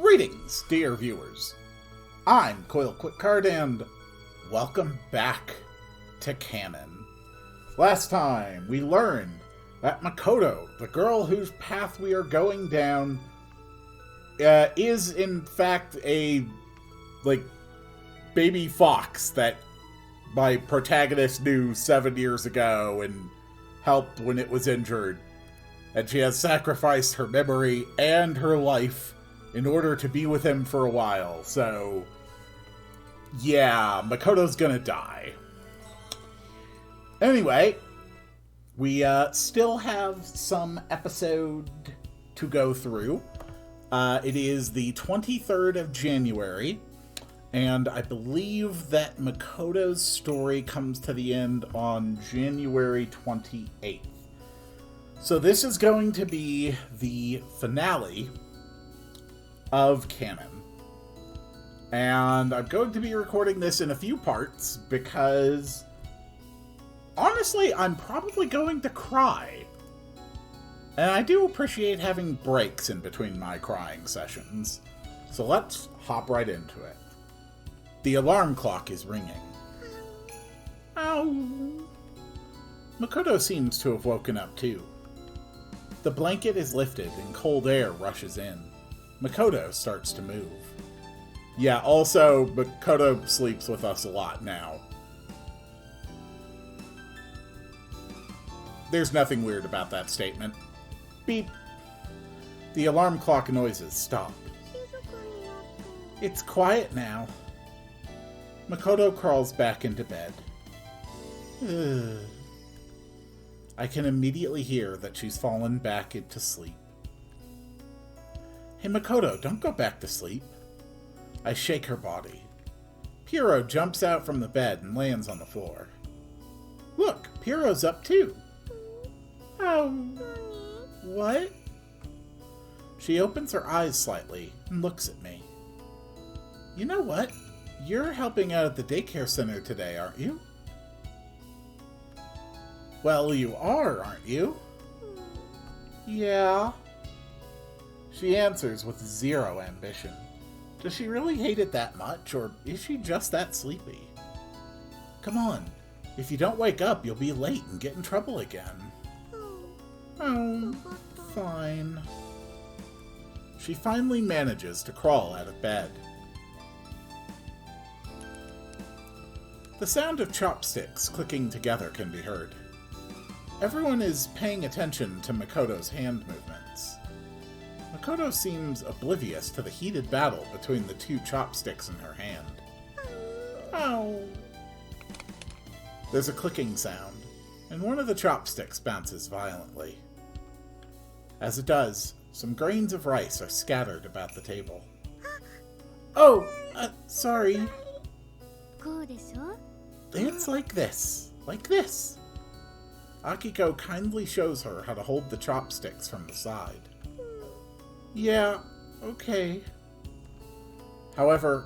Greetings, dear viewers. I'm Coil Quickcard, and welcome back to Kanon. Last time, we learned that Makoto, the girl whose path we are going down, is in fact a, baby fox that my protagonist knew 7 years ago and helped when it was injured. And she has sacrificed her memory and her life in order to be with him for a while. So, yeah, Makoto's gonna die. Anyway, we still have some episode to go through. It is the 23rd of January, and I believe that Makoto's story comes to the end on January 28th. So this is going to be the finale of Kanon. And I'm going to be recording this in a few parts because, honestly, I'm probably going to cry. And I do appreciate having breaks in between my crying sessions. So let's hop right into it. The alarm clock is ringing. Ow! Makoto seems to have woken up too. The blanket is lifted and cold air rushes in. Makoto starts to move. Yeah, also, Makoto sleeps with us a lot now. There's nothing weird about that statement. Beep. The alarm clock noises stop. It's quiet now. Makoto crawls back into bed. I can immediately hear that she's fallen back into sleep. Hey Makoto, don't go back to sleep. I shake her body. Piro jumps out from the bed and lands on the floor. Look, Piro's up too. Oh. What? She opens her eyes slightly and looks at me. You know what? You're helping out at the daycare center today, aren't you? Well, you are, aren't you? Yeah. She answers with zero ambition. Does she really hate it that much, or is she just that sleepy? Come on. If you don't wake up, you'll be late and get in trouble again. Oh, fine. She finally manages to crawl out of bed. The sound of chopsticks clicking together can be heard. Everyone is paying attention to Makoto's hand movements. Makoto seems oblivious to the heated battle between the two chopsticks in her hand. Ow! There's a clicking sound, and one of the chopsticks bounces violently. As it does, some grains of rice are scattered about the table. Oh, sorry. It's like this. Like this. Akiko kindly shows her how to hold the chopsticks from the side. Yeah, okay. However,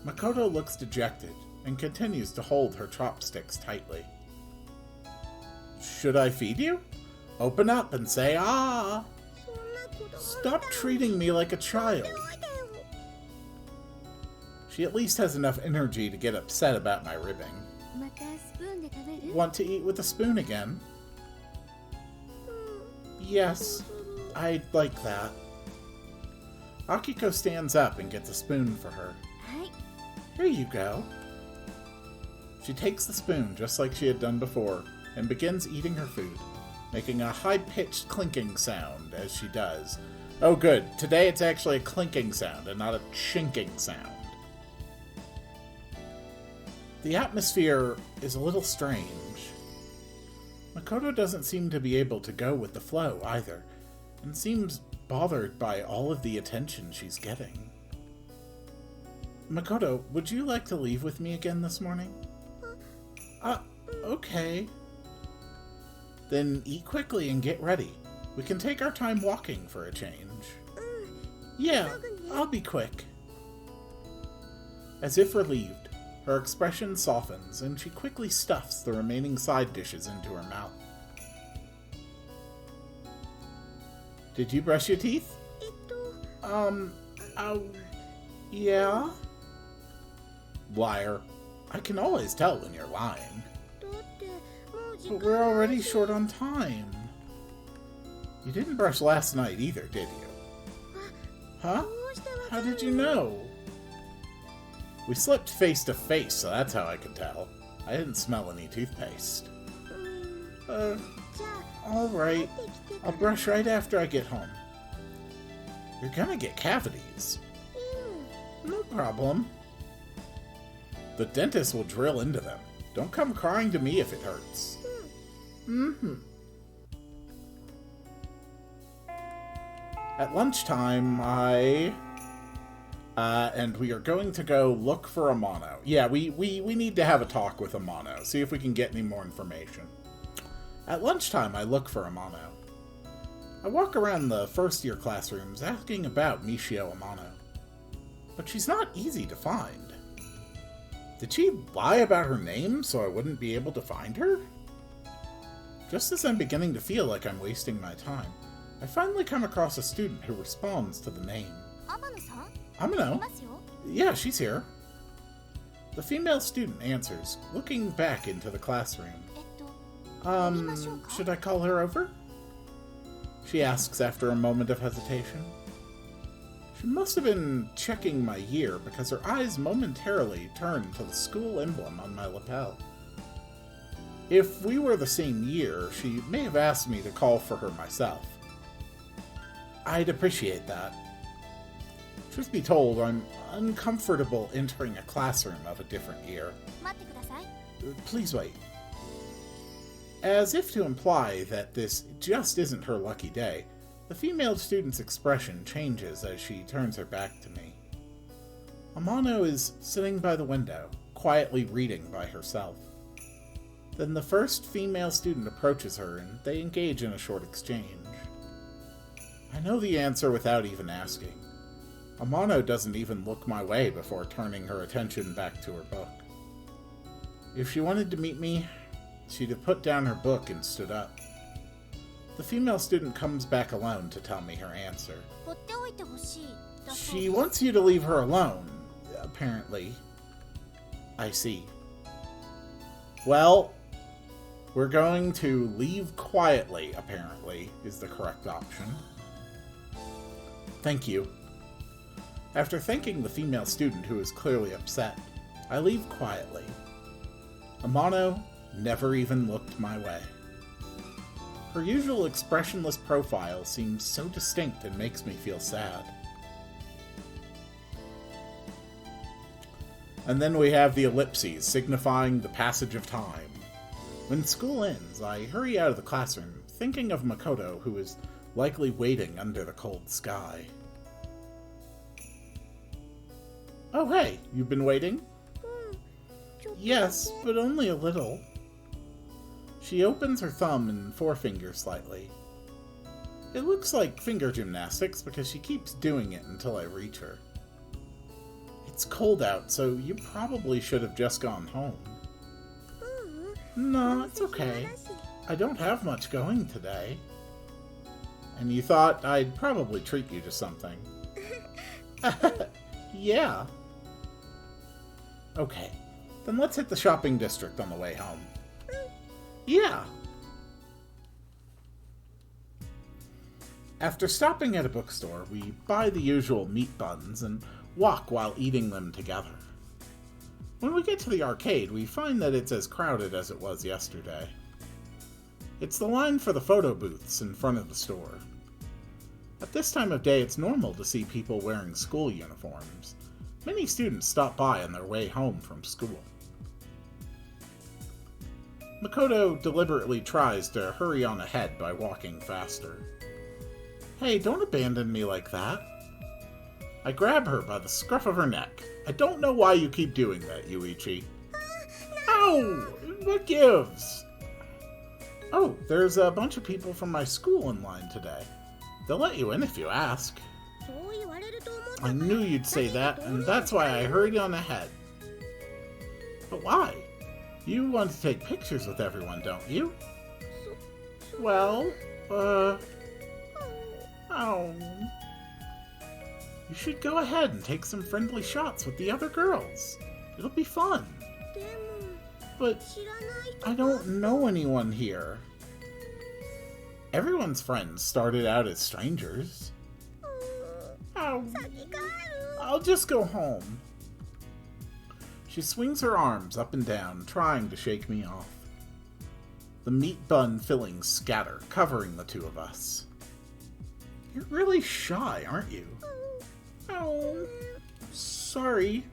Makoto looks dejected and continues to hold her chopsticks tightly. Should I feed you? Open up and say ah! Stop treating me like a child. She at least has enough energy to get upset about my ribbing. Want to eat with a spoon again? Yes, I'd like that. Akiko stands up and gets a spoon for her. Here you go. She takes the spoon just like she had done before and begins eating her food, making a high-pitched clinking sound as she does. Oh good, today it's actually a clinking sound and not a chinking sound. The atmosphere is a little strange. Makoto doesn't seem to be able to go with the flow either, and seems bothered by all of the attention she's getting. Makoto, would you like to leave with me again this morning? Okay. Then eat quickly and get ready. We can take our time walking for a change. Yeah, I'll be quick. As if relieved, her expression softens and she quickly stuffs the remaining side dishes into her mouth. Did you brush your teeth? Yeah? Liar. I can always tell when you're lying. But we're already short on time. You didn't brush last night either, did you? Huh? How did you know? We slipped face to face, so that's how I could tell. I didn't smell any toothpaste. Alright. I'll brush right after I get home. You're gonna get cavities. No problem. The dentist will drill into them. Don't come crying to me if it hurts. Mm-hmm. At lunchtime, and we are going to go look for Amano. Yeah, we need to have a talk with Amano, see if we can get any more information. At lunchtime, I look for Amano. I walk around the first-year classrooms asking about Michio Amano. But she's not easy to find. Did she lie about her name so I wouldn't be able to find her? Just as I'm beginning to feel like I'm wasting my time, I finally come across a student who responds to the name. Amano? Yeah, she's here. The female student answers, looking back into the classroom. Should I call her over? She asks after a moment of hesitation. She must have been checking my year because her eyes momentarily turned to the school emblem on my lapel. If we were the same year, she may have asked me to call for her myself. I'd appreciate that. Truth be told, I'm uncomfortable entering a classroom of a different year. Please wait. As if to imply that this just isn't her lucky day, the female student's expression changes as she turns her back to me. Amano is sitting by the window, quietly reading by herself. Then the first female student approaches her and they engage in a short exchange. I know the answer without even asking. Amano doesn't even look my way before turning her attention back to her book. If she wanted to meet me, she'd have put down her book and stood up. The female student comes back alone to tell me her answer. She wants you to leave her alone, apparently. I see. Well, we're going to leave quietly, apparently, is the correct option. Thank you. After thanking the female student who is clearly upset, I leave quietly. Amano never even looked my way. Her usual expressionless profile seems so distinct and makes me feel sad. And then we have the ellipses, signifying the passage of time. When school ends, I hurry out of the classroom, thinking of Makoto, who is likely waiting under the cold sky. Oh hey, you've been waiting? Yes, but only a little. She opens her thumb and forefinger slightly. It looks like finger gymnastics because she keeps doing it until I reach her. It's cold out, so you probably should have just gone home. No, it's okay. I don't have much going today. And you thought I'd probably treat you to something. Yeah. Okay, then let's hit the shopping district on the way home. Yeah. After stopping at a bookstore, we buy the usual meat buns and walk while eating them together. When we get to the arcade, we find that it's as crowded as it was yesterday. It's the line for the photo booths in front of the store. At this time of day, it's normal to see people wearing school uniforms. Many students stop by on their way home from school. Makoto deliberately tries to hurry on ahead by walking faster. Hey, don't abandon me like that. I grab her by the scruff of her neck. I don't know why you keep doing that, Yuichi. Ow! What gives? Oh, there's a bunch of people from my school in line today. They'll let you in if you ask. I knew you'd say that, and that's why I hurried on ahead. But why? You want to take pictures with everyone, don't you? Well, oh. You should go ahead and take some friendly shots with the other girls. It'll be fun. But I don't know anyone here. Everyone's friends started out as strangers. Oh, I'll just go home. She swings her arms up and down, trying to shake me off. The meat bun fillings scatter, covering the two of us. You're really shy, aren't you? Oh, sorry.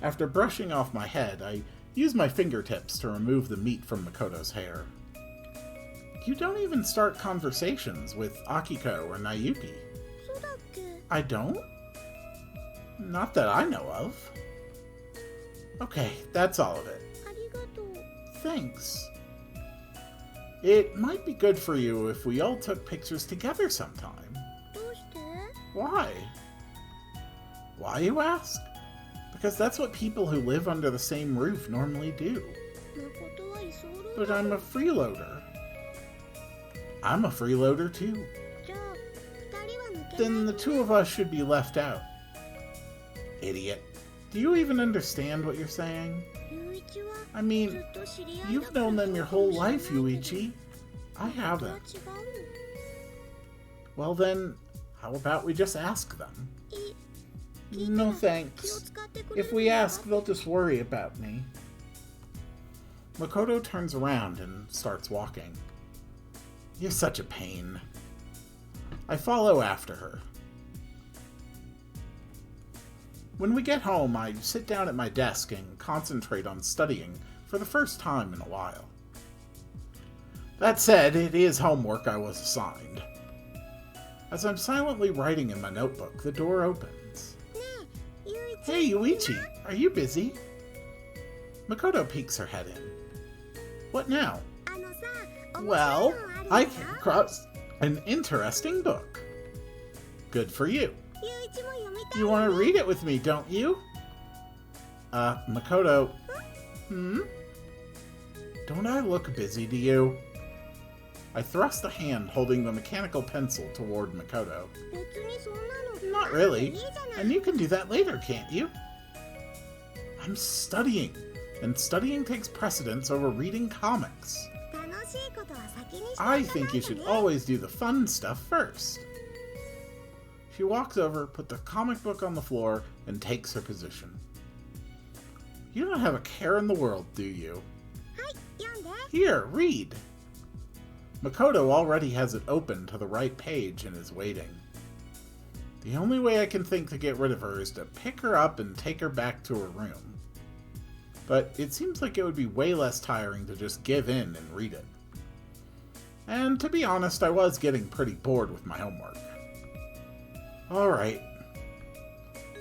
After brushing off my head, I use my fingertips to remove the meat from Makoto's hair. You don't even start conversations with Akiko or Nayuki. I don't? Not that I know of. Okay, that's all of it. Thanks. It might be good for you if we all took pictures together sometime. Why? Why, you ask? Because that's what people who live under the same roof normally do. But I'm a freeloader. I'm a freeloader too. Then the two of us should be left out. Idiot. Do you even understand what you're saying? I mean, you've known them your whole life, Yuichi. I haven't. Well then, how about we just ask them? No thanks. If we ask, they'll just worry about me. Makoto turns around and starts walking. You're such a pain. I follow after her. When we get home, I sit down at my desk and concentrate on studying for the first time in a while. That said, it is homework I was assigned. As I'm silently writing in my notebook, the door opens. Hey, Yuichi, are you busy? Makoto peeks her head in. What now? Well, I came across an interesting book. Good for you. You want to read it with me, don't you? Makoto. Don't I look busy to you? I thrust a hand holding the mechanical pencil toward Makoto. Not really. And you can do that later, can't you? I'm studying, and studying takes precedence over reading comics. I think you should always do the fun stuff first. She walks over, puts the comic book on the floor, and takes her position. You don't have a care in the world, do you? Here, read. Makoto already has it open to the right page and is waiting. The only way I can think to get rid of her is to pick her up and take her back to her room. But it seems like it would be way less tiring to just give in and read it. And to be honest, I was getting pretty bored with my homework. Alright.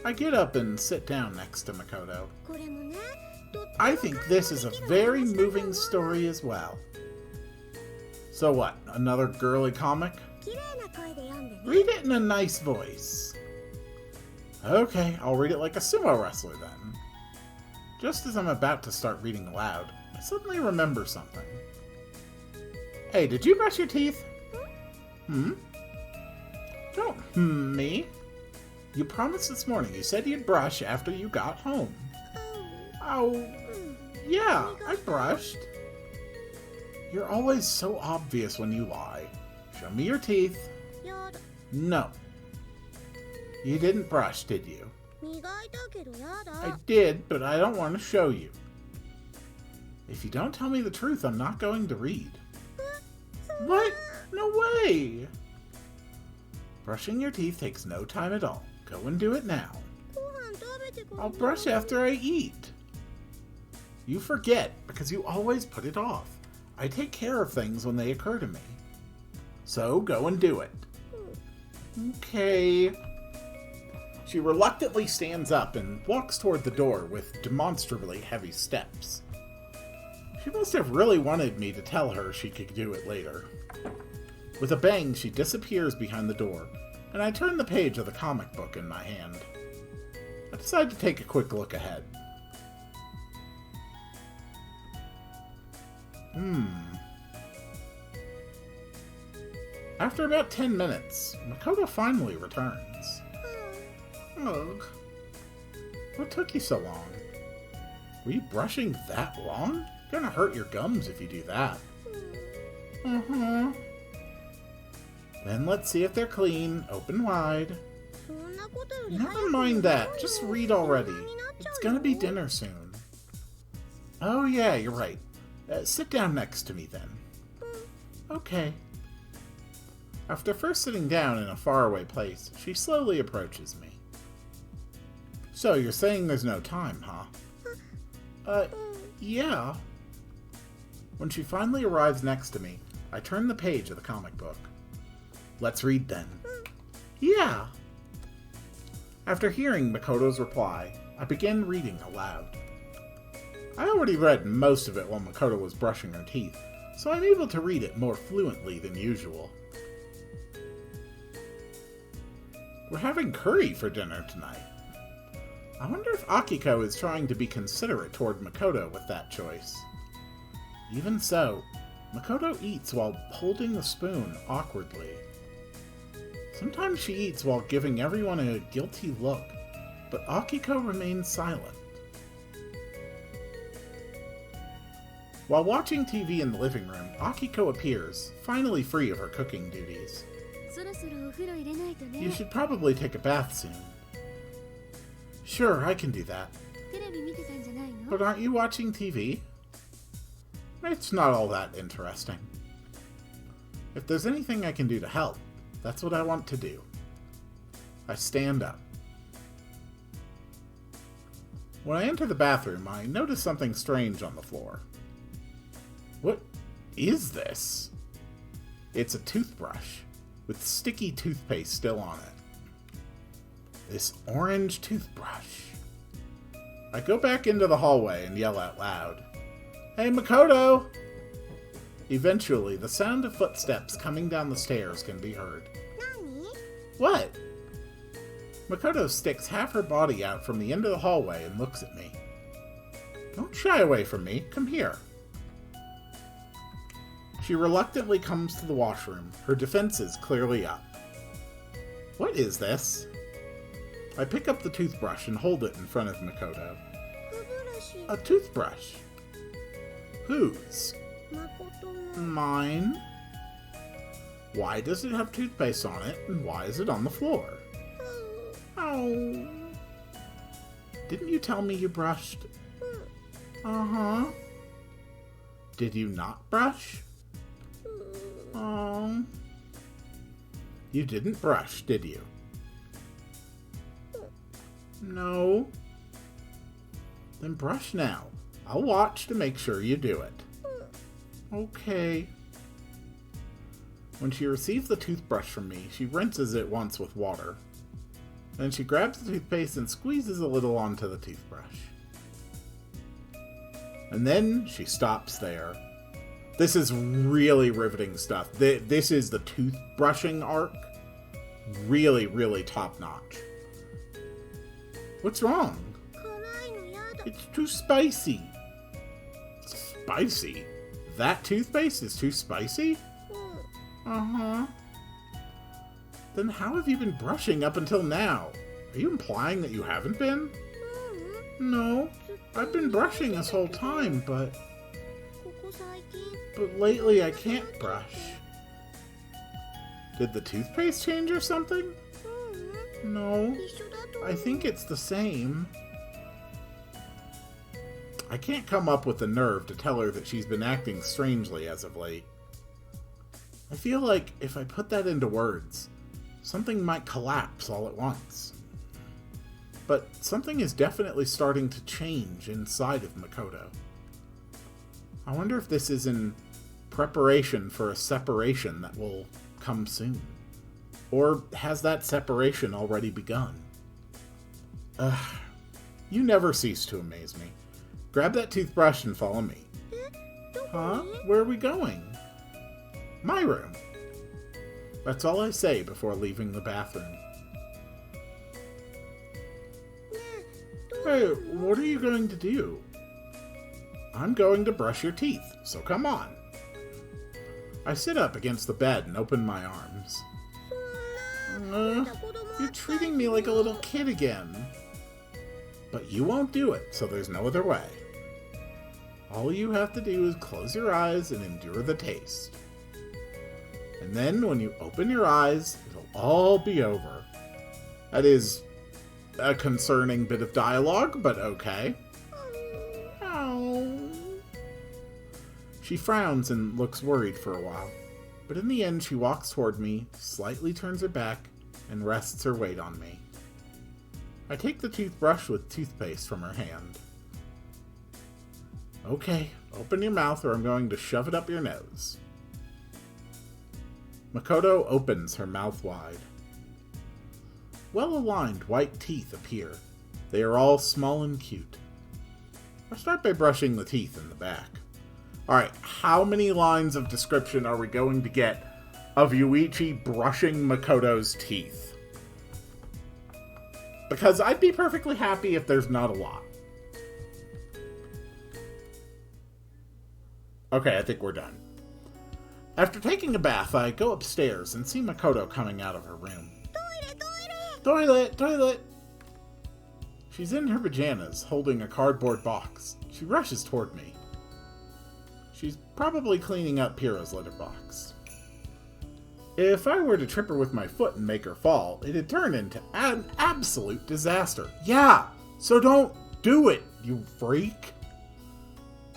I get up and sit down next to Makoto. I think this is a very moving story as well. So what, another girly comic? Read it in a nice voice. Okay, I'll read it like a sumo wrestler then. Just as I'm about to start reading aloud, I suddenly remember something. Hey, did you brush your teeth? Don't me. You promised this morning you said you'd brush after you got home. Oh, yeah, I brushed. You're always so obvious when you lie. Show me your teeth. No. You didn't brush, did you? I did, but I don't want to show you. If you don't tell me the truth, I'm not going to read. What? No way! Brushing your teeth takes no time at all. Go and do it now. I'll brush after I eat. You forget, because you always put it off. I take care of things when they occur to me. So go and do it. Okay. She reluctantly stands up and walks toward the door with demonstrably heavy steps. She must have really wanted me to tell her she could do it later. With a bang, she disappears behind the door, and I turn the page of the comic book in my hand. I decide to take a quick look ahead. After about 10 minutes, Makoto finally returns. Ugh. What took you so long? Were you brushing that long? You're gonna hurt your gums if you do that. Uh-huh. Then let's see if they're clean. Open wide. Never mind that. Just read already. It's gonna be dinner soon. Oh yeah, you're right. Sit down next to me then. Okay. After first sitting down in a faraway place, she slowly approaches me. So, you're saying there's no time, huh? Yeah. When she finally arrives next to me, I turn the page of the comic book. Let's read then. Yeah. After hearing Makoto's reply, I begin reading aloud. I already read most of it while Makoto was brushing her teeth, so I'm able to read it more fluently than usual. We're having curry for dinner tonight. I wonder if Akiko is trying to be considerate toward Makoto with that choice. Even so, Makoto eats while holding the spoon awkwardly. Sometimes she eats while giving everyone a guilty look, but Akiko remains silent. While watching TV in the living room, Akiko appears, finally free of her cooking duties. You should probably take a bath soon. Sure, I can do that. But aren't you watching TV? It's not all that interesting. If there's anything I can do to help, that's what I want to do. I stand up. When I enter the bathroom, I notice something strange on the floor. What is this? It's a toothbrush, with sticky toothpaste still on it. This orange toothbrush. I go back into the hallway and yell out loud, "Hey, Makoto!" Eventually, the sound of footsteps coming down the stairs can be heard. Nani? What? Makoto sticks half her body out from the end of the hallway and looks at me. Don't shy away from me. Come here. She reluctantly comes to the washroom, her defenses clearly up. What is this? I pick up the toothbrush and hold it in front of Makoto. A toothbrush. Whose? Mine. Why does it have toothpaste on it, and why is it on the floor? Oh. Didn't you tell me you brushed? Uh-huh. Did you not brush? Oh. You didn't brush, did you? No. Then brush now. I'll watch to make sure you do it. Okay. When she receives the toothbrush from me, she rinses it once with water. Then she grabs the toothpaste and squeezes a little onto the toothbrush. And then she stops there. This is really riveting stuff. This is the toothbrushing arc. Really, really top-notch. What's wrong? It's too spicy. Spicy? That toothpaste is too spicy? Uh-huh. Then how have you been brushing up until now? Are you implying that you haven't been? No, I've been brushing this whole time, but lately I can't brush. Did the toothpaste change or something? No, I think it's the same. I can't come up with the nerve to tell her that she's been acting strangely as of late. I feel like if I put that into words, something might collapse all at once. But something is definitely starting to change inside of Makoto. I wonder if this is in preparation for a separation that will come soon. Or has that separation already begun? You never cease to amaze me. Grab that toothbrush and follow me. Huh? Where are we going? My room. That's all I say before leaving the bathroom. Hey, what are you going to do? I'm going to brush your teeth, so come on. I sit up against the bed and open my arms. You're treating me like a little kid again. But you won't do it, so there's no other way. All you have to do is close your eyes and endure the taste. And then when you open your eyes, it'll all be over. That is a concerning bit of dialogue, but okay. Oh. She frowns and looks worried for a while. But in the end, she walks toward me, slightly turns her back, and rests her weight on me. I take the toothbrush with toothpaste from her hand. Okay, open your mouth or I'm going to shove it up your nose. Makoto opens her mouth wide. Well-aligned white teeth appear. They are all small and cute. I'll start by brushing the teeth in the back. Alright, how many lines of description are we going to get of Yuichi brushing Makoto's teeth? Because I'd be perfectly happy if there's not a lot. Okay, I think we're done. After taking a bath, I go upstairs and see Makoto coming out of her room. Toilet! Toilet! She's in her pajamas, holding a cardboard box. She rushes toward me. She's probably cleaning up Piro's litter box. If I were to trip her with my foot and make her fall, it'd turn into an absolute disaster. Yeah, so don't do it, you freak.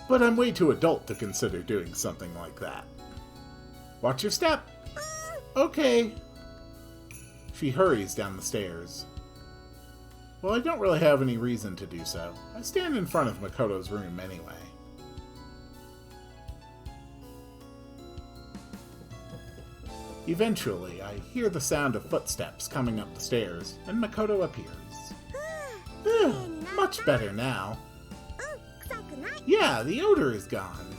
But I'm way too adult to consider doing something like that. Watch your step. Okay. She hurries down the stairs. Well, I don't really have any reason to do so. I stand in front of Makoto's room anyway. Eventually, I hear the sound of footsteps coming up the stairs, and Makoto appears. Much better now. Yeah, the odor is gone.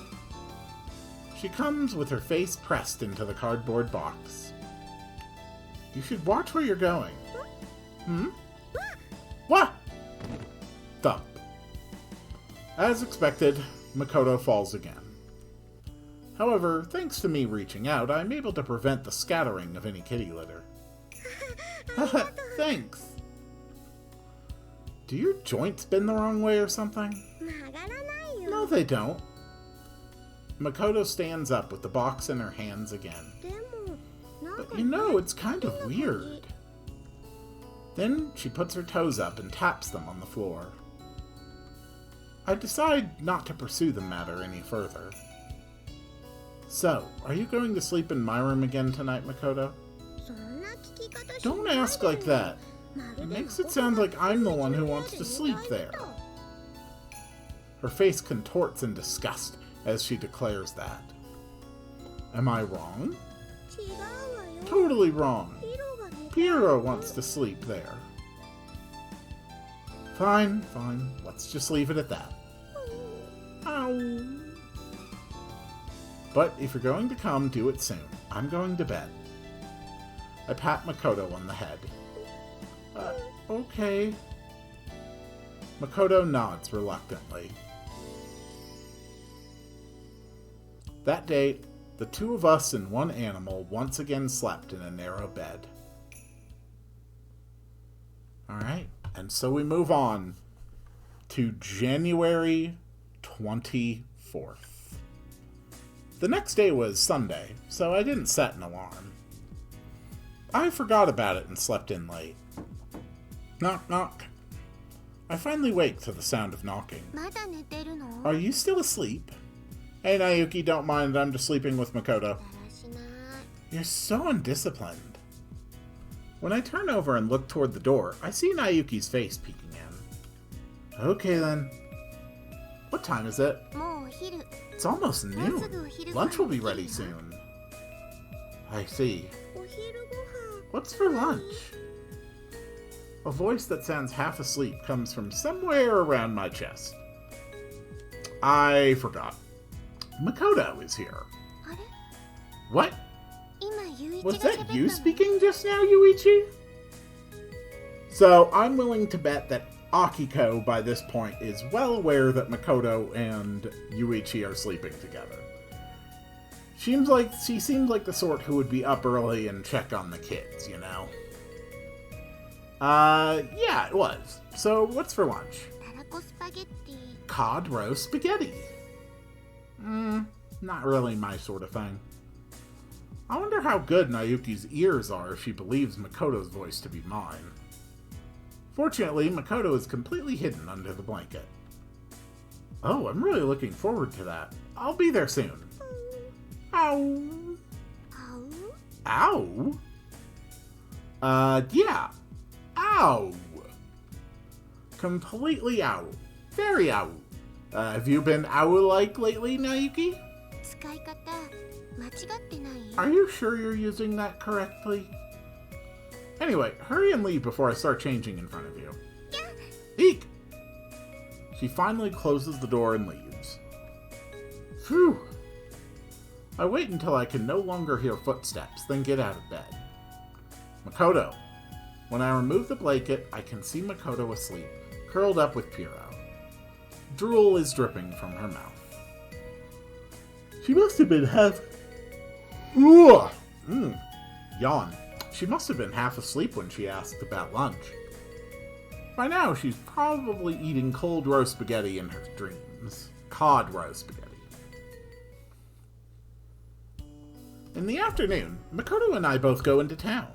She comes with her face pressed into the cardboard box. You should watch where you're going. What? Thump. As expected, Makoto falls again. However, thanks to me reaching out, I'm able to prevent the scattering of any kitty litter. Thanks. Do your joints bend the wrong way or something? No, they don't. Makoto stands up with the box in her hands again. But you know, it's kind of weird. Then she puts her toes up and taps them on the floor. I decide not to pursue the matter any further. So, are you going to sleep in my room again tonight, Makoto? Don't ask like that. It makes it sound like I'm the one who wants to sleep there. Her face contorts in disgust as she declares that. Am I wrong? Totally wrong. Piro wants to sleep there. Fine, fine. Let's just leave it at that. Ow. But if you're going to come, do it soon. I'm going to bed. I pat Makoto on the head. Okay. Makoto nods reluctantly. That day, the two of us and one animal once again slept in a narrow bed. Alright, and so we move on to January 24th. The next day was Sunday, so I didn't set an alarm. I forgot about it and slept in late. Knock, knock. I finally wake to the sound of knocking. Are you still asleep? Hey, Naoki, don't mind, I'm just sleeping with Makoto. You're so undisciplined. When I turn over and look toward the door, I see Naoki's face peeking in. Okay then. What time is it? It's almost noon. Lunch will be ready soon. I see. What's for lunch? A voice that sounds half asleep comes from somewhere around my chest. I forgot. Makoto is here. What? Was that you speaking just now, Yuichi? So, I'm willing to bet that Akiko, by this point, is well aware that Makoto and Yuichi are sleeping together. She seems like the sort who would be up early and check on the kids, you know? Yeah, it was. So, what's for lunch? Cod roast spaghetti. Not really my sort of thing. I wonder how good Nayuki's ears are if she believes Makoto's voice to be mine. Fortunately, Makoto is completely hidden under the blanket. Oh, I'm really looking forward to that. I'll be there soon. Ow. Ow? Yeah. Ow. Completely out. Very out. Have you been owl-like lately, Nayuki? Are you sure you're using that correctly? Anyway, hurry and leave before I start changing in front of you. Eek! She finally closes the door and leaves. Phew! I wait until I can no longer hear footsteps, then get out of bed. Makoto. When I remove the blanket, I can see Makoto asleep, curled up with Piro. Drool is dripping from her mouth. She must have been half... Yawn. She must have been half asleep when she asked about lunch. By now, she's probably eating cold roast spaghetti in her dreams. Cod roast spaghetti. In the afternoon, Makoto and I both go into town.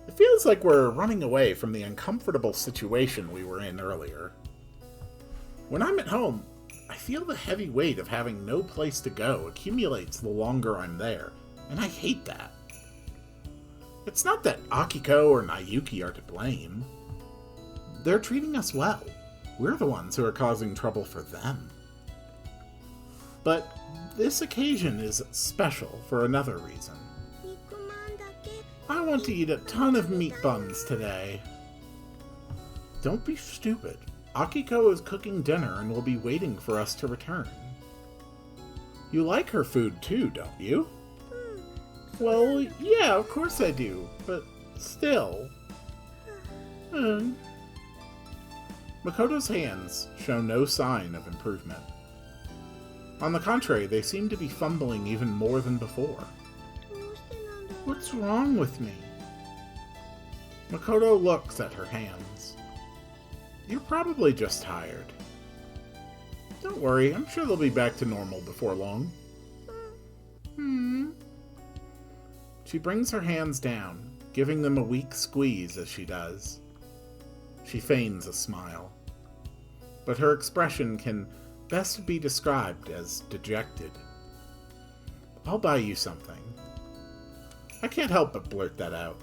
It feels like we're running away from the uncomfortable situation we were in earlier. When I'm at home, I feel the heavy weight of having no place to go accumulates the longer I'm there, and I hate that. It's not that Akiko or Nayuki are to blame. They're treating us well. We're the ones who are causing trouble for them. But this occasion is special for another reason. I want to eat a ton of meat buns today. Don't be stupid. Akiko is cooking dinner and will be waiting for us to return. You like her food too, don't you? Well, yeah, of course I do, but still. Makoto's hands show no sign of improvement. On the contrary, they seem to be fumbling even more than before. What's wrong with me? Makoto looks at her hands. You're probably just tired. Don't worry, I'm sure they'll be back to normal before long. She brings her hands down, giving them a weak squeeze as she does. She feigns a smile, but her expression can best be described as dejected. I'll buy you something. I can't help but blurt that out.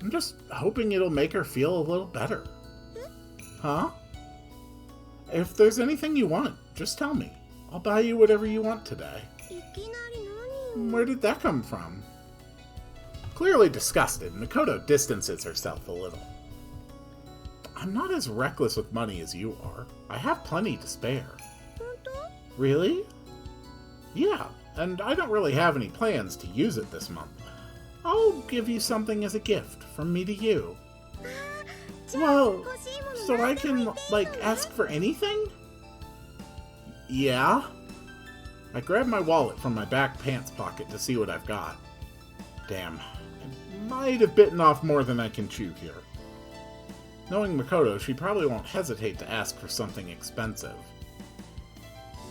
I'm just hoping it'll make her feel a little better. Huh? If there's anything you want, just tell me. I'll buy you whatever you want today. Where did that come from? Clearly disgusted, Makoto distances herself a little. I'm not as reckless with money as you are. I have plenty to spare. Really? Yeah, and I don't really have any plans to use it this month. I'll give you something as a gift from me to you. Whoa, so I can, ask for anything? Yeah? I grab my wallet from my back pants pocket to see what I've got. Damn, I might have bitten off more than I can chew here. Knowing Makoto, she probably won't hesitate to ask for something expensive.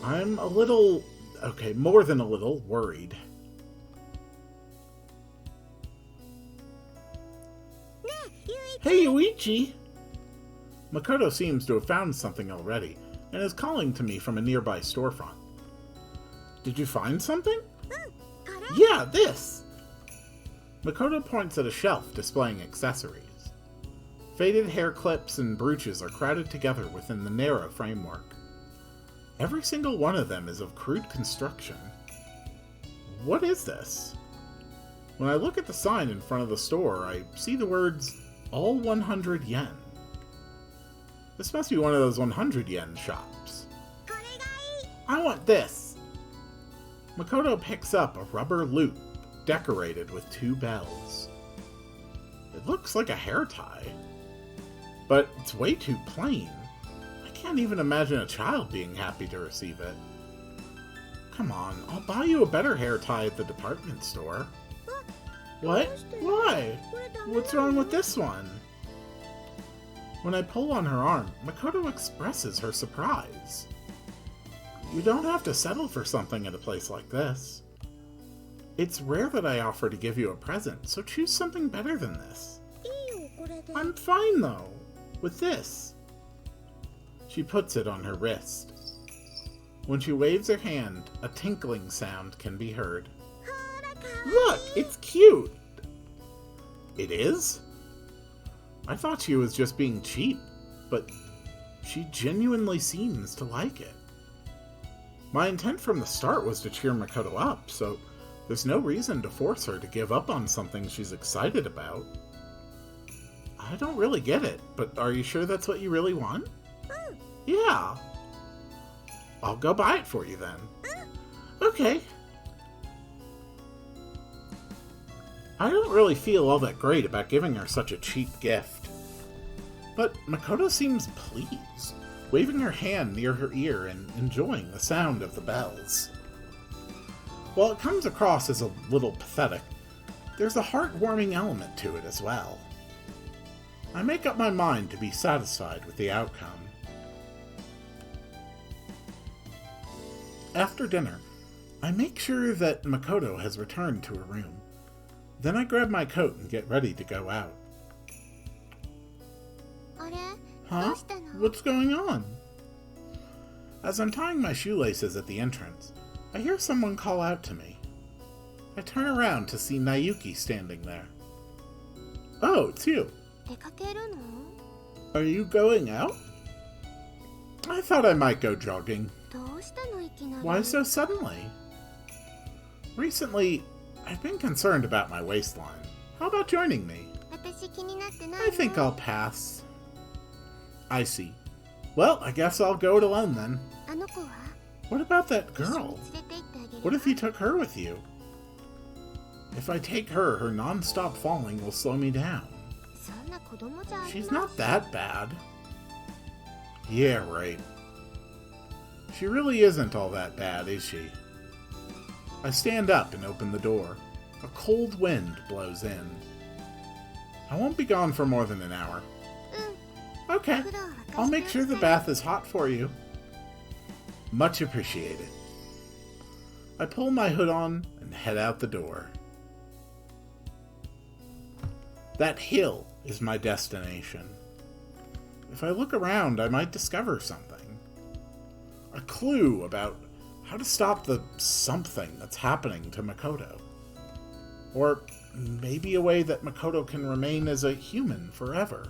I'm a little, more than a little, worried. Hey, Yuichi! Makoto seems to have found something already, and is calling to me from a nearby storefront. Did you find something? Yeah, this! Makoto points at a shelf displaying accessories. Faded hair clips and brooches are crowded together within the narrow framework. Every single one of them is of crude construction. What is this? When I look at the sign in front of the store, I see the words, all 100 yen. This must be one of those 100 yen shops. I want this! Makoto picks up a rubber loop decorated with 2 bells. It looks like a hair tie, but it's way too plain. I can't even imagine a child being happy to receive it. Come on, I'll buy you a better hair tie at the department store. What? Why? What's wrong with this one? When I pull on her arm, Makoto expresses her surprise. You don't have to settle for something at a place like this. It's rare that I offer to give you a present, so choose something better than this. I'm fine, though, with this. She puts it on her wrist. When she waves her hand, a tinkling sound can be heard. Look, it's cute! It is? I thought she was just being cheap, but she genuinely seems to like it. My intent from the start was to cheer Makoto up, so there's no reason to force her to give up on something she's excited about. I don't really get it, but are you sure that's what you really want? Yeah. I'll go buy it for you then. Okay. I don't really feel all that great about giving her such a cheap gift. But Makoto seems pleased, waving her hand near her ear and enjoying the sound of the bells. While it comes across as a little pathetic, there's a heartwarming element to it as well. I make up my mind to be satisfied with the outcome. After dinner, I make sure that Makoto has returned to her room. Then I grab my coat and get ready to go out. Huh? What's going on? As I'm tying my shoelaces at the entrance, I hear someone call out to me. I turn around to see Nayuki standing there. Oh, it's you. Are you going out? I thought I might go jogging. Why so suddenly? Recently, I've been concerned about my waistline. How about joining me? I think I'll pass. I see. Well, I guess I'll go it alone then. What about that girl? What if you took her with you? If I take her, her non-stop falling will slow me down. She's not that bad. Yeah, right. She really isn't all that bad, is she? I stand up and open the door. A cold wind blows in. I won't be gone for more than an hour. Okay, I'll make sure the bath is hot for you. Much appreciated. I pull my hood on and head out the door. That hill is my destination. If I look around, I might discover something. A clue about how to stop the something that's happening to Makoto. Or maybe a way that Makoto can remain as a human forever.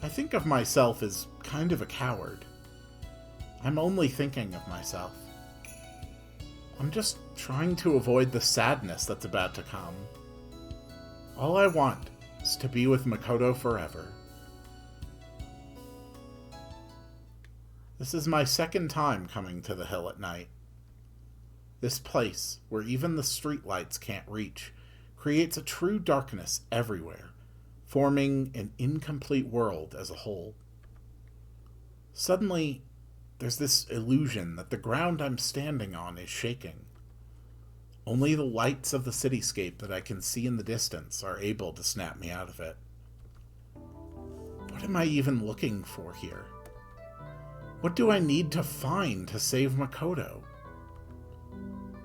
I think of myself as kind of a coward. I'm only thinking of myself. I'm just trying to avoid the sadness that's about to come. All I want is to be with Makoto forever. This is my second time coming to the hill at night. This place, where even the streetlights can't reach, creates a true darkness everywhere, forming an incomplete world as a whole. Suddenly, there's this illusion that the ground I'm standing on is shaking. Only the lights of the cityscape that I can see in the distance are able to snap me out of it. What am I even looking for here? What do I need to find to save Makoto?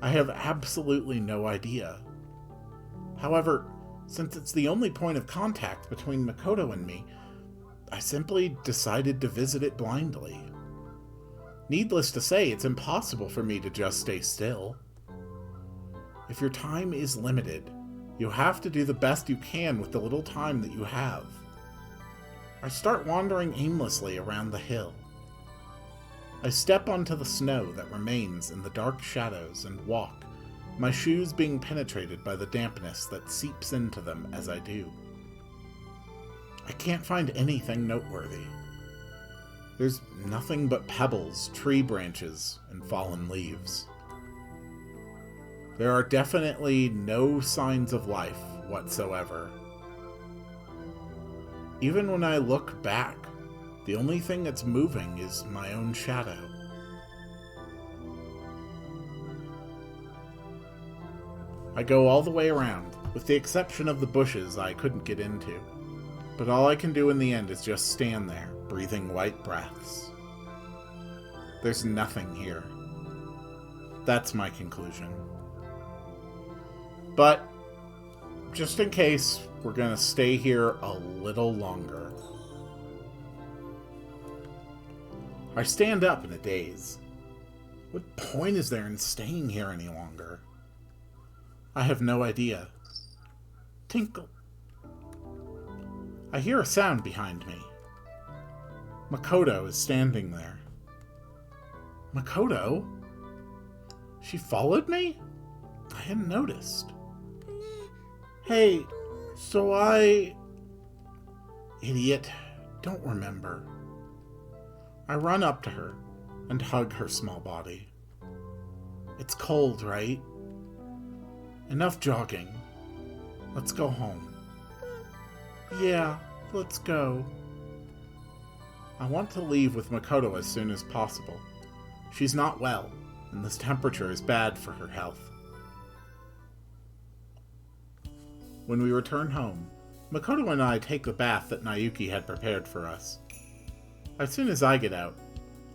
I have absolutely no idea. However, since it's the only point of contact between Makoto and me, I simply decided to visit it blindly. Needless to say, it's impossible for me to just stay still. If your time is limited, you have to do the best you can with the little time that you have. I start wandering aimlessly around the hill. I step onto the snow that remains in the dark shadows and walk, my shoes being penetrated by the dampness that seeps into them as I do. I can't find anything noteworthy. There's nothing but pebbles, tree branches, and fallen leaves. There are definitely no signs of life whatsoever. Even when I look back, the only thing that's moving is my own shadow. I go all the way around, with the exception of the bushes I couldn't get into. But all I can do in the end is just stand there, breathing white breaths. There's nothing here. That's my conclusion. But, just in case, we're gonna stay here a little longer. I stand up in a daze. What point is there in staying here any longer? I have no idea. Tinkle. I hear a sound behind me. Makoto is standing there. Makoto? She followed me? I hadn't noticed. Hey, so Idiot, don't remember. I run up to her and hug her small body. It's cold, right? Enough jogging. Let's go home. Yeah, let's go. I want to leave with Makoto as soon as possible. She's not well, and this temperature is bad for her health. When we return home, Makoto and I take the bath that Nayuki had prepared for us. As soon as I get out,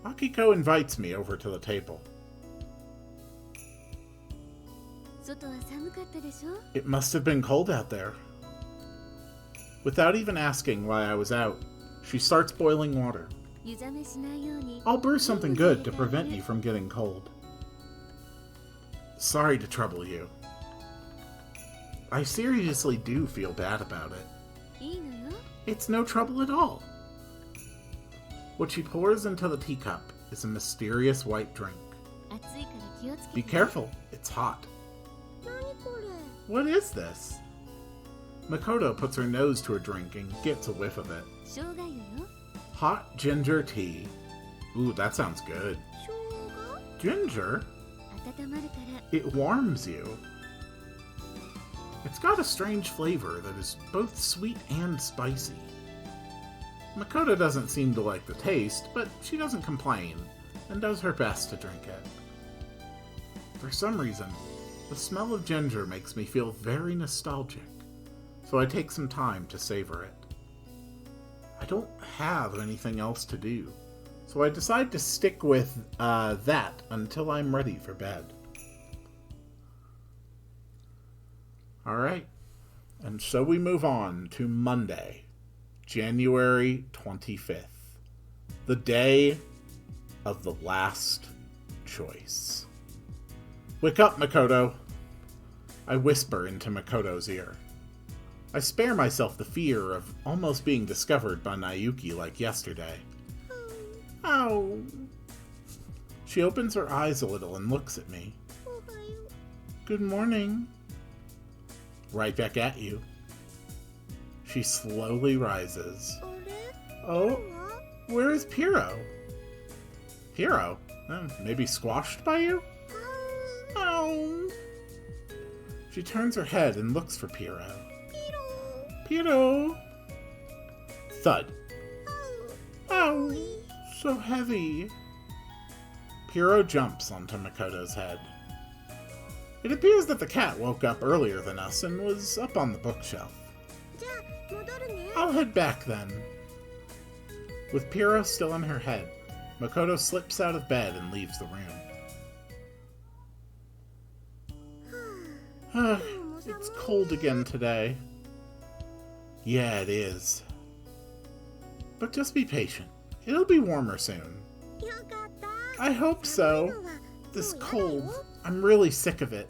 Akiko invites me over to the table. It must have been cold out there. Without even asking why I was out, she starts boiling water. I'll brew something good to prevent you from getting cold. Sorry to trouble you. I seriously do feel bad about it. It's no trouble at all. What she pours into the teacup is a mysterious white drink. Be careful, it's hot. What is this? Makoto puts her nose to her drink and gets a whiff of it. Hot ginger tea. Ooh, that sounds good. Ginger? It warms you. It's got a strange flavor that is both sweet and spicy. Makoto doesn't seem to like the taste, but she doesn't complain, and does her best to drink it. For some reason, the smell of ginger makes me feel very nostalgic, so I take some time to savor it. I don't have anything else to do, so I decide to stick with that until I'm ready for bed. Alright, and so we move on to Monday, January 25th, the day of the last choice. Wake up, Makoto! I whisper into Makoto's ear. I spare myself the fear of almost being discovered by Nayuki like yesterday. Ow! She opens her eyes a little and looks at me. Good morning. Right back at you. She slowly rises. Oh, where is Piro? Piro? Maybe squashed by you? Oh. She turns her head and looks for Piro. Piro! Thud. Ow! So heavy. Piro jumps onto Makoto's head. It appears that the cat woke up earlier than us and was up on the bookshelf. I'll head back then. With Piro still in her head, Makoto slips out of bed and leaves the room. It's cold again today. Yeah, it is. But just be patient. It'll be warmer soon. I hope so. This cold, I'm really sick of it.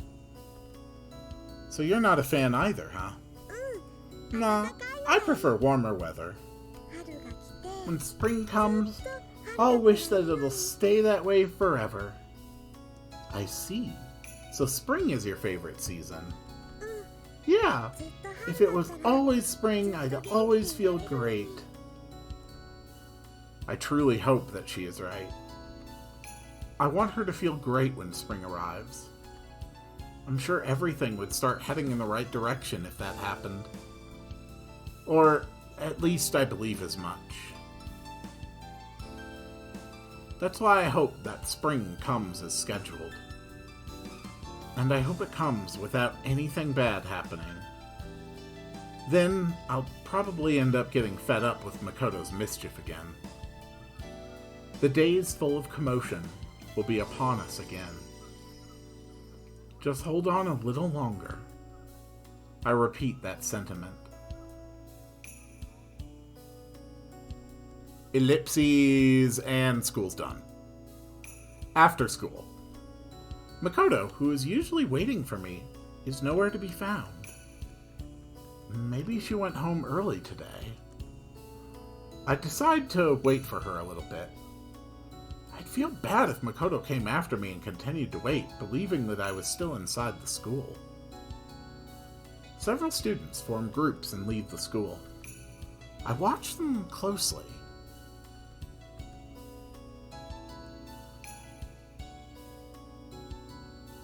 So you're not a fan either, huh? Nah, I prefer warmer weather. When spring comes, I'll wish that it'll stay that way forever. I see. So spring is your favorite season. Yeah, if it was always spring, I'd always feel great. I truly hope that she is right. I want her to feel great when spring arrives. I'm sure everything would start heading in the right direction if that happened. Or, at least I believe as much. That's why I hope that spring comes as scheduled. and I hope it comes without anything bad happening. Then I'll probably end up getting fed up with Makoto's mischief again. The days full of commotion will be upon us again. Just hold on a little longer. I repeat that sentiment. Ellipses, and school's done. After school. Makoto, who is usually waiting for me, is nowhere to be found. Maybe she went home early today. I decide to wait for her a little bit. I'd feel bad if Makoto came after me and continued to wait, believing that I was still inside the school. Several students form groups and leave the school. I watch them closely.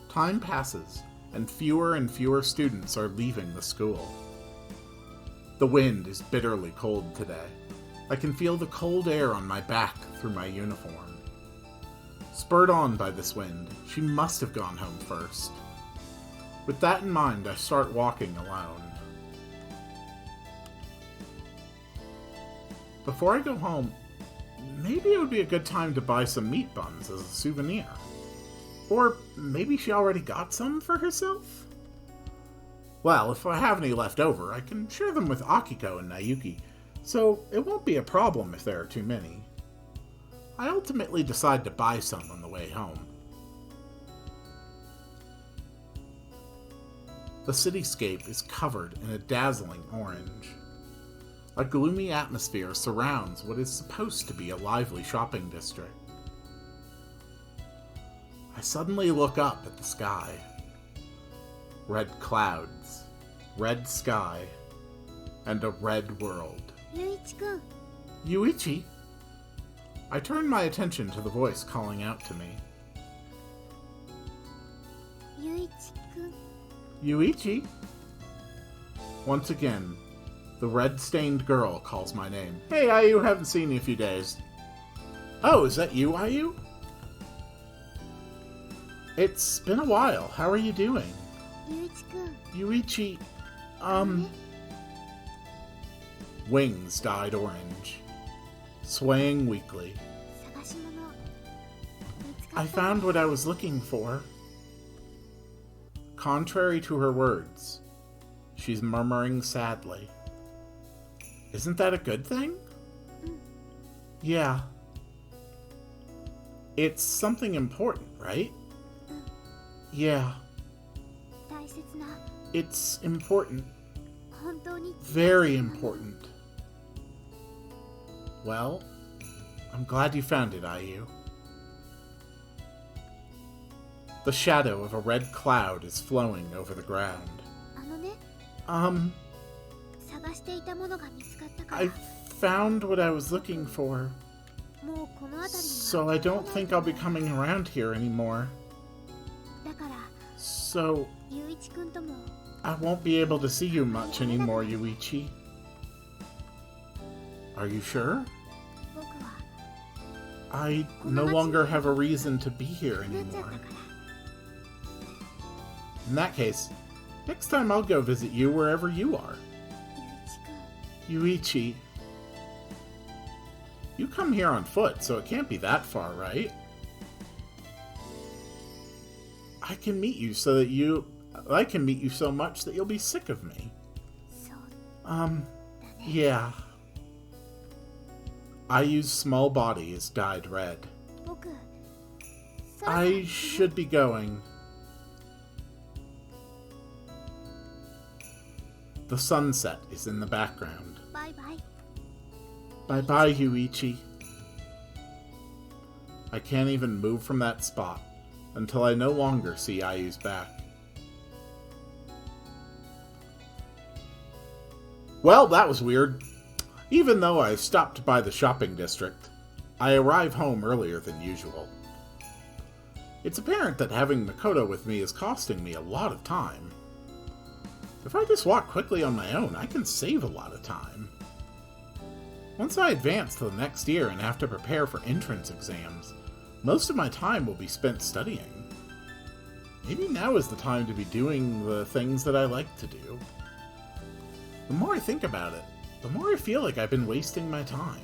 Time passes, and fewer students are leaving the school. The wind is bitterly cold today. I can feel the cold air on my back through my uniform. Spurred on by this wind, she must have gone home first. With that in mind, I start walking alone. Before I go home, maybe it would be a good time to buy some meat buns as a souvenir. Or maybe she already got some for herself? Well, if I have any left over, I can share them with Akiko and Nayuki, so it won't be a problem if there are too many. I ultimately decide to buy some on the way home. The cityscape is covered in a dazzling orange. A gloomy atmosphere surrounds what is supposed to be a lively shopping district. I suddenly look up at the sky. Red clouds, red sky, and a red world. Yuichi-kun. Yuichi? I turn my attention to the voice calling out to me. Yuichi-kun. Yuichi? Once again, the red-stained girl calls my name. Hey, Ayu, haven't seen you in a few days. Oh, is that you, Ayu? It's been a while. How are you doing? Yuichi-kun. Yuichi, Wings dyed orange, swaying weakly. I found what I was looking for. Contrary to her words, she's murmuring sadly. Isn't that a good thing? Yeah. It's something important, right? Yeah. It's important. Very important. Well, I'm glad you found it, Ayu. The shadow of a red cloud is flowing over the ground. I found what I was looking for, so I don't think I'll be coming around here anymore. So, I won't be able to see you much anymore, Yuichi. Are you sure? I no longer have a reason to be here anymore. In that case, next time I'll go visit you wherever you are. Yuichi, you come here on foot, so it can't be that far, right? I can meet you so much that you'll be sick of me. Yeah. Ayu's small body is dyed red. I should be going. The sunset is in the background. Bye-bye. Bye-bye, Yuichi. I can't even move from that spot until I no longer see Ayu's back. Well, that was weird. Even though I stopped by the shopping district, I arrive home earlier than usual. It's apparent that having Makoto with me is costing me a lot of time. If I just walk quickly on my own, I can save a lot of time. Once I advance to the next year and have to prepare for entrance exams, most of my time will be spent studying. Maybe now is the time to be doing the things that I like to do. The more I think about it, the more I feel like I've been wasting my time.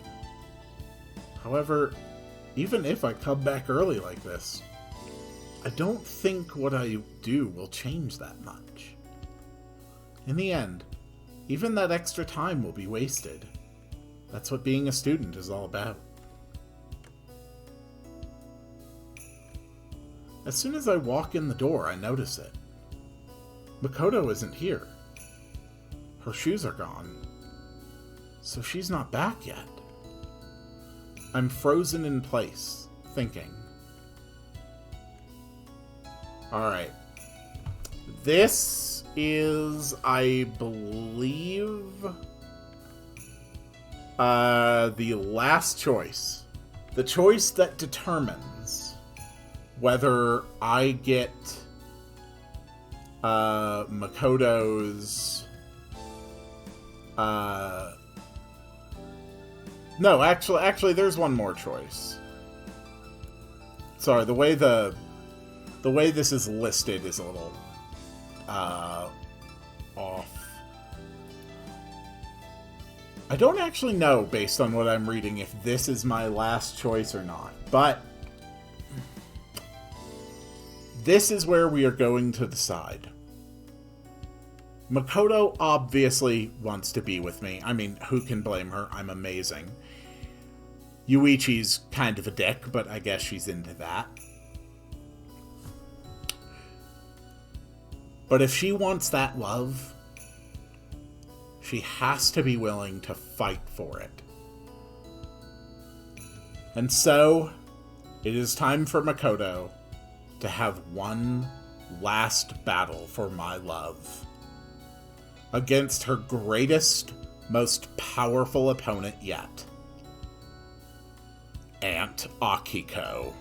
However, even if I come back early like this, I don't think what I do will change that much. In the end, even that extra time will be wasted. That's what being a student is all about. As soon as I walk in the door, I notice it. Makoto isn't here. Her shoes are gone. So she's not back yet. I'm frozen in place, thinking. Alright. This is, I believe, the last choice. The choice that determines whether I get Makoto's... No, actually, there's one more choice. Sorry, the way this is listed is a little off. I don't actually know, based on what I'm reading, if this is my last choice or not, but this is where we are going to decide. Makoto obviously wants to be with me. I mean, who can blame her? I'm amazing. Yuichi's kind of a dick, but I guess she's into that. But if she wants that love, she has to be willing to fight for it. And so, it is time for Makoto to have one last battle for my love. Against her greatest, most powerful opponent yet. Aunt Akiko.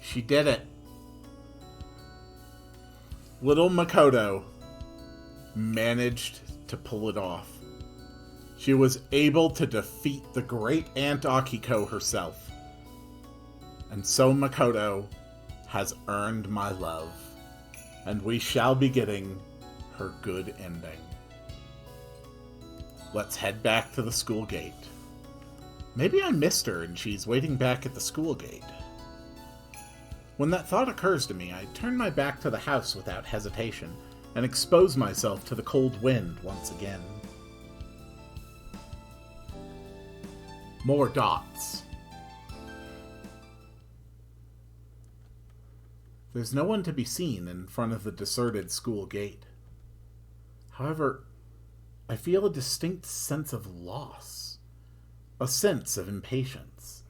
She did it. Little Makoto managed to pull it off. She was able to defeat the great Aunt Akiko herself. And so Makoto has earned my love. And we shall be getting her good ending. Let's head back to the school gate. Maybe I missed her and she's waiting back at the school gate. When that thought occurs to me, I turn my back to the house without hesitation and expose myself to the cold wind once again. More dots. There's no one to be seen in front of the deserted school gate. However, I feel a distinct sense of loss, a sense of impatience.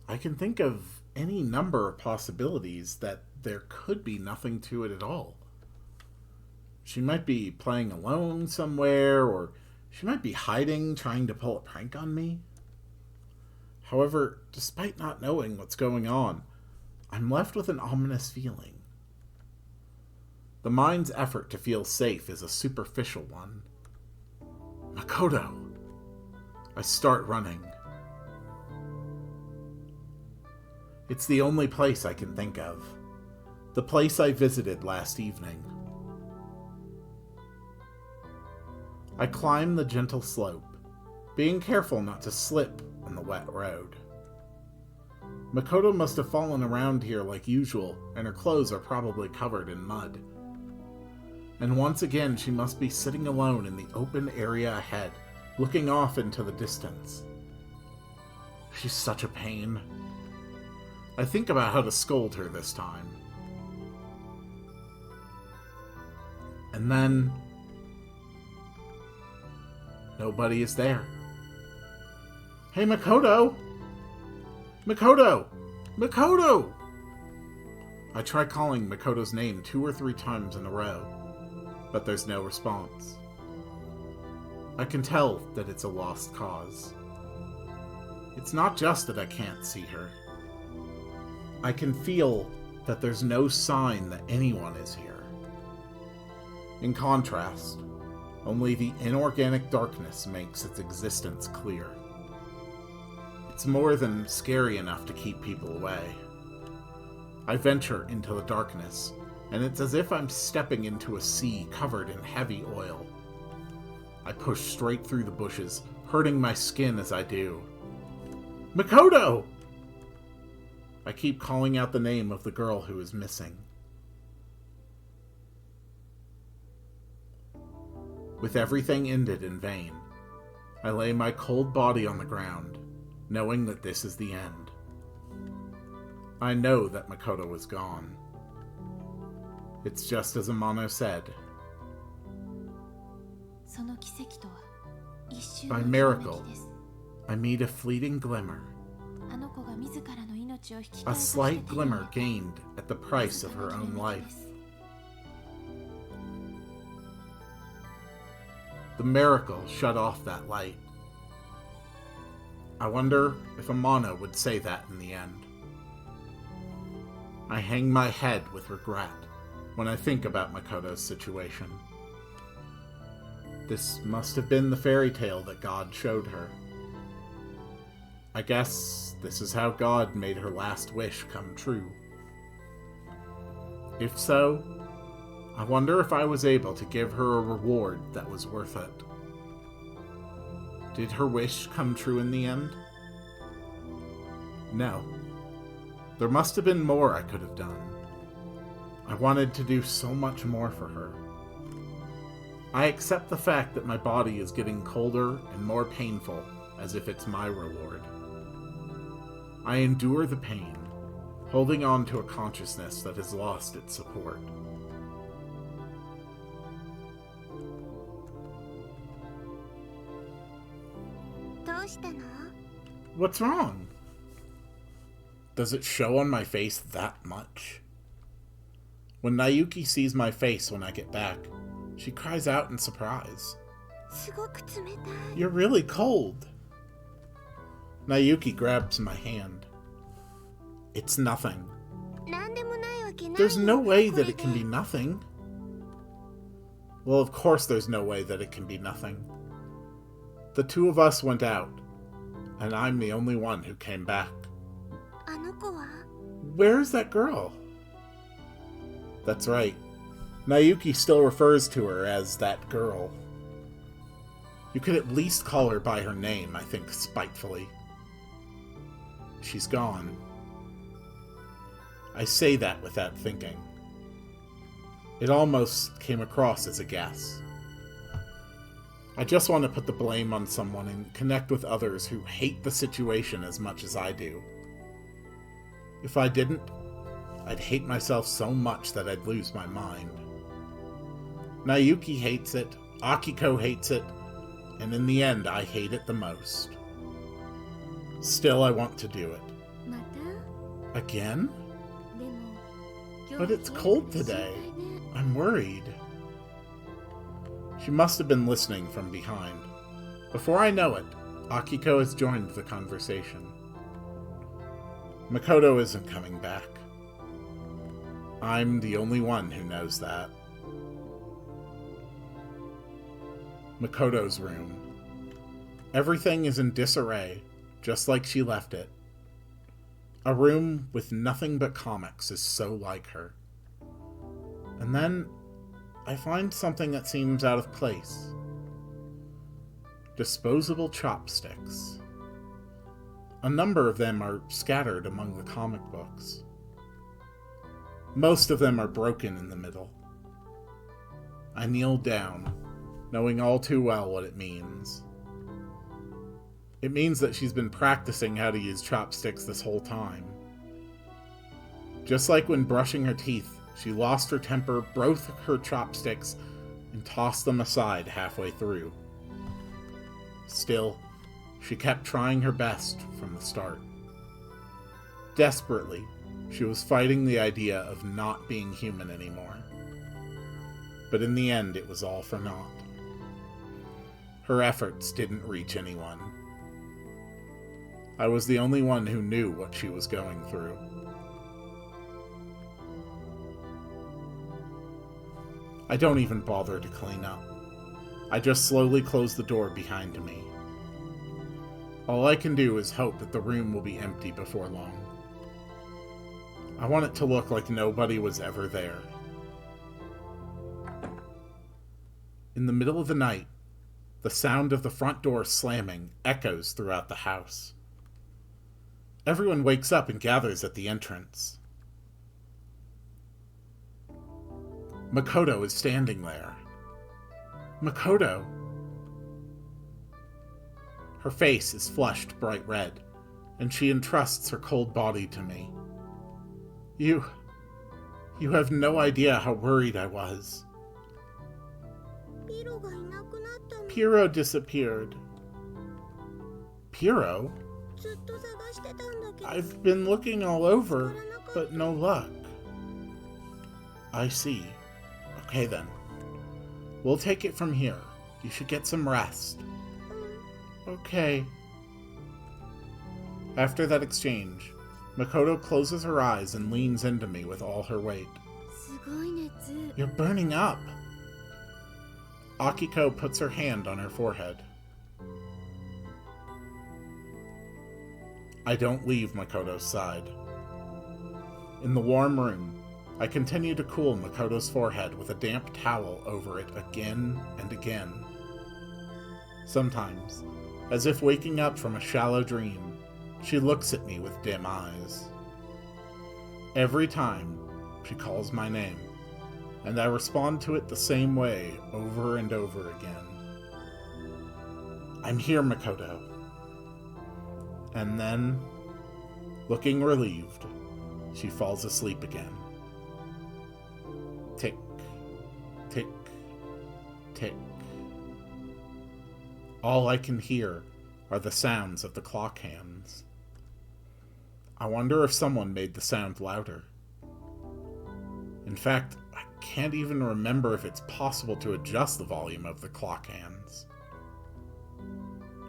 I can think of any number of possibilities that there could be nothing to it at all. She might be playing alone somewhere, or she might be hiding, trying to pull a prank on me. However, despite not knowing what's going on, I'm left with an ominous feeling. The mind's effort to feel safe is a superficial one. Makoto! I start running. It's the only place I can think of. The place I visited last evening. I climb the gentle slope, being careful not to slip on the wet road. Makoto must have fallen around here like usual, and her clothes are probably covered in mud. And once again, she must be sitting alone in the open area ahead, looking off into the distance. She's such a pain. I think about how to scold her this time. And then... nobody is there. Hey, Makoto! Makoto! Makoto! I try calling Makoto's name 2 or 3 times in a row, but there's no response. I can tell that it's a lost cause. It's not just that I can't see her. I can feel that there's no sign that anyone is here. In contrast, only the inorganic darkness makes its existence clear. It's more than scary enough to keep people away. I venture into the darkness, and it's as if I'm stepping into a sea covered in heavy oil. I push straight through the bushes, hurting my skin as I do. Makoto! I keep calling out the name of the girl who is missing. With everything ended in vain, I lay my cold body on the ground, knowing that this is the end. I know that Makoto is gone. It's just as Amano said. By miracle, I meet a fleeting glimmer. A slight glimmer gained at the price of her own life. The miracle shut off that light. I wonder if Amano would say that in the end. I hang my head with regret when I think about Makoto's situation. This must have been the fairy tale that God showed her. I guess this is how God made her last wish come true. If so, I wonder if I was able to give her a reward that was worth it. Did her wish come true in the end? No. There must have been more I could have done. I wanted to do so much more for her. I accept the fact that my body is getting colder and more painful, as if it's my reward. I endure the pain, holding on to a consciousness that has lost its support. What's wrong? Does it show on my face that much? When Nayuki sees my face when I get back, she cries out in surprise. You're really cold. Nayuki grabs my hand. It's nothing. なんでもないわけないよ。 There's no way こ that れ it can で be nothing. Well, of course there's no way that it can be nothing. The two of us went out, and I'm the only one who came back. あの子は Where's that girl? That's right. Nayuki still refers to her as that girl. You could at least call her by her name, I think, spitefully. She's gone. I say that without thinking. It almost came across as a guess. I just want to put the blame on someone and connect with others who hate the situation as much as I do. If I didn't, I'd hate myself so much that I'd lose my mind. Nayuki hates it, Akiko hates it, and in the end, I hate it the most. Still, I want to do it. また Again? でも今日 But it's cold 冷えてて today. 心配ね I'm worried. She must have been listening from behind. Before I know it, Akiko has joined the conversation. Makoto isn't coming back. I'm the only one who knows that. Makoto's room. Everything is in disarray, just like she left it. A room with nothing but comics is so like her. And then I find something that seems out of place. Disposable chopsticks. A number of them are scattered among the comic books. Most of them are broken in the middle. I kneel down, knowing all too well what it means. It means that she's been practicing how to use chopsticks this whole time. Just like when brushing her teeth, she lost her temper, broke her chopsticks, and tossed them aside halfway through. Still, she kept trying her best from the start. Desperately, she was fighting the idea of not being human anymore. But in the end, it was all for naught. Her efforts didn't reach anyone. I was the only one who knew what she was going through. I don't even bother to clean up. I just slowly close the door behind me. All I can do is hope that the room will be empty before long. I want it to look like nobody was ever there. In the middle of the night, the sound of the front door slamming echoes throughout the house. Everyone wakes up and gathers at the entrance. Makoto is standing there. Makoto! Her face is flushed bright red, and she entrusts her cold body to me. You have no idea how worried I was. ピロがいなくなったの Piro disappeared. Piro? ずっと探してたんだけど I've been looking all over, 見つからなかった but no luck. I see. Okay then. We'll take it from here. You should get some rest. Okay. After that exchange, Makoto closes her eyes and leans into me with all her weight. すごい熱 You're burning up. Akiko puts her hand on her forehead. I don't leave Makoto's side. In the warm room, I continue to cool Makoto's forehead with a damp towel over it again and again. Sometimes, as if waking up from a shallow dream, she looks at me with dim eyes. Every time, she calls my name, and I respond to it the same way over and over again. I'm here, Makoto. And then, looking relieved, she falls asleep again. Tick, tick, tick. All I can hear are the sounds of the clock hands. I wonder if someone made the sound louder. In fact, I can't even remember if it's possible to adjust the volume of the clock hands.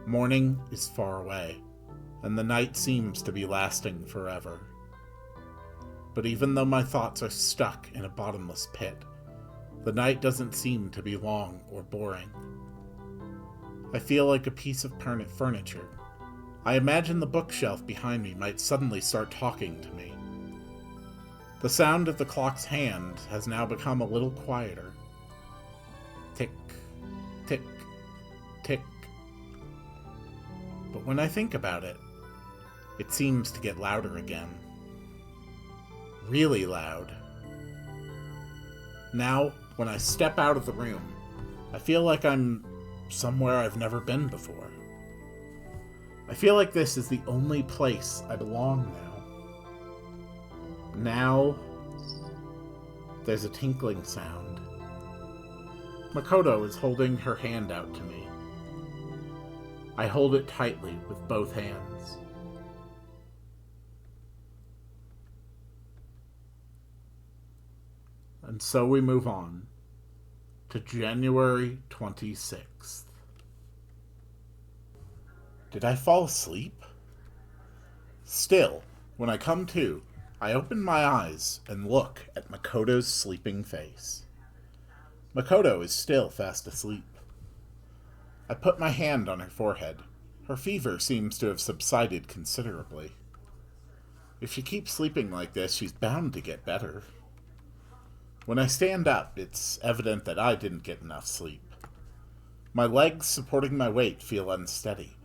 Morning is far away, and the night seems to be lasting forever. But even though my thoughts are stuck in a bottomless pit, the night doesn't seem to be long or boring. I feel like a piece of furniture. I imagine the bookshelf behind me might suddenly start talking to me. The sound of the clock's hand has now become a little quieter. Tick, tick, tick. But when I think about it, it seems to get louder again. Really loud. Now, when I step out of the room, I feel like I'm somewhere I've never been before. I feel like this is the only place I belong now. Now, there's a tinkling sound. Makoto is holding her hand out to me. I hold it tightly with both hands. And so we move on to January 26th. Did I fall asleep? Still, when I come to, I open my eyes and look at Makoto's sleeping face. Makoto is still fast asleep. I put my hand on her forehead. Her fever seems to have subsided considerably. If she keeps sleeping like this, she's bound to get better. When I stand up, it's evident that I didn't get enough sleep. My legs supporting my weight feel unsteady,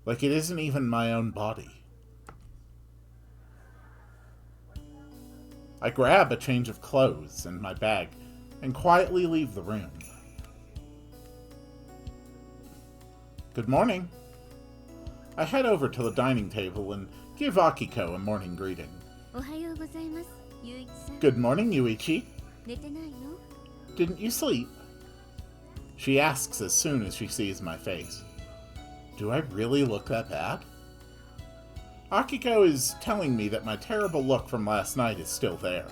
like it isn't even my own body. I grab a change of clothes and my bag and quietly leave the room. Good morning. I head over to the dining table and give Akiko a morning greeting. Good morning, Yuichi. Didn't you sleep? She asks as soon as she sees my face. Do I really look that bad? Akiko is telling me that my terrible look from last night is still there.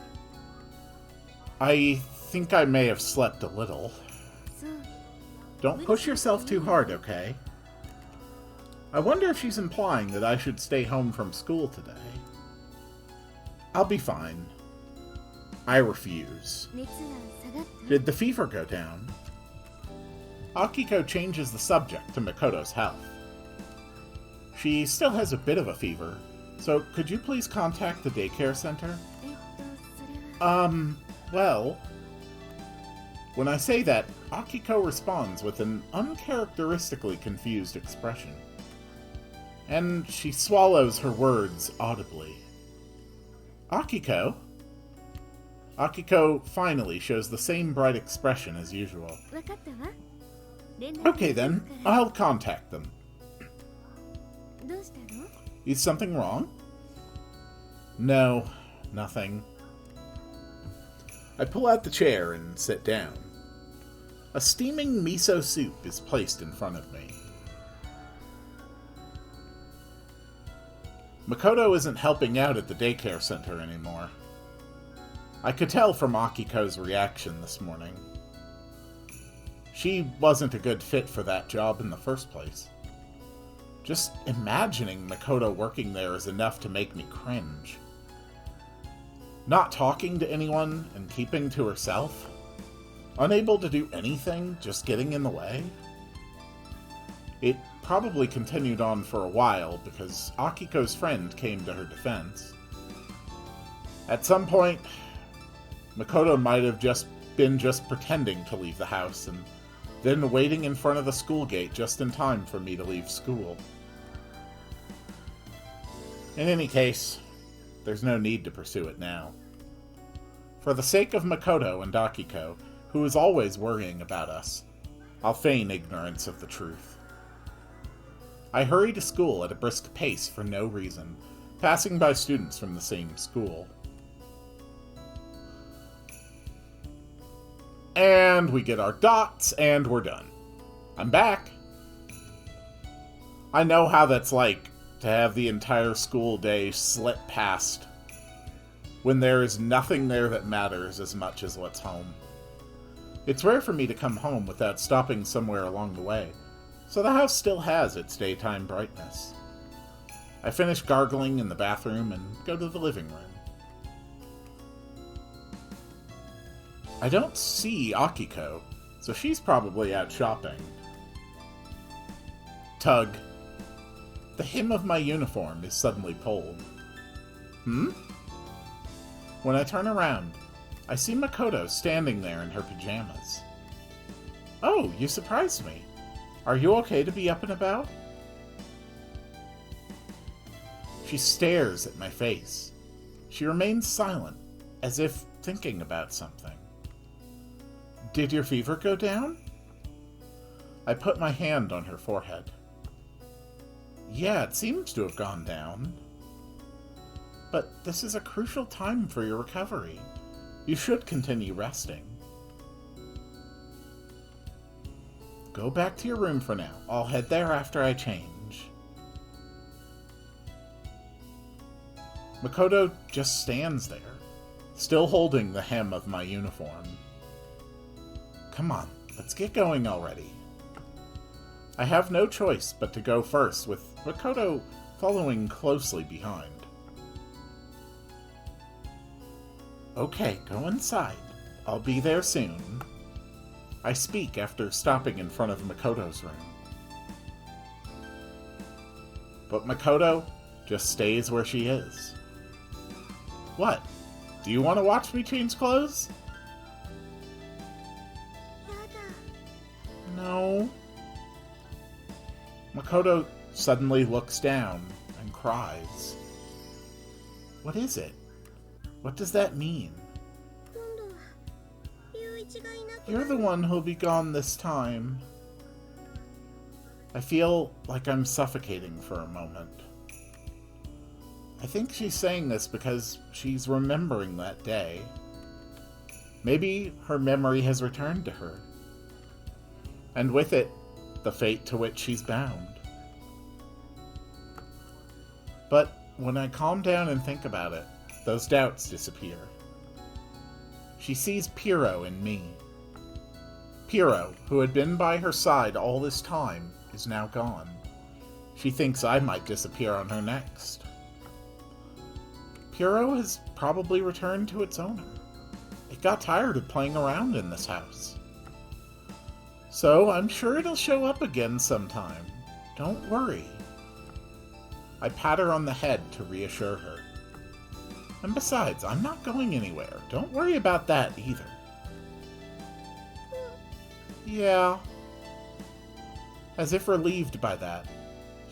I think I may have slept a little. Don't push yourself too hard, okay? I wonder if she's implying that I should stay home from school today. I'll be fine. I refuse. Did the fever go down? Akiko changes the subject to Makoto's health. She still has a bit of a fever, so could you please contact the daycare center? Well... When I say that, Akiko responds with an uncharacteristically confused expression. And she swallows her words audibly. Akiko? Akiko finally shows the same bright expression as usual. Okay then, I'll contact them. Is something wrong? No, nothing. I pull out the chair and sit down. A steaming miso soup is placed in front of me. Makoto isn't helping out at the daycare center anymore. I could tell from Akiko's reaction this morning. She wasn't a good fit for that job in the first place. Just imagining Makoto working there is enough to make me cringe. Not talking to anyone and keeping to herself? Unable to do anything, just getting in the way? It probably continued on for a while because Akiko's friend came to her defense. At some point, Makoto might have been pretending to leave the house and then waiting in front of the school gate just in time for me to leave school. In any case, there's no need to pursue it now. For the sake of Makoto and Akiko, who is always worrying about us, I'll feign ignorance of the truth. I hurry to school at a brisk pace for no reason, passing by students from the same school. And we get our dots, and we're done. I'm back. I know how that's like, to have the entire school day slip past when there is nothing there that matters as much as what's home. It's rare for me to come home without stopping somewhere along the way, so the house still has its daytime brightness. I finish gargling in the bathroom and go to the living room. I don't see Akiko, so she's probably out shopping. Tug. The hem of my uniform is suddenly pulled. When I turn around, I see Makoto standing there in her pajamas. Oh, you surprised me. Are you okay to be up and about? She stares at my face. She remains silent, as if thinking about something. Did your fever go down? I put my hand on her forehead. Yeah, it seems to have gone down. But this is a crucial time for your recovery. You should continue resting. Go back to your room for now. I'll head there after I change. Makoto just stands there, still holding the hem of my uniform. Come on, let's get going already. I have no choice but to go first, with Makoto following closely behind. Okay, go inside. I'll be there soon. I speak after stopping in front of Makoto's room. But Makoto just stays where she is. What? Do you want to watch me change clothes? No. Makoto suddenly looks down and cries. What is it? What does that mean? You're the one who'll be gone this time. I feel like I'm suffocating for a moment. I think she's saying this because she's remembering that day. Maybe her memory has returned to her. And with it, the fate to which she's bound. But when I calm down and think about it, those doubts disappear. She sees Piro in me. Piro, who had been by her side all this time, is now gone. She thinks I might disappear on her next. Piro has probably returned to its owner. It got tired of playing around in this house. So I'm sure it'll show up again sometime. Don't worry. I pat her on the head to reassure her. And besides, I'm not going anywhere. Don't worry about that either. Yeah. As if relieved by that,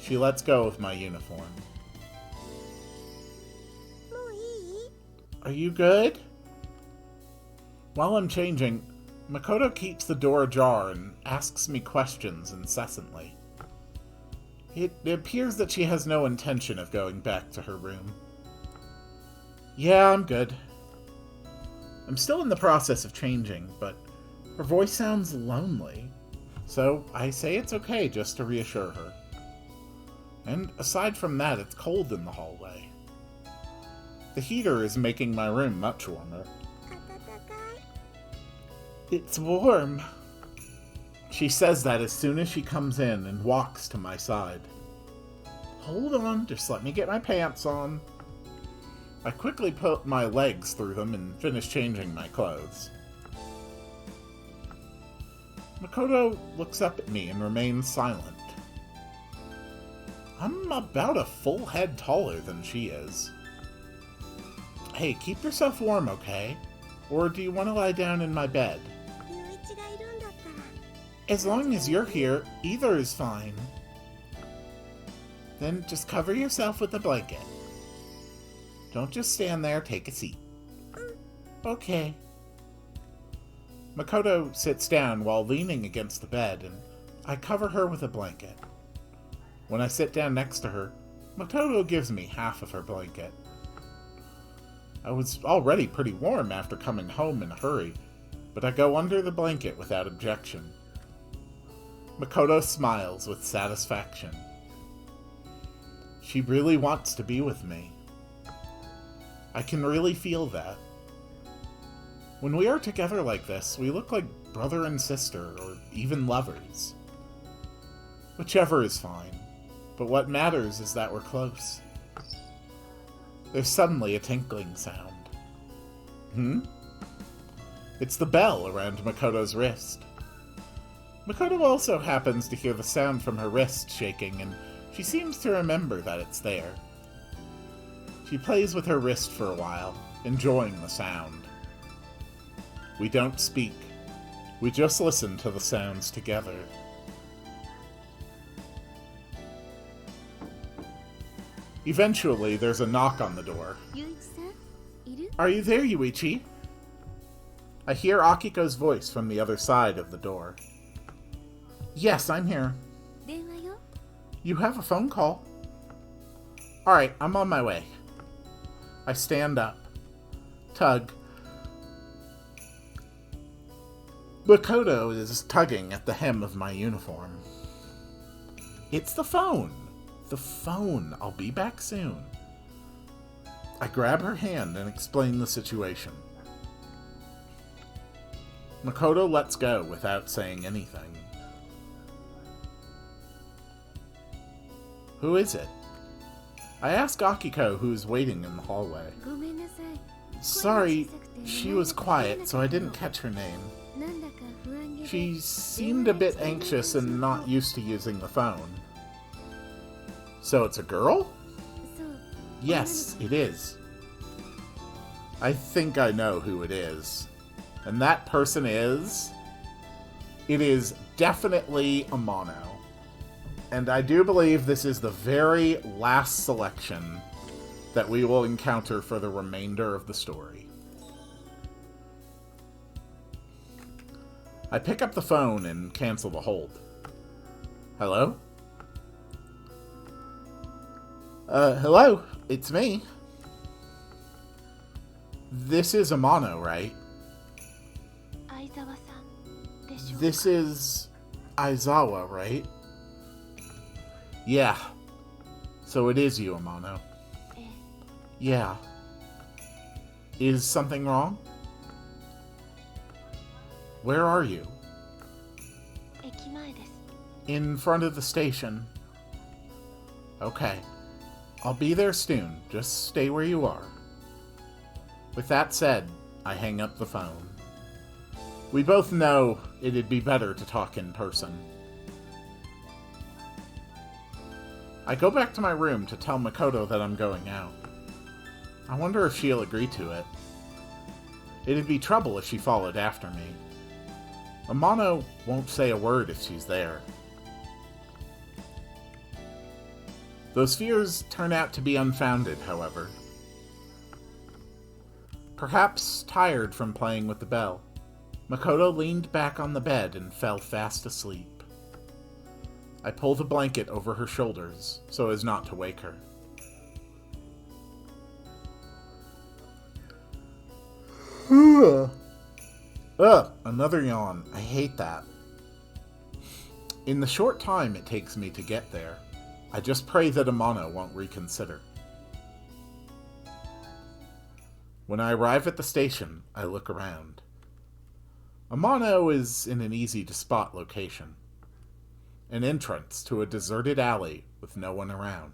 she lets go of my uniform. Are you good? While I'm changing, Makoto keeps the door ajar and asks me questions incessantly. It appears that she has no intention of going back to her room. Yeah, I'm good. I'm still in the process of changing, but her voice sounds lonely, so I say it's okay just to reassure her. And aside from that, it's cold in the hallway. The heater is making my room much warmer. It's warm. She says that as soon as she comes in and walks to my side. Hold on, just let me get my pants on. I quickly put my legs through them and finish changing my clothes. Makoto looks up at me and remains silent. I'm about a full head taller than she is. Hey, keep yourself warm, okay? Or do you want to lie down in my bed? As long as you're here, either is fine. Then just cover yourself with a blanket. Don't just stand there, take a seat. Okay. Makoto sits down while leaning against the bed, and I cover her with a blanket. When I sit down next to her, Makoto gives me half of her blanket. I was already pretty warm after coming home in a hurry, but I go under the blanket without objection. Makoto smiles with satisfaction. She really wants to be with me. I can really feel that. When we are together like this, we look like brother and sister, or even lovers. Whichever is fine, but what matters is that we're close. There's suddenly a tinkling sound. It's the bell around Makoto's wrist. Makoto also happens to hear the sound from her wrist shaking, and she seems to remember that it's there. She plays with her wrist for a while, enjoying the sound. We don't speak. We just listen to the sounds together. Eventually, there's a knock on the door. Are you there, Yuichi? I hear Akiko's voice from the other side of the door. Yes, I'm here. You have a phone call. Alright, I'm on my way. I stand up. Tug. Makoto is tugging at the hem of my uniform. It's the phone. The phone. I'll be back soon. I grab her hand and explain the situation. Makoto lets go without saying anything. Who is it? I ask Akiko, who's waiting in the hallway. Sorry, she was quiet, so I didn't catch her name. She seemed a bit anxious and not used to using the phone. So it's a girl? Yes, it is. I think I know who it is. And that person is... It is definitely Amano. And I do believe this is the very last selection that we will encounter for the remainder of the story. I pick up the phone and cancel the hold. Hello? Hello? It's me. This is Amano, right? This is Aizawa, right? Yeah. So it is you, Amano. Yeah. Is something wrong? Where are you? In front of the station. Okay. I'll be there soon. Just stay where you are. With that said, I hang up the phone. We both know it'd be better to talk in person. I go back to my room to tell Makoto that I'm going out. I wonder if she'll agree to it. It'd be trouble if she followed after me. Amano won't say a word if she's there. Those fears turn out to be unfounded, however. Perhaps tired from playing with the bell, Makoto leaned back on the bed and fell fast asleep. I pulled the blanket over her shoulders so as not to wake her. Ugh, another yawn. I hate that. In the short time it takes me to get there, I just pray that Amano won't reconsider. When I arrive at the station, I look around. Amano is in an easy-to-spot location. An entrance to a deserted alley with no one around.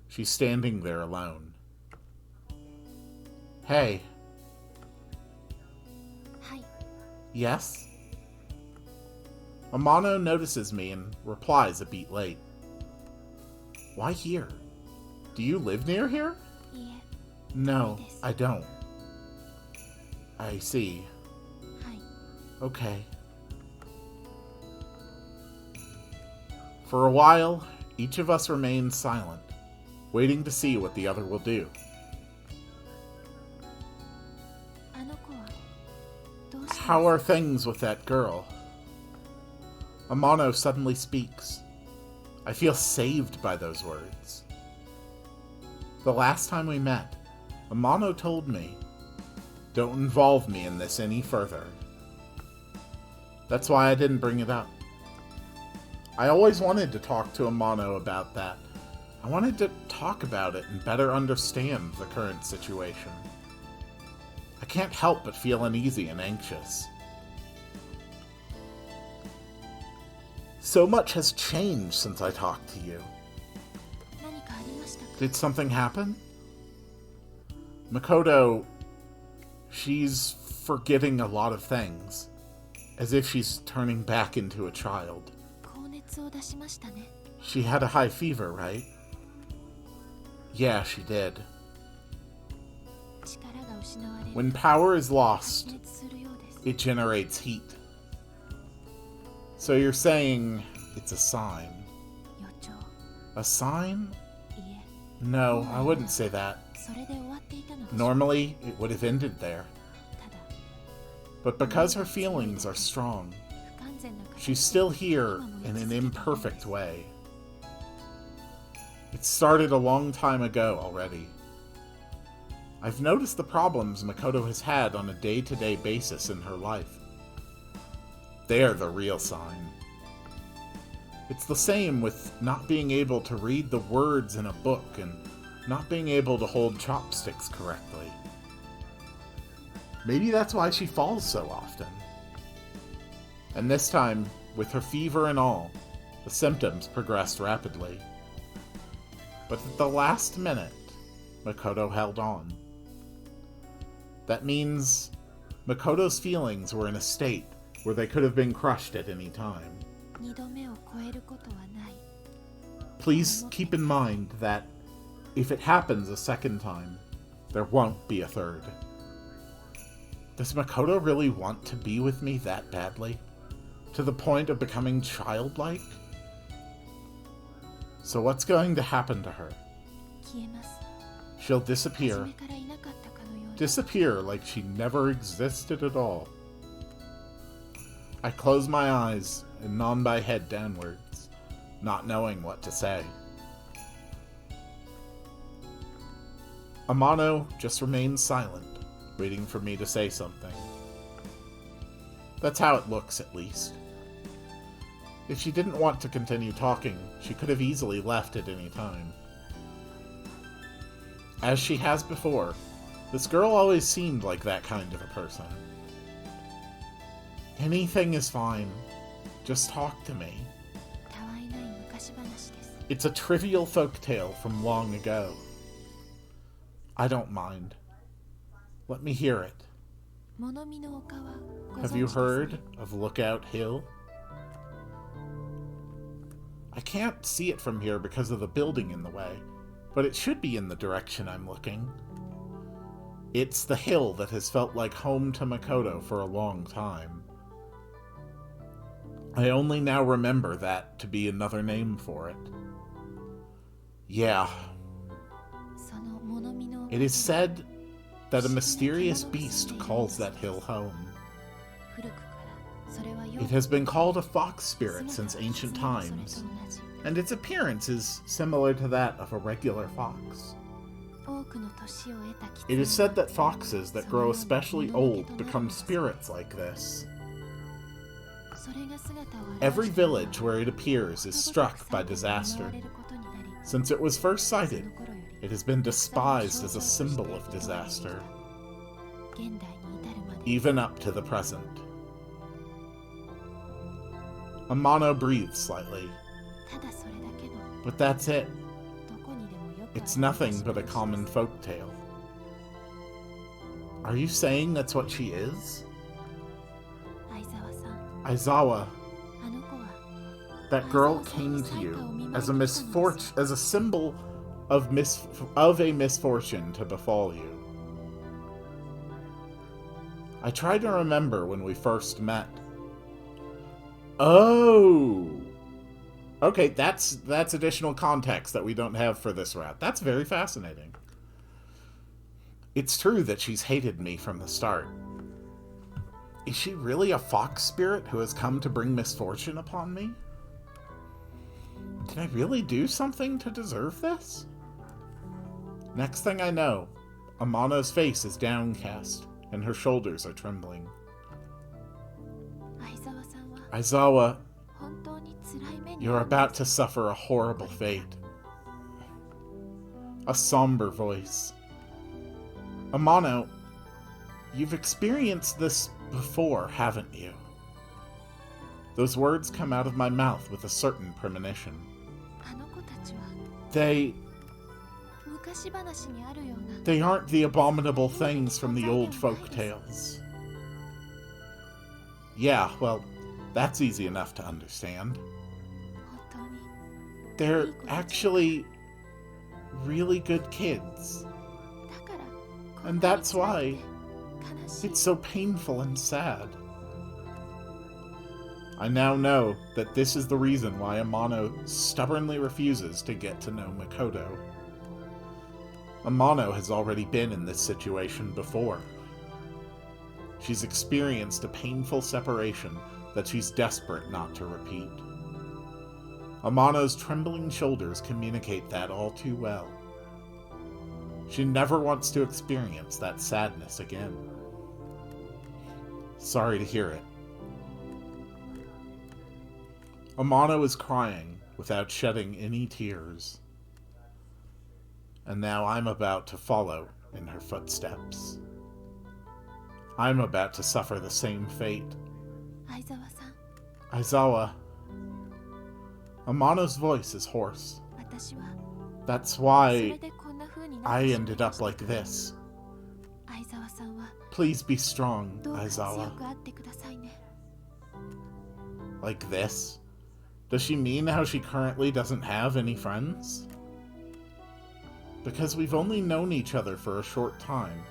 She's standing there alone. Hey. Hi. Yes? Amano notices me and replies a beat late. Why here? Do you live near here? No, I don't. I see. Okay. For a while, each of us remains silent, waiting to see what the other will do. How are things with that girl? Amano suddenly speaks. I feel saved by those words. The last time we met, Amano told me, "Don't involve me in this any further." That's why I didn't bring it up. I always wanted to talk to Amano about that. I wanted to talk about it and better understand the current situation. I can't help but feel uneasy and anxious. So much has changed since I talked to you. Did something happen? Makoto, she's forgetting a lot of things, as if she's turning back into a child. 高熱を出しましたね。 She had a high fever, right? Yeah, she did. 力が失われる When power is 発 lost, 熱するようです。 it generates heat. So you're saying it's a sign. 予兆。 A sign? いえ、 No, I wouldn't say that. それで終わっていたのでしょう。 Normally, it would have ended there. ただ、 But because her feelings are strong, 不完全な形 she's still here in an imperfect way. It started a long time ago already. I've noticed the problems Makoto has had on a day-to-day basis in her life. They're the real sign. It's the same with not being able to read the words in a book and not being able to hold chopsticks correctly. Maybe that's why she falls so often. And this time, with her fever and all, the symptoms progressed rapidly. But at the last minute, Makoto held on. That means Makoto's feelings were in a state where they could have been crushed at any time. 二度目を超えることはない。 Please keep in mind that if it happens a second time, there won't be a third. Does Makoto really want to be with me that badly? To the point of becoming childlike? So what's going to happen to her? 消えます。 She'll 初 disappear. めからいなかったかのように。 Disappear like she never existed at all. I close my eyes and nod my head downwards, not knowing what to say. Amano just remains silent, waiting for me to say something. That's how it looks, at least. If she didn't want to continue talking, she could have easily left at any time. As she has before, this girl always seemed like that kind of a person. Anything is fine. Just talk to me. たわいない昔話です。 It's a trivial folktale from long ago. I don't mind. Let me hear it. 物見の丘はご存 Have 知 you ですね heard of Lookout Hill? I can't see it from here because of the building in the way, but it should be in the direction I'm looking. It's the hill that has felt like home to Makoto for a long time. I only now remember that to be another name for it. Yeah, その物見の丘 it is said that a mysterious beast calls that hill home. 古くからそれはよ It has been called a fox spirit since ancient times, and its appearance is similar to that of a regular fox. 多くの年を得た It is 狐 said that foxes that grow especially old become spirits like this. それが姿を現 Every した village where it appears is struck by disaster. Since it was first sighted, it has been despised as a symbol of disaster, 現代に至るまで even up to the present. Amano breathes slightly, ただそれだけの but that's it. どこにでもよくある It's nothing but a common folk tale. Are you saying that's what she is? 相沢さん Aizawa, あの子は that girl came to you as a misfortune, as a symbol of a misfortune to befall you. I try to remember when we first met. Oh! Okay, that's additional context that we don't have for this route. That's very fascinating. It's true that she's hated me from the start. Is she really a fox spirit who has come to bring misfortune upon me? Did I really do something to deserve this? Next thing I know, Amano's face is downcast, and her shoulders are trembling. 相沢さんは Aizawa, 本当に辛い目に you're about to suffer a horrible fate. A somber voice. Amano, you've experienced this before, haven't you? Those words come out of my mouth with a certain premonition. あの子たちは They 昔話にあるような aren't the abominable things from the old folk tales. Yeah, well, that's easy enough to understand. 本当に They're actually really good kids. だからこん And なに that's 辛 why くて悲しい it's so painful and sad. I now know that this is the reason why Amano stubbornly refuses to get to know Makoto. Amano has already been in this situation before. She's experienced a painful separation that she's desperate not to repeat. Amano's trembling shoulders communicate that all too well. She never wants to experience that sadness again. Sorry to hear it. Amano is crying without shedding any tears. And now I'm about to follow in her footsteps. I'm about to suffer the same fate. 相沢さん Aizawa. Amano's voice is hoarse. 私は That's そ why れでこんな風になっ I てしまい ended ま up した like this. 相沢さんは Please be strong, どうか強 Aizawa. くあってくださいね Like this? Does she mean how she currently doesn't have any friends? Because we've only known each other for a short time,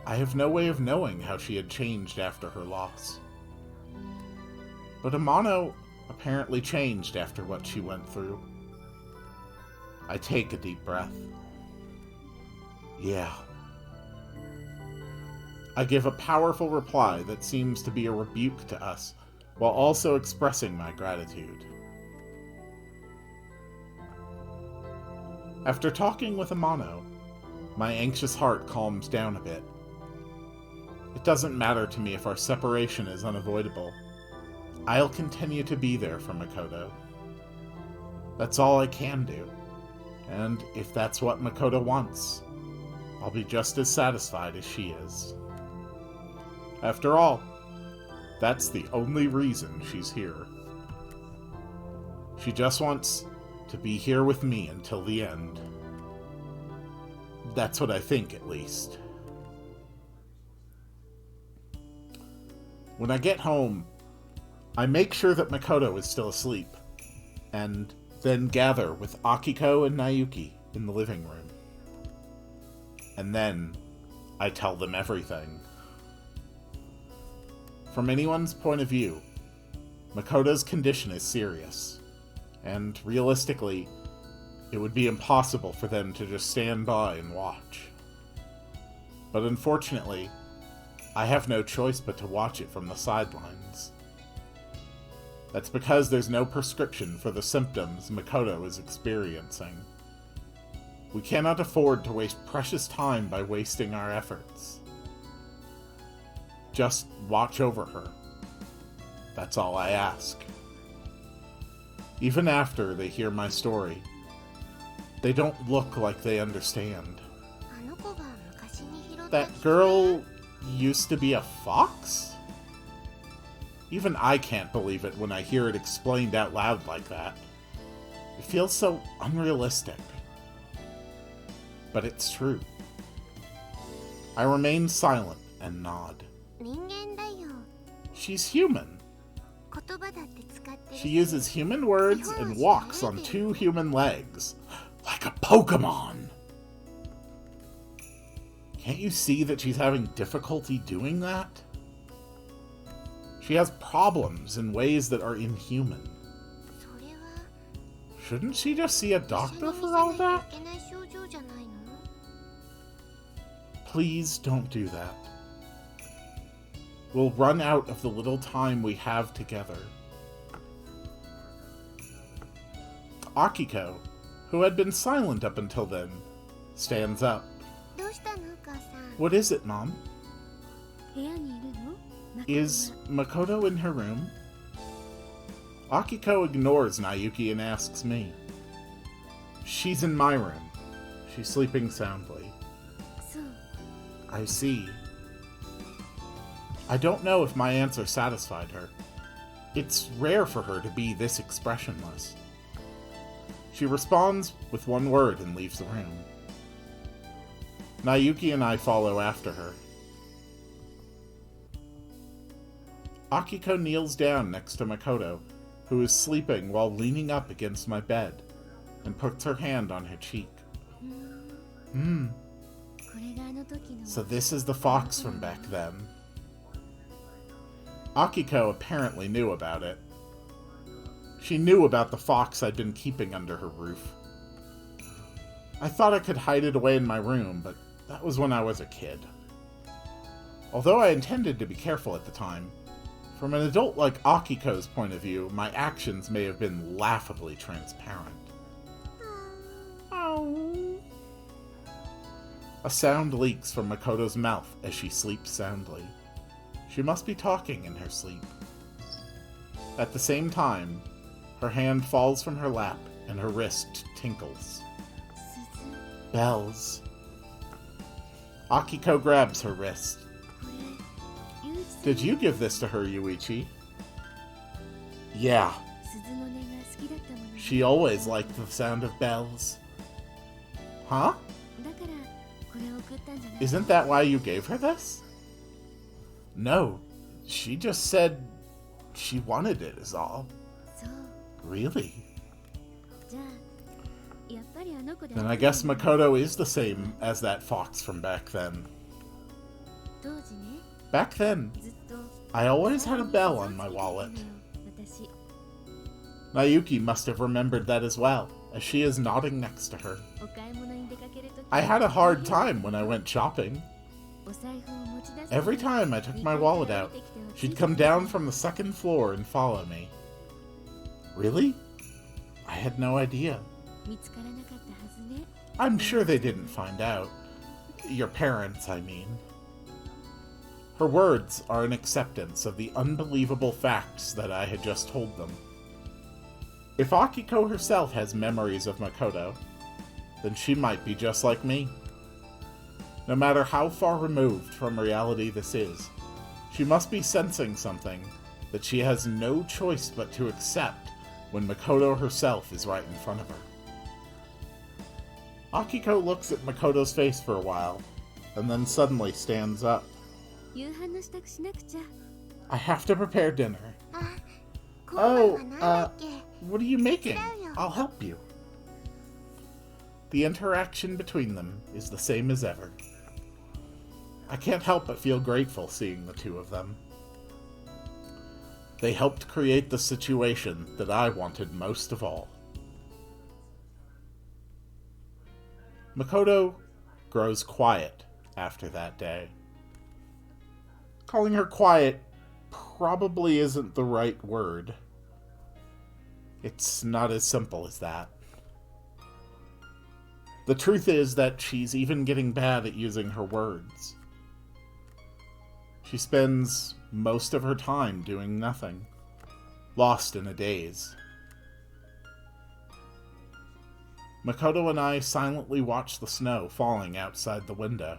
I have no way of knowing how she had changed after her loss. But Amano apparently changed after what she went through. I take a deep breath. Yeah. I give a powerful reply that seems to be a rebuke to us, while also expressing my gratitude. After talking with Amano, my anxious heart calms down a bit. It doesn't matter to me if our separation is unavoidable. I'll continue to be there for Makoto. That's all I can do. And if that's what Makoto wants, I'll be just as satisfied as she is. After all, that's the only reason she's here. She just wants to be here with me until the end. That's what I think, at least. When I get home, I make sure that Makoto is still asleep, and then gather with Akiko and Nayuki in the living room. And then I tell them everything. From anyone's point of view, Makoto's condition is serious, and realistically, it would be impossible for them to just stand by and watch. But unfortunately, I have no choice but to watch it from the sidelines. That's because there's no prescription for the symptoms Makoto is experiencing. We cannot afford to waste precious time by wasting our efforts. Just watch over her. That's all I ask. Even after they hear my story, they don't look like they understand. あの子が昔に拾った That girl used to be a fox? Even I can't believe it when I hear it explained out loud like that. It feels so unrealistic. But it's true. I remain silent and nod. 人間だよ She's human. 言葉だって使ってる She uses human words and walks on 2 human legs. Like a Pokemon! Can't you see that she's having difficulty doing that? She has problems in ways that are inhuman. それは Shouldn't she just see a 医者 doctor に for 見 all せない that? といけない症状じゃないの Please don't do that. We'll run out of the little time we have together. Akiko, who had been silent up until then, stands up. どうしたのお母さん What is it, Mom? 部屋にいるの Is Makoto in her room? Akiko ignores Nayuki and asks me. She's in my room. She's sleeping soundly. そう I see. I don't know if my answer satisfied her. It's rare for her to be this expressionless. She responds with one word and leaves the room. Nayuki and I follow after her. Akiko kneels down next to Makoto, who is sleeping while leaning up against my bed, and puts her hand on her cheek. So this is the fox from back then. Akiko apparently knew about it. She knew about the fox I'd been keeping under her roof. I thought I could hide it away in my room, but that was when I was a kid. Although I intended to be careful at the time, from an adult like Akiko's point of view, my actions may have been laughably transparent. A sound leaks from Makoto's mouth as she sleeps soundly. She must be talking in her sleep. At the same time, her hand falls from her lap and her wrist tinkles. Bells. Akiko grabs her wrist. Did you give this to her, Yuichi? Yeah. She always liked the sound of bells. Huh? Isn't that why you gave her this? No. She just said she wanted it is all. Really? Then I guess Makoto is the same as that fox from back then. Back then, I always had a bell on my wallet. Nayuki must have remembered that as well, as she is nodding next to her. I had a hard time when I went shopping. Every time I took my wallet out, she'd come down from the second floor and follow me. Really? I had no idea. I'm sure they didn't find out. Your parents, I mean. Her words are an acceptance of the unbelievable facts that I had just told them. If Akiko herself has memories of Makoto, then she might be just like me. No matter how far removed from reality this is, she must be sensing something that she has no choice but to accept when Makoto herself is right in front of her. Akiko looks at Makoto's face for a while, and then suddenly stands up. I have to prepare dinner. What are you making? I'll help you. The interaction between them is the same as ever. I can't help but feel grateful seeing the two of them. They helped create the situation that I wanted most of all. Makoto grows quiet after that day. Calling her quiet probably isn't the right word. It's not as simple as that. The truth is that she's even getting bad at using her words. She spends most of her time doing nothing, lost in a daze. Makoto and I silently watch the snow falling outside the window.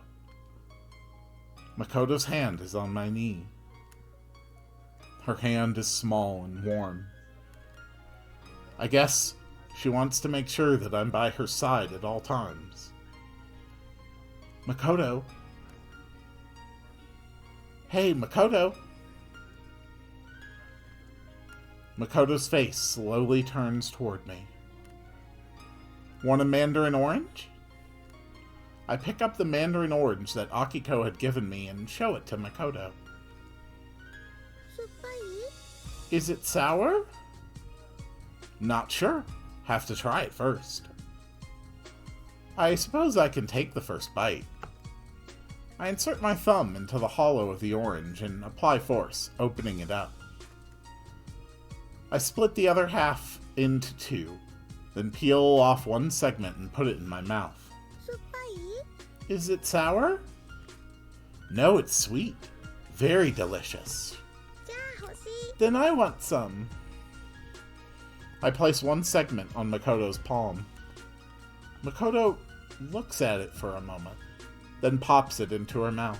Makoto's hand is on my knee. Her hand is small and warm. I guess she wants to make sure that I'm by her side at all times. Makoto? Hey, Makoto! Makoto's face slowly turns toward me. Want a mandarin orange? I pick up the mandarin orange that Akiko had given me and show it to Makoto. Is it sour? Not sure. Have to try it first. I suppose I can take the first bite. I insert my thumb into the hollow of the orange and apply force, opening it up. I split the other half into two, then peel off one segment and put it in my mouth. Is it sour? No, it's sweet. Very delicious. Then I want some. I place one segment on Makoto's palm. Makoto looks at it for a moment, then pops it into her mouth.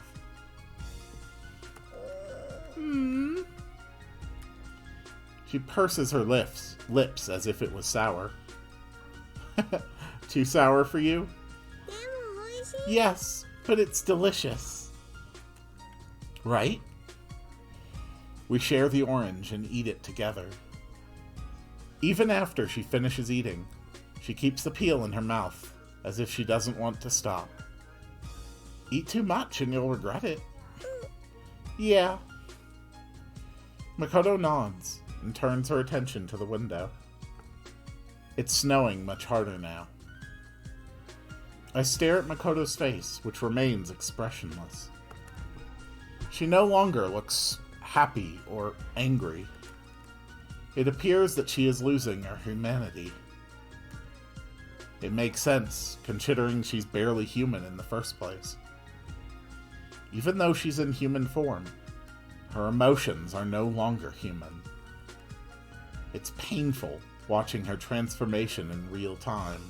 She purses her lips as if it was sour. Too sour for you? Yes, but it's delicious. Right? We share the orange and eat it together. Even after she finishes eating, she keeps the peel in her mouth, as if she doesn't want to stop. Eat too much and you'll regret it. Yeah. Makoto nods and turns her attention to the window. It's snowing much harder now. I stare at Makoto's face, which remains expressionless. She no longer looks happy or angry. It appears that she is losing her humanity. It makes sense, considering she's barely human in the first place. Even though she's in human form, her emotions are no longer human. It's painful watching her transformation in real time.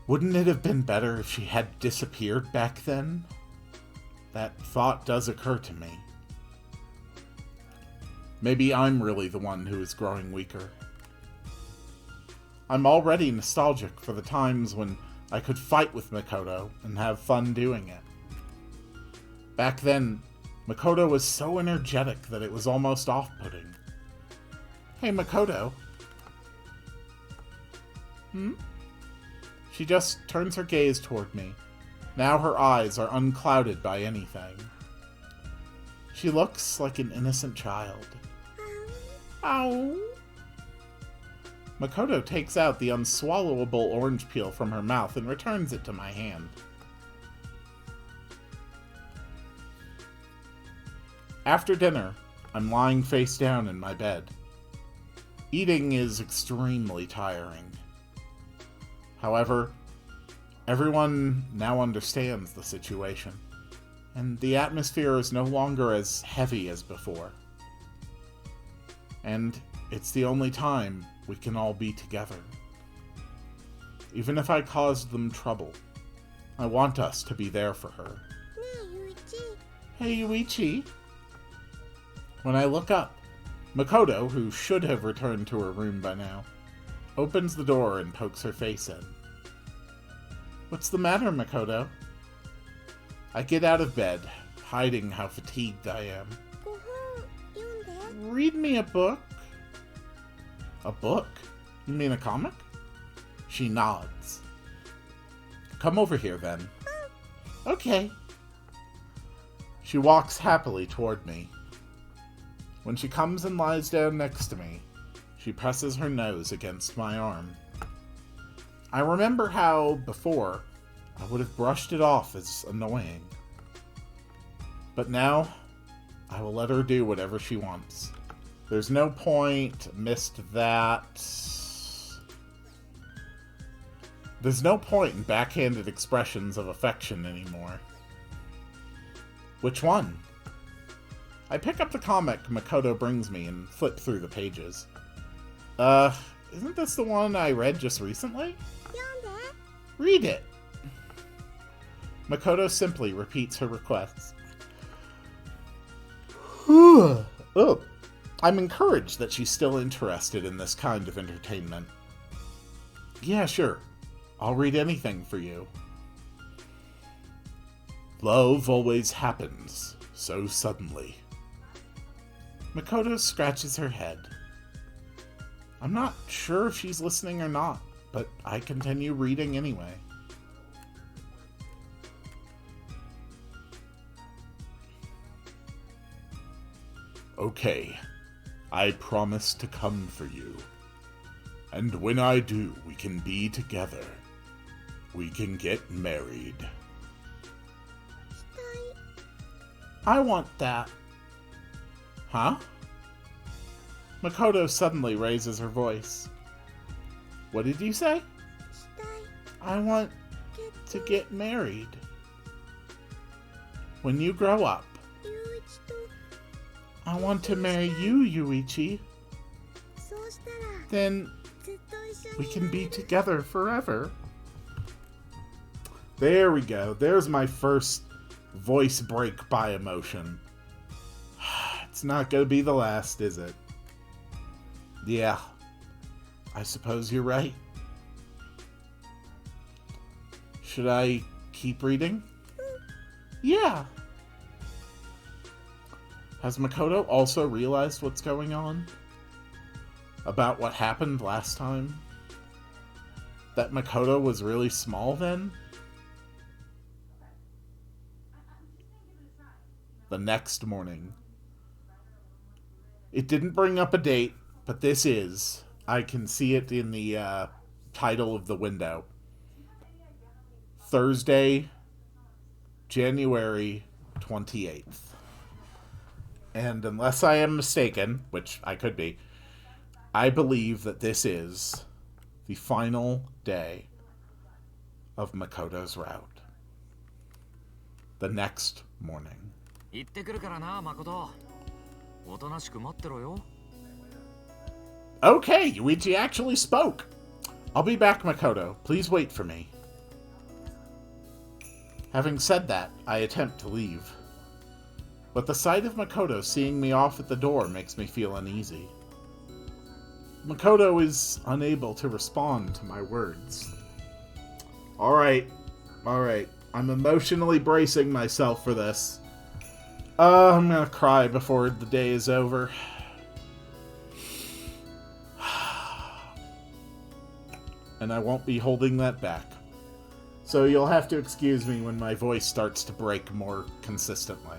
Wouldn't it have been better if she had disappeared back then? That thought does occur to me. Maybe I'm really the one who is growing weaker. I'm already nostalgic for the times when I could fight with Makoto and have fun doing it. Back then, Makoto was so energetic that it was almost off-putting. Hey, Makoto. She just turns her gaze toward me. Now her eyes are unclouded by anything. She looks like an innocent child. Ow. Makoto takes out the unswallowable orange peel from her mouth and returns it to my hand. After dinner, I'm lying face down in my bed. Eating is extremely tiring. However, everyone now understands the situation, and the atmosphere is no longer as heavy as before. And it's the only time we can all be together. Even if I caused them trouble, I want us to be there for her. Hey, Yuichi. When I look up, Makoto, who should have returned to her room by now, opens the door and pokes her face in. What's the matter, Makoto? I get out of bed, hiding how fatigued I am. Read me a book. A book? You mean a comic? She nods. Come over here, then. Okay. She walks happily toward me. When she comes and lies down next to me, she presses her nose against my arm. I remember how, before, I would have brushed it off as annoying. But now, I will let her do whatever she wants. There's no point, missed that. There's no point in backhanded expressions of affection anymore. Which one? I pick up the comic Makoto brings me and flip through the pages. Isn't this the one I read just recently? Read it! Makoto simply repeats her requests. Oh, I'm encouraged that she's still interested in this kind of entertainment. Yeah, sure. I'll read anything for you. Love always happens so suddenly. Makoto scratches her head. I'm not sure if she's listening or not, but I continue reading anyway. Okay, I promise to come for you. And when I do, we can be together. We can get married. I want that. Huh? Makoto suddenly raises her voice. What did you say? I want to get married. When you grow up. I want to marry you, Yuichi. Then we can be together forever. There we go. There's my first voice break by emotion. It's not gonna be the last, is it? Yeah, I suppose you're right. Should I keep reading? Yeah. Has Makoto also realized what's going on? About what happened last time? That Makoto was really small then? The next morning. It didn't bring up a date, but this is. I can see it in the title of the window. Thursday, January 28th. And unless I am mistaken, which I could be, I believe that this is the final day of Makoto's route. The next morning. Okay, Yuichi actually spoke. I'll be back, Makoto. Please wait for me. Having said that, I attempt to leave. But the sight of Makoto seeing me off at the door makes me feel uneasy. Makoto is unable to respond to my words. Alright. I'm emotionally bracing myself for this. I'm gonna cry before the day is over. And I won't be holding that back. So you'll have to excuse me when my voice starts to break more consistently.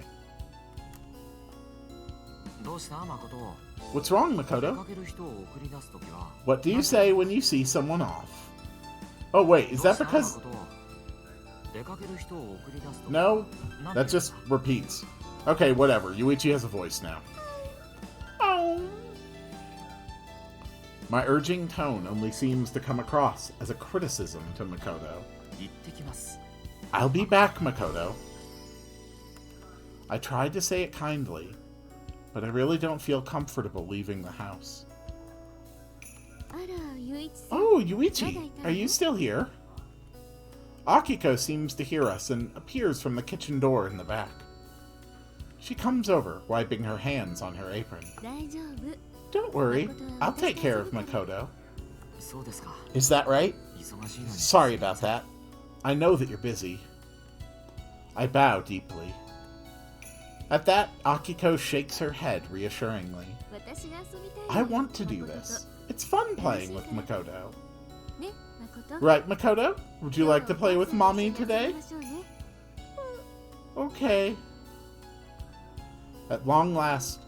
What's wrong, Makoto? What do you say when you see someone off? Oh wait, is that because... No, that just repeats. Okay, whatever. Yuichi has a voice now. Oh. My urging tone only seems to come across as a criticism to Makoto. I'll be back, Makoto. I tried to say it kindly, but I really don't feel comfortable leaving the house. Oh, Yuichi, are you still here? Akiko seems to hear us and appears from the kitchen door in the back. She comes over, wiping her hands on her apron. Don't worry, I'll take care of Makoto. Is that right? Sorry about that. I know that you're busy. I bow deeply. At that, Akiko shakes her head reassuringly. I want to do this. It's fun playing with Makoto. Right, Makoto? Would you like to play with Mommy today? Okay. At long last,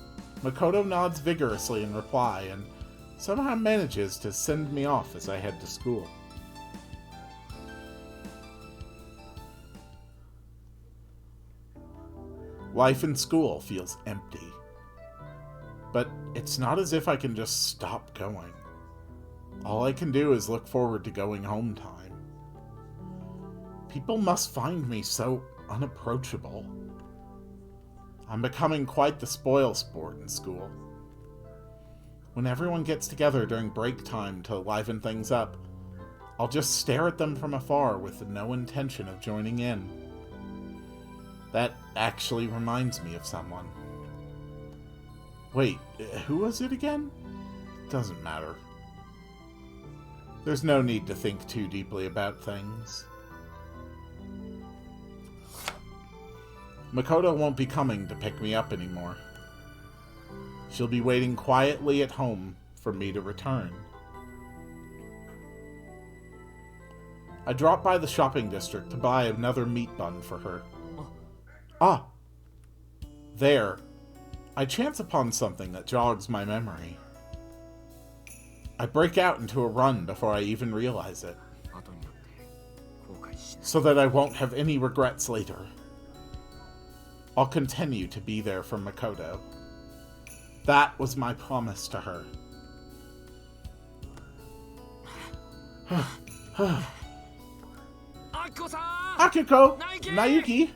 Makoto nods vigorously in reply and somehow manages to send me off as I head to school. Life in school feels empty. But it's not as if I can just stop going. All I can do is look forward to going home time. People must find me so unapproachable. I'm becoming quite the spoilsport in school. When everyone gets together during break time to liven things up, I'll just stare at them from afar with no intention of joining in. That actually reminds me of someone. Wait, who was it again? Doesn't matter. There's no need to think too deeply about things. Makoto won't be coming to pick me up anymore. She'll be waiting quietly at home for me to return. I drop by the shopping district to buy another meat bun for her. Ah! There, I chance upon something that jogs my memory. I break out into a run before I even realize it, so that I won't have any regrets later. I'll continue to be there for Makoto. That was my promise to her. Akiko! Naoki!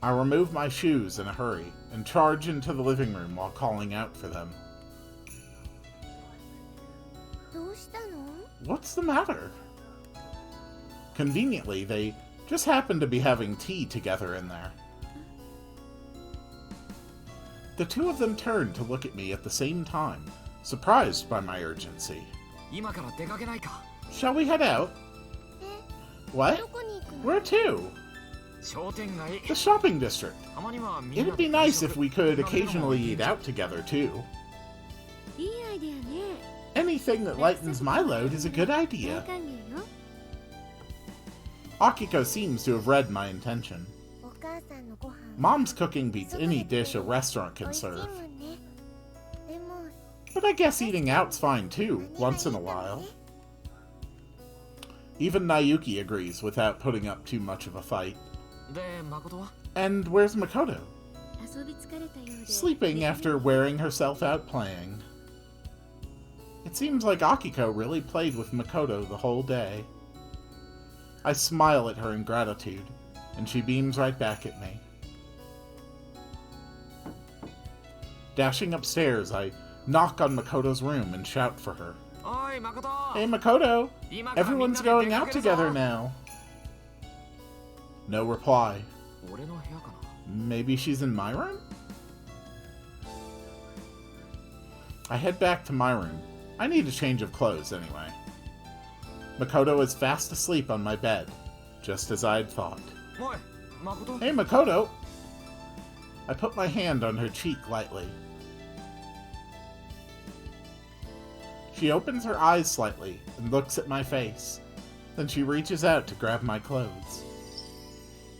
I remove my shoes in a hurry and charge into the living room while calling out for them. What's the matter? Conveniently, they just happen to be having tea together in there. The two of them turn to look at me at the same time, surprised by my urgency. Shall we head out? What? Where to? The shopping district. It'd be nice if we could occasionally eat out together, too. いいアイデアね。 Anything that lightens my load is a good 大 idea. 歓迎よ。 Akiko seems to have read my intention. お母さんのご飯 Mom's cooking beats any dish a restaurant 美 can 味しいも serve. んね。でも But I guess eating out's fine too, once in a while. Even Nayuki agrees without putting up too much of a fight. And where's Makoto? 遊び疲れたようで Sleeping after wearing herself out playing. It seems like Akiko really played with Makoto the whole day. I smile at her in gratitude, and she beams right back at me. Dashing upstairs, I knock on Makoto's room and shout for her. Hey Makoto! Everyone's going out together now. No reply. Maybe she's in my room? I head back to my room. I need a change of clothes anyway. Makoto is fast asleep on my bed, just as I'd thought. Hey Makoto! I put my hand on her cheek lightly. She opens her eyes slightly and looks at my face. Then she reaches out to grab my clothes.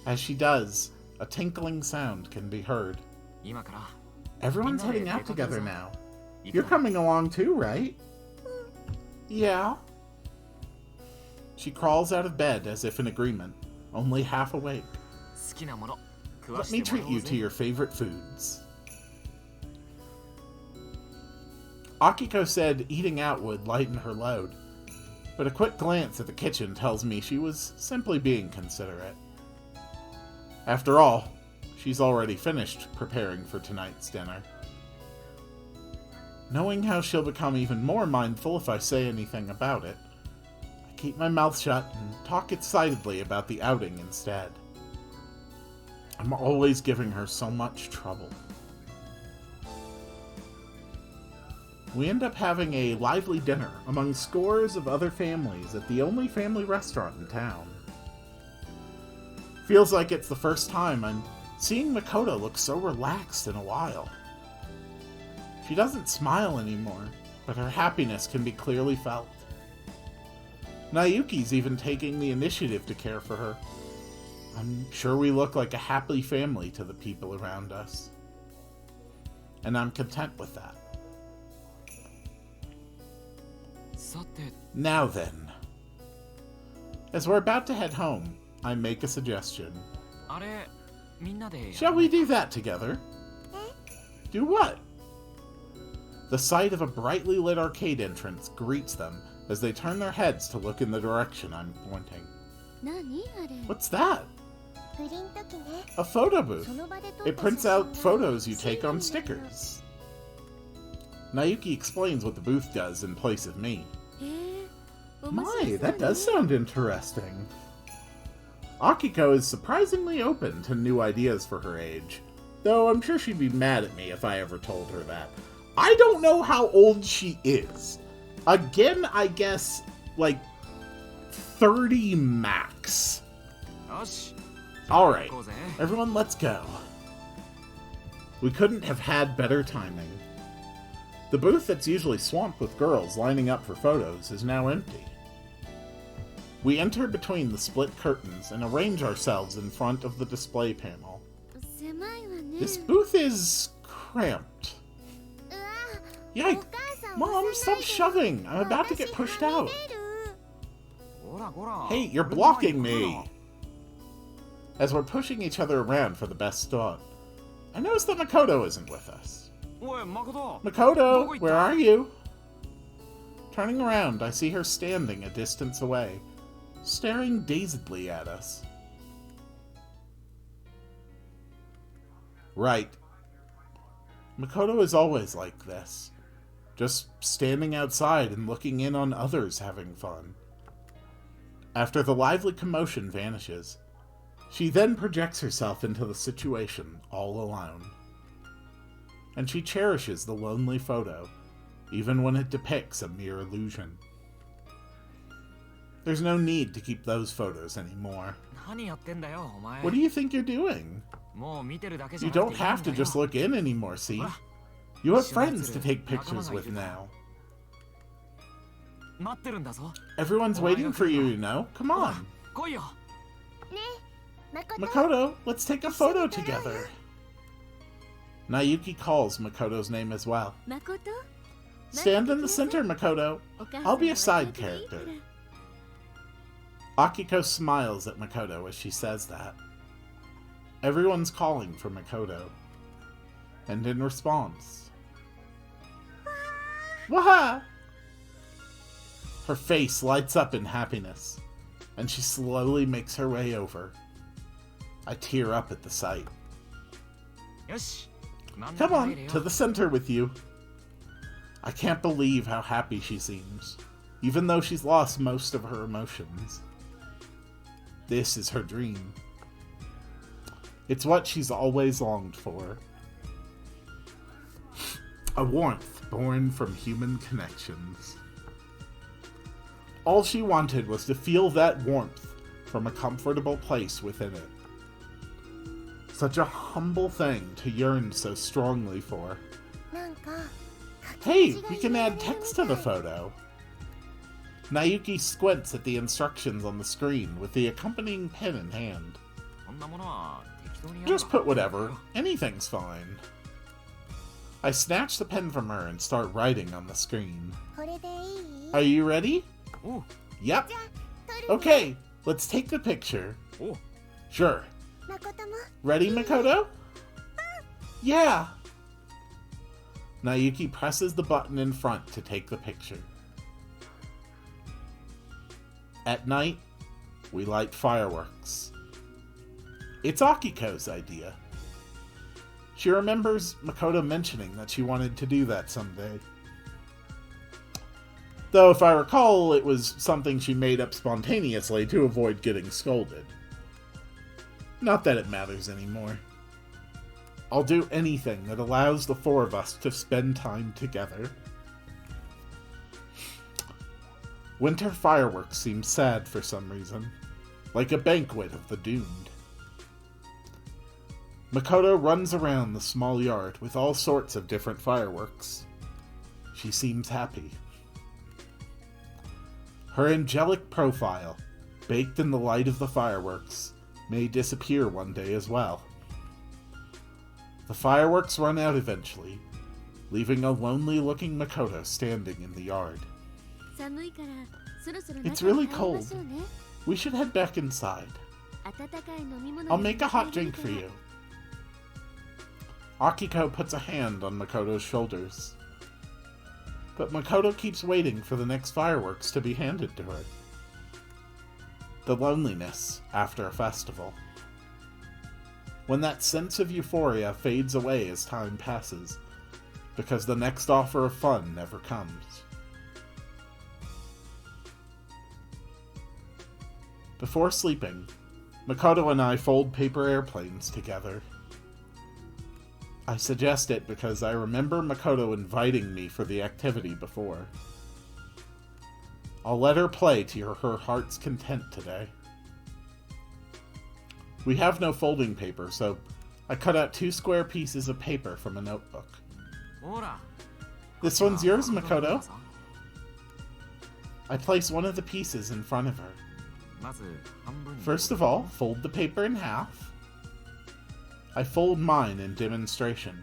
As she does, a tinkling sound can be heard. Everyone's heading out together now. You're coming along too, right? Yeah. She crawls out of bed as if in agreement, only half awake. Let me treat you to your favorite foods. Akiko said eating out would lighten her load, but a quick glance at the kitchen tells me she was simply being considerate. After all, she's already finished preparing for tonight's dinner. Knowing how she'll become even more mindful if I say anything about it, I keep my mouth shut and talk excitedly about the outing instead. I'm always giving her so much trouble. We end up having a lively dinner among scores of other families at the only family restaurant in town. Feels like it's the first time I'm seeing Makoto look so relaxed in a while. She doesn't smile anymore, but her happiness can be clearly felt. Nayuki's even taking the initiative to care for her. I'm sure we look like a happy family to the people around us. And I'm content with that. Now then. As we're about to head home, I make a suggestion. Shall we do that together? Do what? The sight of a brightly lit arcade entrance greets them as they turn their heads to look in the direction I'm pointing. What's that? A photo booth. It prints out photos you take on stickers. Nayuki explains what the booth does in place of me. My, that does sound interesting. Akiko is surprisingly open to new ideas for her age, though I'm sure she'd be mad at me if I ever told her that. I don't know how old she is. Again, I guess, like, 30 max. Alright, everyone, let's go. We couldn't have had better timing. The booth that's usually swamped with girls lining up for photos is now empty. We enter between the split curtains and arrange ourselves in front of the display panel. This booth is cramped. Yike! Mom, stop shoving! I'm about to get pushed out. Hey, you're blocking me! As we're pushing each other around for the best spot, I notice that Makoto isn't with us. Makoto, where are you? Turning around, I see her standing a distance away, staring dazedly at us. Right. Makoto is always like this, just standing outside and looking in on others having fun. After the lively commotion vanishes, she then projects herself into the situation all alone. And she cherishes the lonely photo, even when it depicts a mere illusion. There's no need to keep those photos anymore. 何やってんだよお前 What do you think you're doing? もう見てるだけじゃ You なく don't ていいんだよ have to just look in anymore, see? ほら You have friends to take pictures with now. 待ってるんだぞ Everyone's waiting for you, you know? Come on. 来いよ Makoto, let's take a photo together. Nayuki calls Makoto's name as well. 誠 Stand in the center, Makoto. お母さん I'll be a は side 私でいいから character. Akiko smiles at Makoto as she says that. Everyone's calling for Makoto. And in response... Waha! Her face lights up in happiness, and she slowly makes her way over. I tear up at the sight. よし Come on, to the center with you. I can't believe how happy she seems, even though she's lost most of her emotions. This is her dream. It's what she's always longed for. A warmth born from human connections. All she wanted was to feel that warmth from a comfortable place within it. Such a humble thing to yearn so strongly for. なんか Hey, we can add text to the photo. Nayuki squints at the instructions on the screen with the accompanying pen in hand. こんなものは適当にやれば Just put whatever. Anything's fine. I snatch the pen from her and start writing on the screen. これでいい Are you ready? おう Yep. じゃ撮るね Okay, let's take the picture. おう Sure. 誠も Ready, Makoto? Yeah. Nayuki presses the button in front to take the picture. At night, we light fireworks. It's Akiko's idea. She remembers Makoto mentioning that she wanted to do that someday. Though, if I recall, it was something she made up spontaneously to avoid getting scolded. Not that it matters anymore. I'll do anything that allows the four of us to spend time together. Winter fireworks seem sad for some reason, like a banquet of the doomed. Makoto runs around the small yard with all sorts of different fireworks. She seems happy. Her angelic profile, baked in the light of the fireworks, may disappear one day as well. The fireworks run out eventually, leaving a lonely-looking Makoto standing in the yard. 寒いからそろそろ It's 中に really 入りま cold. しょうね We should head back inside. 温かい飲み物 I'll で make a hot 入れる drink か for ら you. Akiko puts a hand on Makoto's shoulders. But Makoto keeps waiting for the next fireworks to be handed to her. The loneliness after a festival. When that sense of euphoria fades away as time passes, because the next offer of fun never comes. Before sleeping, Makoto and I fold paper airplanes together. I suggest it because I remember Makoto inviting me for the activity before. I'll let her play to her heart's content today. We have no folding paper, so I cut out 2 square pieces of paper from a notebook. ほら This one's yours, あ Makoto. I place one of the pieces in front of her. まず半分に First of all, fold the paper in half. I fold mine in demonstration.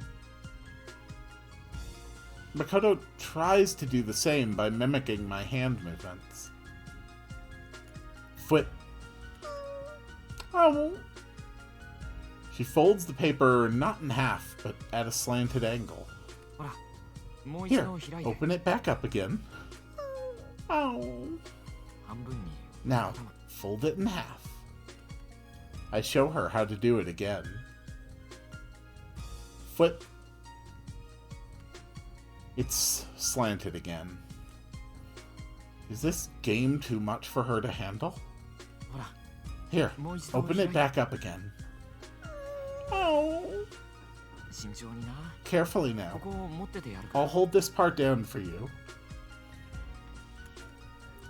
Makoto tries to do the same by mimicking my hand movements. Foot. Oh. She folds the paper not in half, but at a slanted angle. ほらもう一 Here, 度開いて open it back up again. Oh. 半分に Now, fold it in half. I show her how to do it again. Foot. It's slanted again. Is this game too much for her to handle? ほら Here, もう一度 open 開い it て back up again. Oh. 慎重にな Carefully こ now. こを持っててやるか I'll hold this part down for you.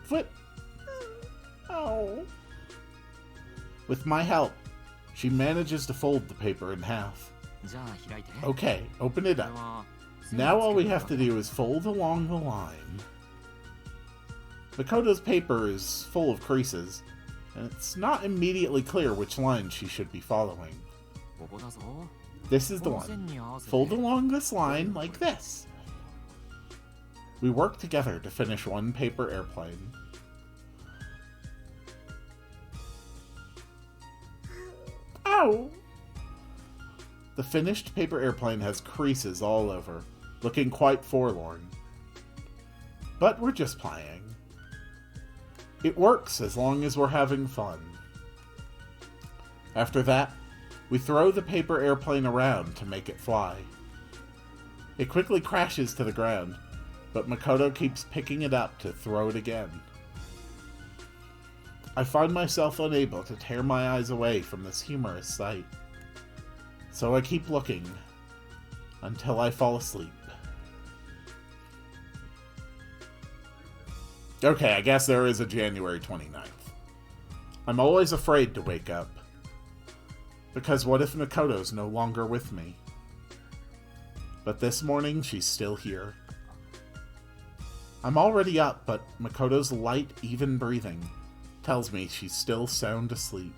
Foot. With my help, she manages to fold the paper in half. じゃあ開いて。 Okay, open it これ up. は Now all we have to do is fold along the line. Makoto's paper is full of creases, and it's not immediately clear which line she should be following. ここだぞ。 This is the この one. 線に合わせて Fold along this line like this. We work together to finish one paper airplane. Ow! The finished paper airplane has creases all over, looking quite forlorn. But we're just playing. It works as long as we're having fun. After that, we throw the paper airplane around to make it fly. It quickly crashes to the ground, but Makoto keeps picking it up to throw it again. I find myself unable to tear my eyes away from this humorous sight. So I keep looking until I fall asleep. Okay, I guess there is a January 29th. I'm always afraid to wake up. Because what if Makoto's no longer with me? But this morning, she's still here. I'm already up, but Makoto's light, even breathing tells me she's still sound asleep.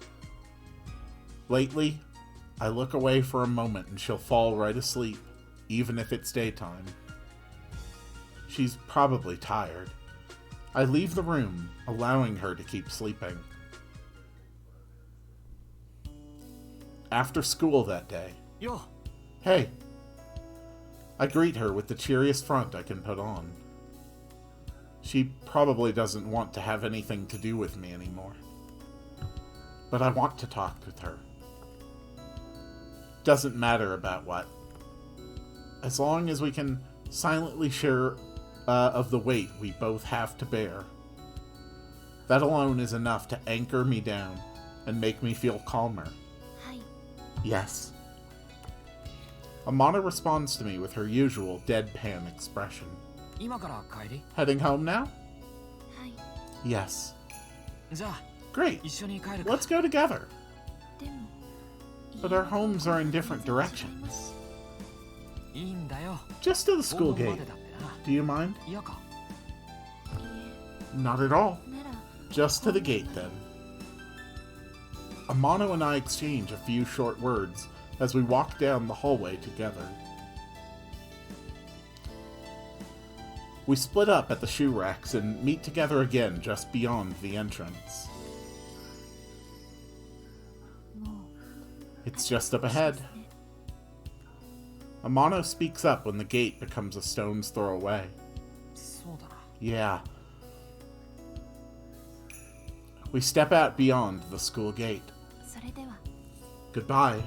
Lately, I look away for a moment and she'll fall right asleep, even if it's daytime. She's probably tired. I leave the room, allowing her to keep sleeping. After school that day, よ hey! I greet her with the cheeriest front I can put on. She probably doesn't want to have anything to do with me anymore. But I want to talk with her. Doesn't matter about what. As long as we can silently share of the weight we both have to bear. That alone is enough to anchor me down and make me feel calmer. はい Yes. Amana responds to me with her usual deadpan expression. 今から帰り Heading home now? はい Yes. じゃあ Great. 一緒に帰るか Let's go together. でも But our homes are in different directions. いいんだよ Just to the school 午後ま gate. でだってな Do you mind? 嫌か Not at all. なら Just to the gate then. Amano and I exchange a few short words as we walk down the hallway together. We split up at the shoe racks and meet together again just beyond the entrance. もう It's just up ahead. Amano speaks up when the gate becomes a stone's throw away. そうだな Yeah. We step out beyond the school gate. それでは Goodbye.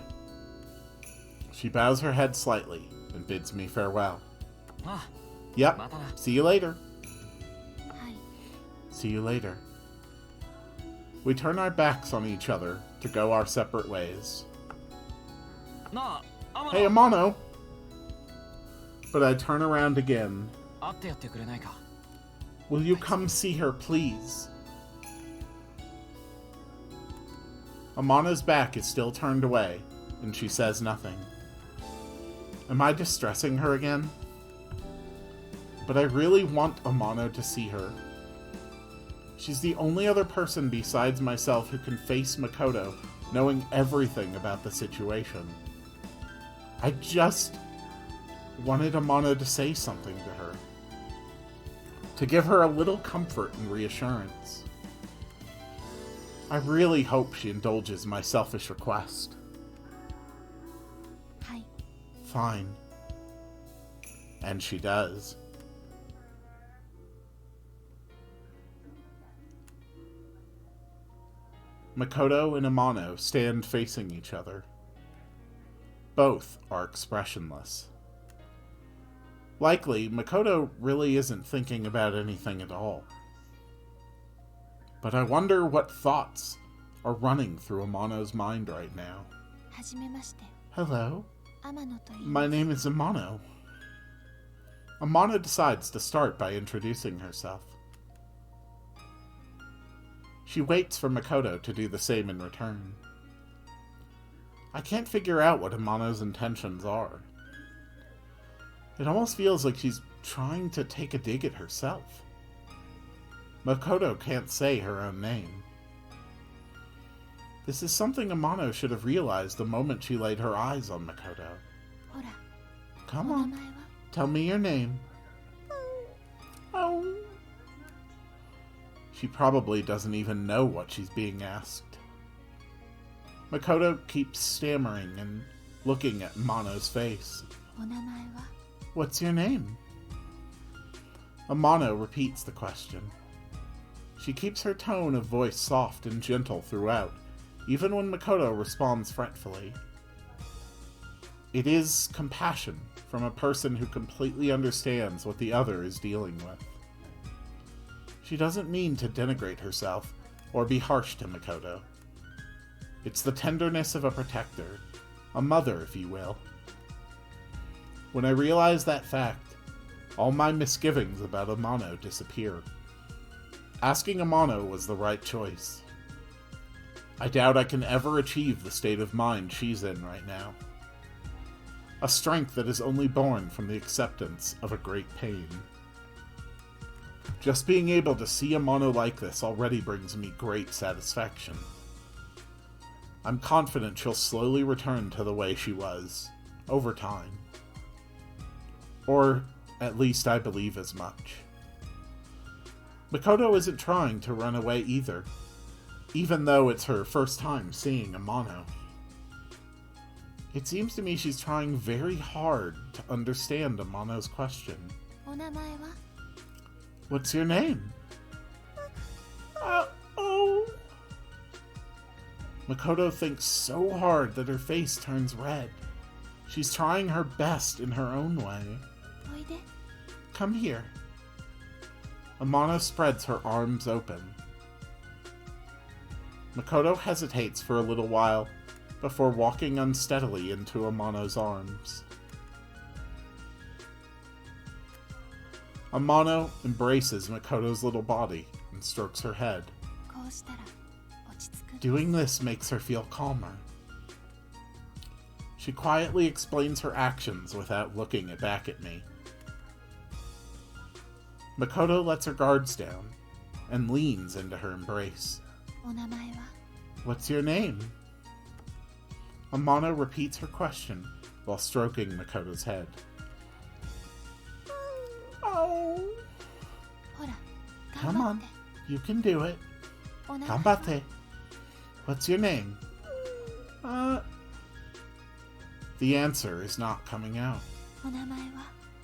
She bows her head slightly and bids me farewell. あ Yep. またな See you later. はい See you later. We turn our backs on each other to go our separate ways. なあ天 Hey, 野 Amano! But I turn around again. 会ってやってくれないか Will you come see her, please? Amana's back is still turned away, and she says nothing. Am I distressing her again? But I really want Amano to see her. She's the only other person besides myself who can face Makoto, knowing everything about the situation. I just wanted Amano to say something to her. To give her a little comfort and reassurance. I really hope she indulges my selfish request. はい Fine. And she does. Makoto and Amano stand facing each other. Both are expressionless. Likely, Makoto really isn't thinking about anything at all. But I wonder what thoughts are running through Amano's mind right now. はじめまして Hello, 天野と言い my ます name is Amano. Amano decides to start by introducing herself. She waits for Makoto to do the same in return. I can't figure out what Amano's intentions are. It almost feels like she's trying to take a dig at herself. Makoto can't say her own name. This is something Amano should have realized the moment she laid her eyes on Makoto. Come on, tell me your name. Oh. She probably doesn't even know what she's being asked. Makoto keeps stammering and looking at Amano's face. What's your name? Amano repeats the question. She keeps her tone of voice soft and gentle throughout, even when Makoto responds fretfully. It is compassion from a person who completely understands what the other is dealing with. She doesn't mean to denigrate herself or be harsh to Makoto. It's the tenderness of a protector, a mother, if you will. When I realize that fact, all my misgivings about Amano disappear. Asking Amano was the right choice. I doubt I can ever achieve the state of mind she's in right now. A strength that is only born from the acceptance of a great pain. Just being able to see Amano like this already brings me great satisfaction. I'm confident she'll slowly return to the way she was, over time. Or, at least I believe as much. Makoto isn't trying to run away either, even though it's her first time seeing Amano. It seems to me she's trying very hard to understand Amano's question. What's your name? Oh. Makoto thinks so hard that her face turns red. She's trying her best in her own way. Come here. Amano spreads her arms open. Makoto hesitates for a little while before walking unsteadily into Amano's arms. Amano embraces Makoto's little body and strokes her head. Doing this makes her feel calmer. She quietly explains her actions without looking back at me. Makoto lets her guards down and leans into her embrace. What's your name? Amano repeats her question while stroking Makoto's head. Oh. Come on, you can do it. Ganbatte. What's your name? The answer is not coming out.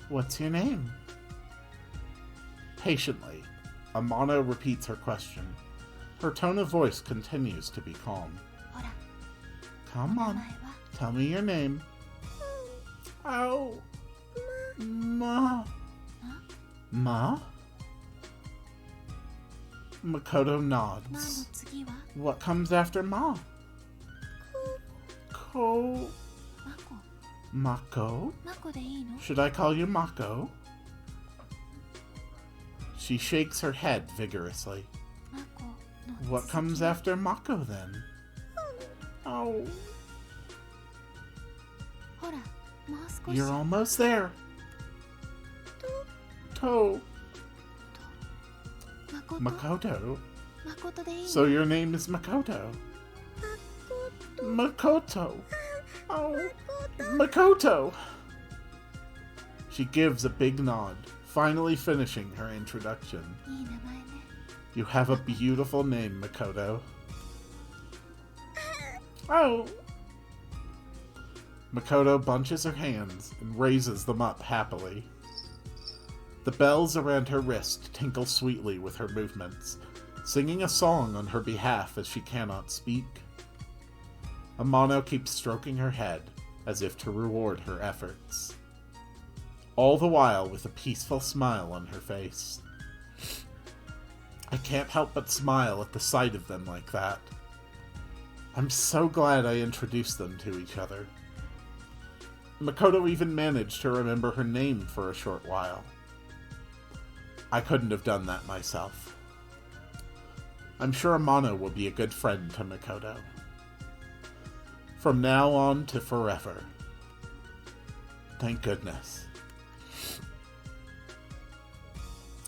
What's your name? Patiently, Amano repeats her question. Her tone of voice continues to be calm. Come on, tell me your name. Oh. Ma. Ma? Makoto nods. What comes after Ma? Ko. Mako? Should I call you Mako? She shakes her head vigorously. What comes after Mako then? Oh. You're almost there. To. Makoto? So your name is Makoto? Makoto. Oh. Makoto! She gives a big nod, finally finishing her introduction. You have a beautiful name, Makoto. Oh! Makoto bunches her hands and raises them up happily. The bells around her wrist tinkle sweetly with her movements, singing a song on her behalf as she cannot speak. Amano keeps stroking her head, as if to reward her efforts. All the while with a peaceful smile on her face. I can't help but smile at the sight of them like that. I'm so glad I introduced them to each other. Makoto even managed to remember her name for a short while. I couldn't have done that myself. I'm sure Amano will be a good friend to Makoto. From now on to forever. Thank goodness.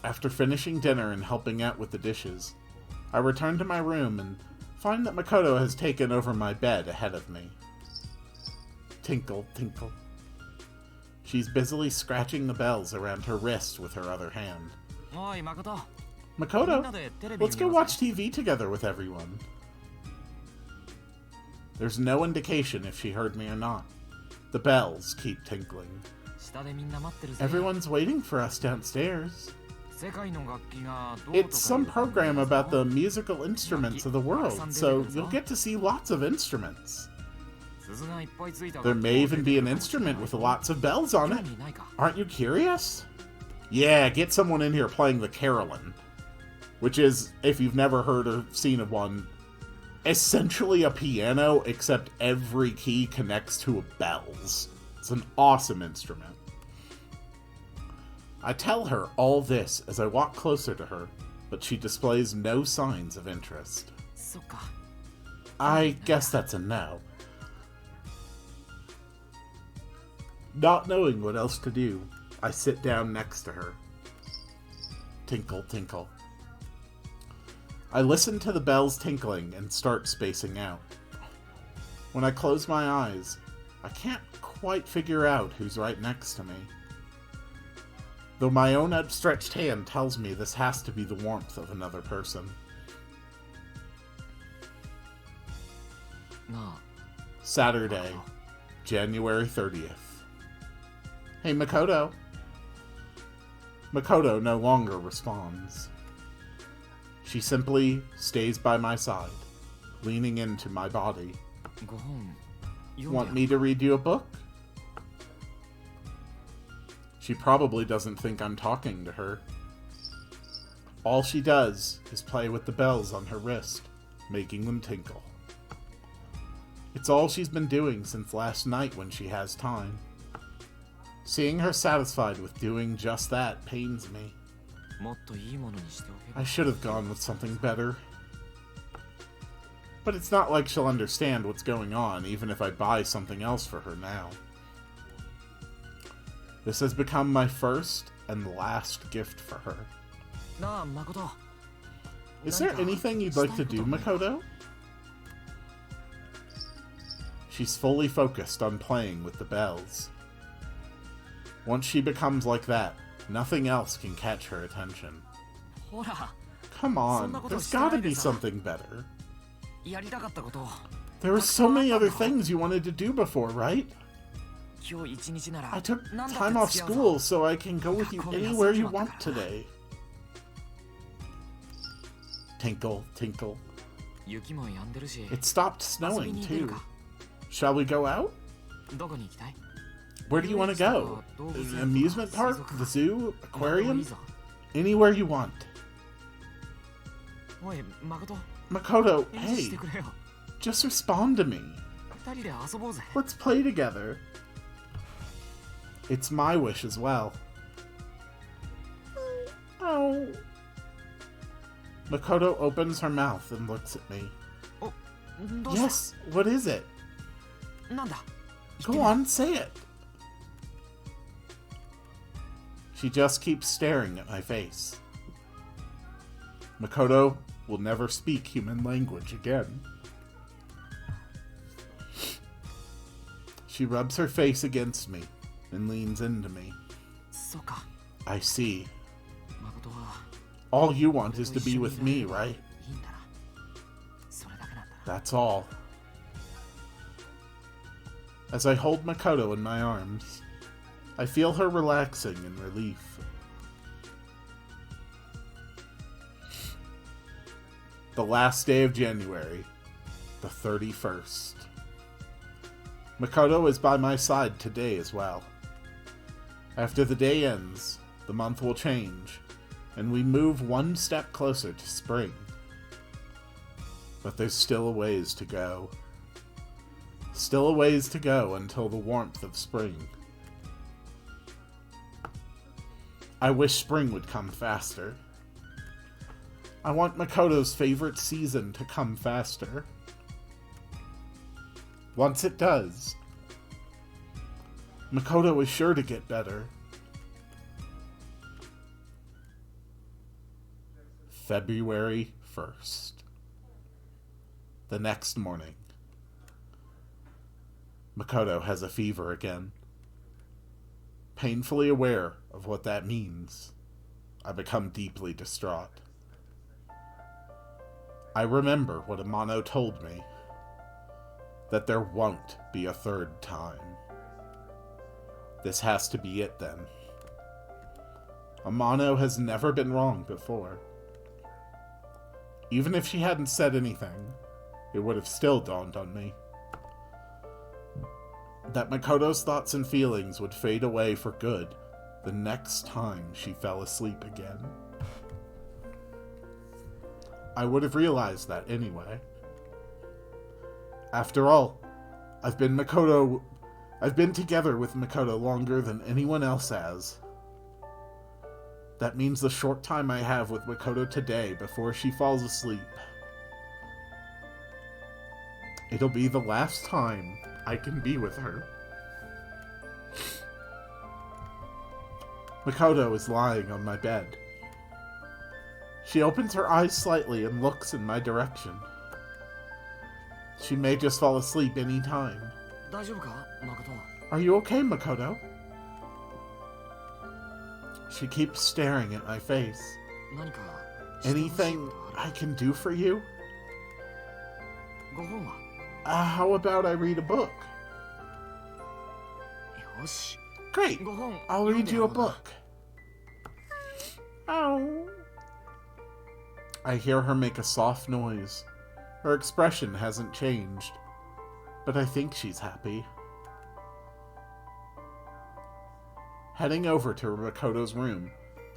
After finishing dinner and helping out with the dishes, I return to my room and find that Makoto has taken over my bed ahead of me. Tinkle, tinkle. She's busily scratching the bells around her wrist with her other hand. Oi, Makoto. Makoto, let's go watch TV together with everyone. There's no indication if she heard me or not. The bells keep tinkling. Everyone's waiting for us downstairs. It's some program about the musical instruments of the world, so you'll get to see lots of instruments. There may even be an instrument with lots of bells on it. Aren't you curious? Yeah, get someone in here playing the carillon. Which is, if you've never heard or seen of one, essentially a piano, except every key connects to bells. It's an awesome instrument. I tell her all this as I walk closer to her, but she displays no signs of interest. I guess that's a no. Not knowing what else to do, I sit down next to her. Tinkle, tinkle. I listen to the bells tinkling and start spacing out. When I close my eyes, I can't quite figure out who's right next to me. Though my own outstretched hand tells me this has to be the warmth of another person. Saturday, January 30th. Hey, Makoto. Makoto no longer responds. She simply stays by my side, leaning into my body. Want me to read you a book? She probably doesn't think I'm talking to her. All she does is play with the bells on her wrist, making them tinkle. It's all she's been doing since last night when she has time. Seeing her satisfied with doing just that pains me. I should have gone with something better. But it's not like she'll understand what's going on, even if I buy something else for her now. This has become my first and last gift for her. Is there anything you'd like to do, Makoto? She's fully focused on playing with the bells. Once she becomes like that, nothing else can catch her attention. Come on, there's gotta be something better. There were so many other things you wanted to do before, right? I took time off school so I can go with you anywhere you want today. Tinkle, tinkle. It stopped snowing, too. Shall we go out? Where do you want to go? An amusement park? The zoo? Aquarium? Anywhere you want. Makoto, hey. Just respond to me. Let's play together. It's my wish as well. Oh. Makoto opens her mouth and looks at me. Yes, what is it? Go on, say it. She just keeps staring at my face. Makoto will never speak human language again. She rubs her face against me and leans into me. I see. All you want is to be with me, right? That's all. As I hold Makoto in my arms, I feel her relaxing in relief. The last day of January, the 31st. Makoto is by my side today as well. After the day ends, the month will change, and we move one step closer to spring. But there's still a ways to go. Still a ways to go until the warmth of spring. I wish spring would come faster. I want Makoto's favorite season to come faster. Once it does, Makoto is sure to get better. February 1st. The next morning. Makoto has a fever again. Painfully aware of what that means, I become deeply distraught. I remember what Amano told me, that there won't be a third time. This has to be it then. Amano has never been wrong before. Even if she hadn't said anything, it would have still dawned on me that Makoto's thoughts and feelings would fade away for good the next time she fell asleep again. I would have realized that anyway. After all, I've been together with Makoto longer than anyone else has. That means the short time I have with Makoto today before she falls asleep, it'll be the last time I can be with her. Makoto is lying on my bed. She opens her eyes slightly and looks in my direction. She may just fall asleep any time. 大丈夫か、誠? Are you okay, Makoto? She keeps staring at my face. 何か Anything I can do for you? ご本は? How about I read a book? よし Great! ご本 I'll 読ん read で you a やろうな book. Oh. I hear her make a soft noise. Her expression hasn't changed, but I think she's happy. Heading over to Makoto's room,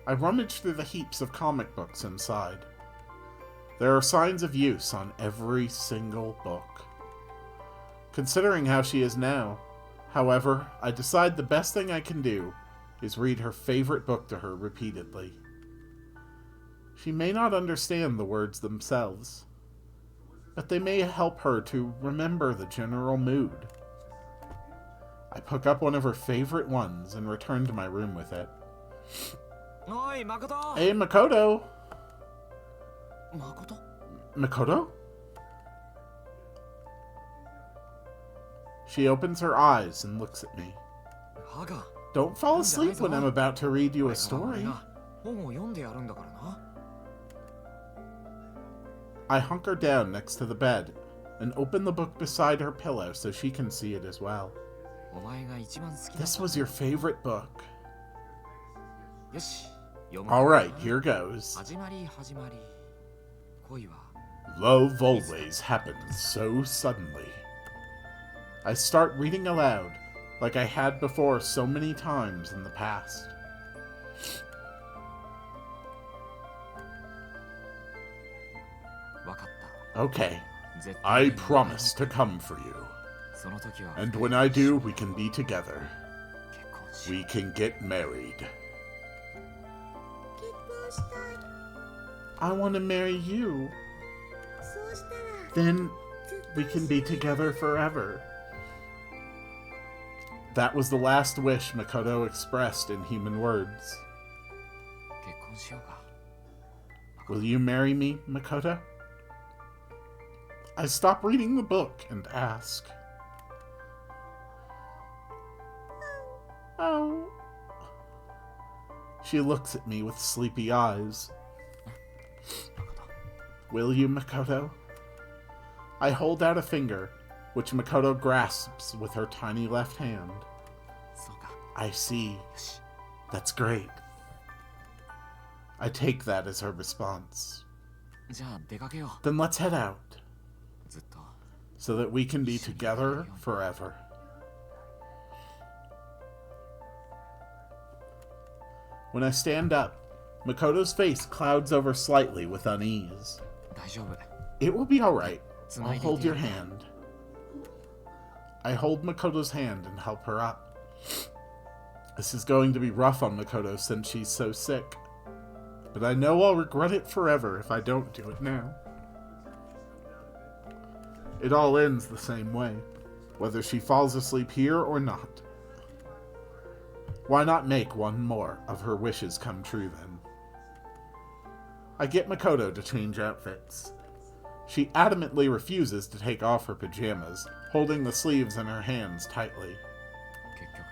I rummage through the heaps of comic books inside. There are signs of use on every single book. Considering how she is now, however, I decide the best thing I can do is read her favorite book to her repeatedly. She may not understand the words themselves, but they may help her to remember the general mood. I pick up one of her favorite ones and return to my room with it. おい、誠 Hey, Makoto! 誠 Makoto? She opens her eyes and looks at me. ハガ Don't fall asleep when I'm about to read you a 俺 story. が本を読んでやるんだからな I hunker down next to the bed and open the book beside her pillow so she can see it as well. お前が一番好きだ This was your favorite book. よし読む Alright, here goes. 始まり始まり恋は Love always happens so suddenly. I start reading aloud, like I had before so many times in the past. Okay, I promise to come for you. その時は And when I do, we can be together. 結婚しよ We can get married. 結婚したい。 I want to marry you. そうしたら Then ずっと we can be together forever. That was the last wish Makoto expressed in human words. う結婚しようか Will you marry me, Makoto? I stop reading the book and ask. Oh. She looks at me with sleepy eyes. Will you, Makoto? I hold out a finger, which Makoto grasps with her tiny left hand. そうか I see. よし That's great. I take that as her response. じゃあ出かけよ Then let's head out, うずっと so that we can be together forever. When I stand up, Makoto's face clouds over slightly with unease. 大丈夫 It will be alright. つ I'll ないでい hold て your hand. I hold Makoto's hand and help her up. This is going to be rough on Makoto since she's so sick. but I know I'll regret it forever if I don't do it now. It all ends the same way, whether she falls asleep here or not. Why not make one more of her wishes come true then? I get Makoto to change outfits. She adamantly refuses to take off her pajamas, holding the sleeves in her hands tightly. 結局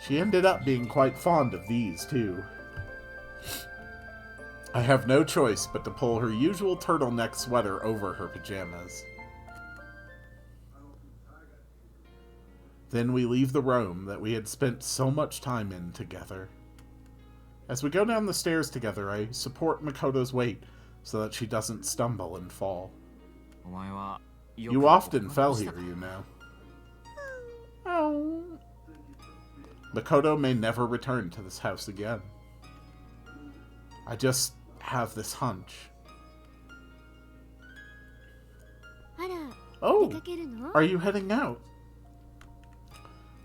She ended up being quite fond of these, too. I have no choice but to pull her usual turtleneck sweater over her pajamas. Then we leave the room that we had spent so much time in together. As we go down the stairs together, I support Makoto's weight so that she doesn't stumble and fall. お前はよく You often fell した here, you know. Oh. Makoto may never return to this house again. I just have this hunch. あら、 Oh, 出かけるの？ are you heading out?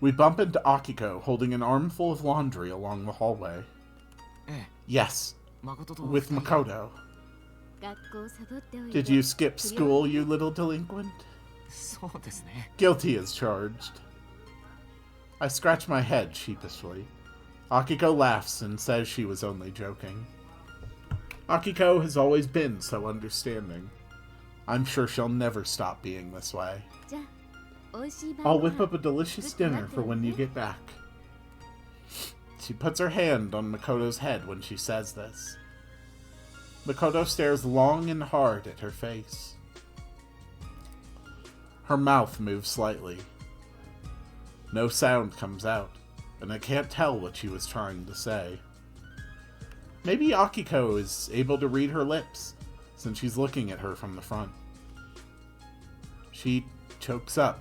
We bump into Akiko holding an armful of laundry along the hallway. ええ Yes, 誠と with 二人 Makoto. 学校サボっておいで。 Did you skip school, you little delinquent? そうですね Guilty as charged. I scratch my head sheepishly. Akiko laughs and says she was only joking. Akiko has always been so understanding. I'm sure she'll never stop being this way. じゃあ、おいしい晩 I'll ご whip 飯 up a delicious dinner for when you get back. She puts her hand on Makoto's head when she says this. Makoto stares long and hard at her face. Her mouth moves slightly. No sound comes out, and I can't tell what she was trying to say. Maybe Akiko is able to read her lips, since she's looking at her from the front. She chokes up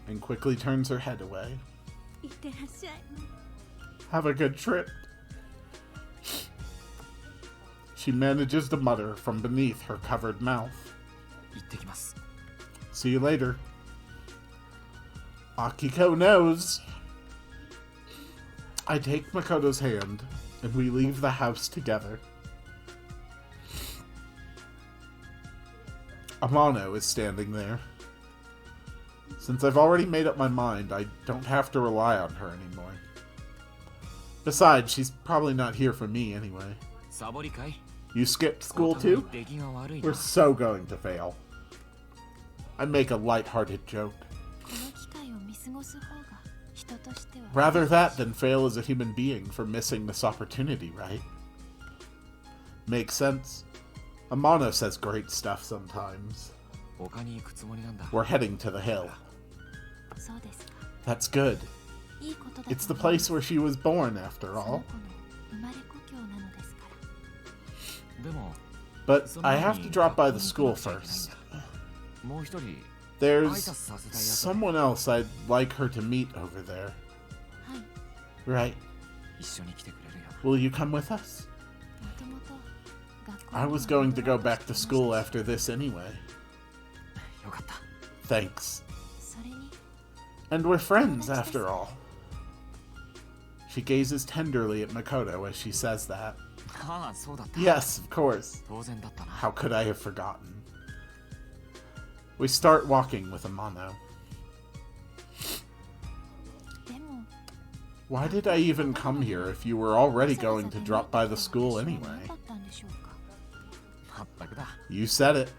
and quickly turns her head away. いってらっしゃい。 Have a good trip. She manages to mutter from beneath her covered mouth. 行ってきます See you later. Akiko knows. I take Makoto's hand, and we leave the house together. Amano is standing there. Since I've already made up my mind, I don't have to rely on her anymore. Besides, she's probably not here for me anyway. サボりかい You skipped お school 互い too? 出来が悪い We're な so going to fail. I make a light-hearted joke. この機会を見過ごす方が人としては。 Rather that than fail as a human being for missing this opportunity, right? Makes sense. Amano says great stuff sometimes. 他に行くつもりなんだ We're heading to the hill. そうですか。 That's good. いいことだと It's the 思います place where she was born, after その all. 子の生まれ故郷なのですから。でも But その I 前 have に to drop by 学校 the に school 行かなくちゃいけないん first. だもう一人 There's 挨拶させたいやつ someone else I'd like her to meet over there. はい。 Right. 一緒に来てくれるよ Will you come with us? もともと学校 I には was going to go 戻ろう back と to していま school したし after this anyway. よかった Thanks. それに And we're friends, after all. She gazes tenderly at Makoto as she says that. ああそうだった Yes, of course. 当然だったな How could I have forgotten? We start walking with Amano. でも Why did I even come here if you were already わざわ going ざ to 出向 drop い by た the 必要 school は anyway? なかったんでしょうか。まったくだ You said it.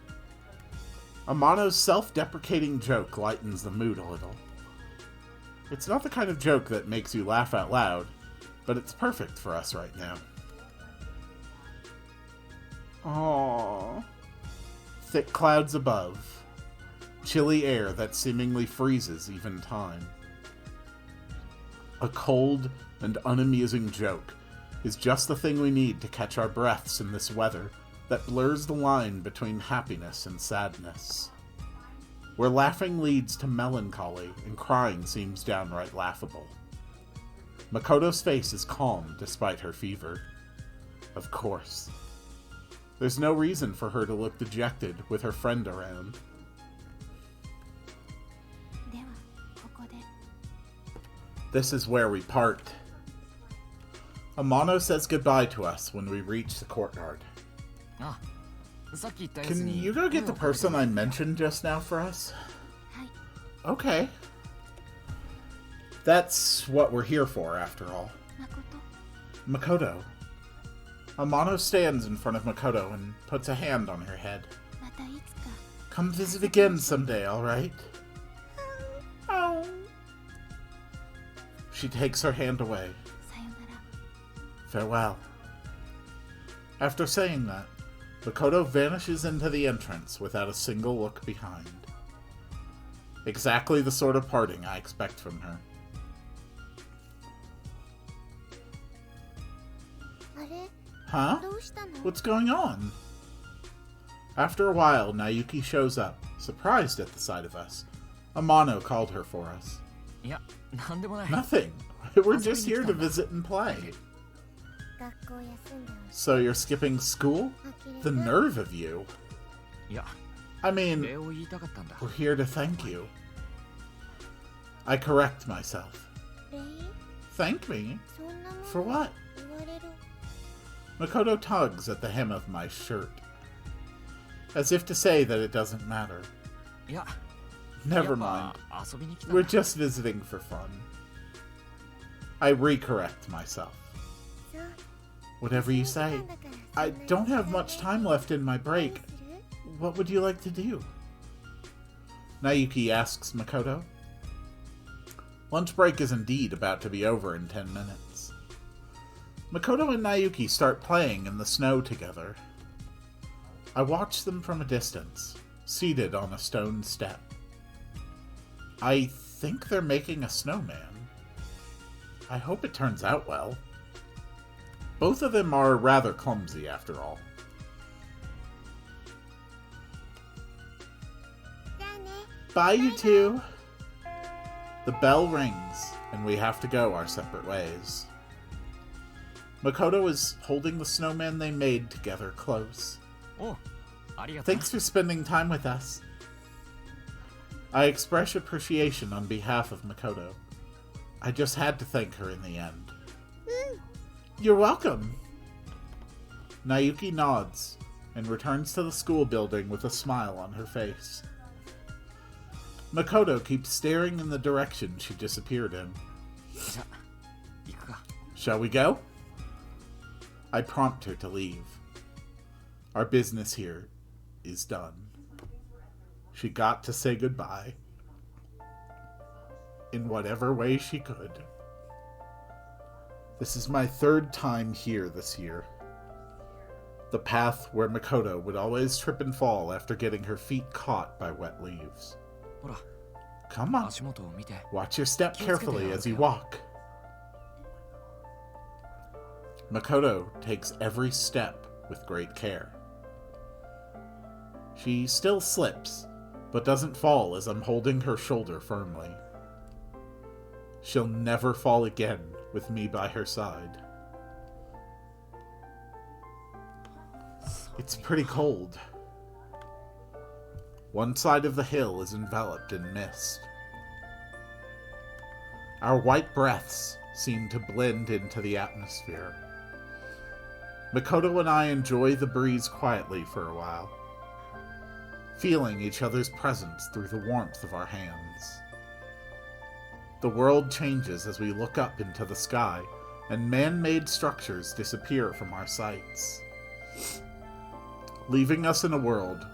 Amano's self-deprecating joke lightens the mood a little. It's not the kind of joke that makes you laugh out loud, but it's perfect for us right now. Aww. Thick clouds above. Chilly air that seemingly freezes even time. A cold and unamusing joke is just the thing we need to catch our breaths in this weather that blurs the line between happiness and sadness. Where laughing leads to melancholy and crying seems downright laughable. Makoto's face is calm despite her fever. Of course. There's no reason for her to look dejected with her friend around. ではここで This is where we part. Amano says goodbye to us when we reach the courtyard. あ、さっき言ったやつ Can に you go get the person I mentioned just now for us? はい Okay. That's what we're here for, after all. 誠 Makoto. Amano stands in front of Makoto and puts a hand on her head. またいつか Come visit again someday, alright? Oh. She takes her hand away. さよなら Farewell. After saying that, Makoto vanishes into the entrance without a single look behind. Exactly the sort of parting I expect from her. あれ Huh? どうしたの What's going on? After a while, Nayuki shows up, surprised at the sight of us. Amano called her for us. いや、なんでもない。 Nothing. We're just here to visit and play. 学校休んでほし So you're skipping school? い呆れ The た nerve of you. いや、 I mean, 礼を言いたかったんだ。 we're here to thank you. I correct myself. 礼 Thank me? そんなもの For what? 言われる Makoto tugs at the hem of my shirt, as if to say that it doesn't matter. いや、 Never やっ mind. ぱ遊びに来たん We're だ。 just visiting for fun. I recorrect myself. そう Whatever you say. I don't have much time left in my break. What would you like to do? Nayuki asks Makoto. Lunch break is indeed about to be over in 10 minutes. Makoto and Nayuki start playing in the snow together. I watch them from a distance, seated on a stone step. I think they're making a snowman. I hope it turns out well. Both of them are rather clumsy, after all. じゃあね Bye, you two! The bell rings, and we have to go our separate ways. Makoto is holding the snowman they made together close. おう、ありがとう。 Thanks for spending time with us. I express appreciation on behalf of Makoto. I just had to thank her in the end. You're welcome. Nayuki nods and returns to the school building with a smile on her face. Makoto keeps staring in the direction she disappeared in. じゃ、行くか。 Shall we go? I prompt her to leave. Our business here is done. She got to say goodbye. In whatever way she could. This is my third time here this year. The path where Makoto would always trip and fall after getting her feet caught by wet leaves. ほら、 Come on, 足元を見て。 watch your step carefully as you walk. Makoto takes every step with great care. She still slips, but doesn't fall as I'm holding her shoulder firmly. She'll never fall again with me by her side. It's pretty cold. One side of the hill is enveloped in mist. Our white breaths seem to blend into the atmosphere. Makoto and I enjoy the breeze quietly for a while, feeling each other's presence through the warmth of our hands. The world changes as we look up into the sky, and man-made structures disappear from our sights, leaving us in a world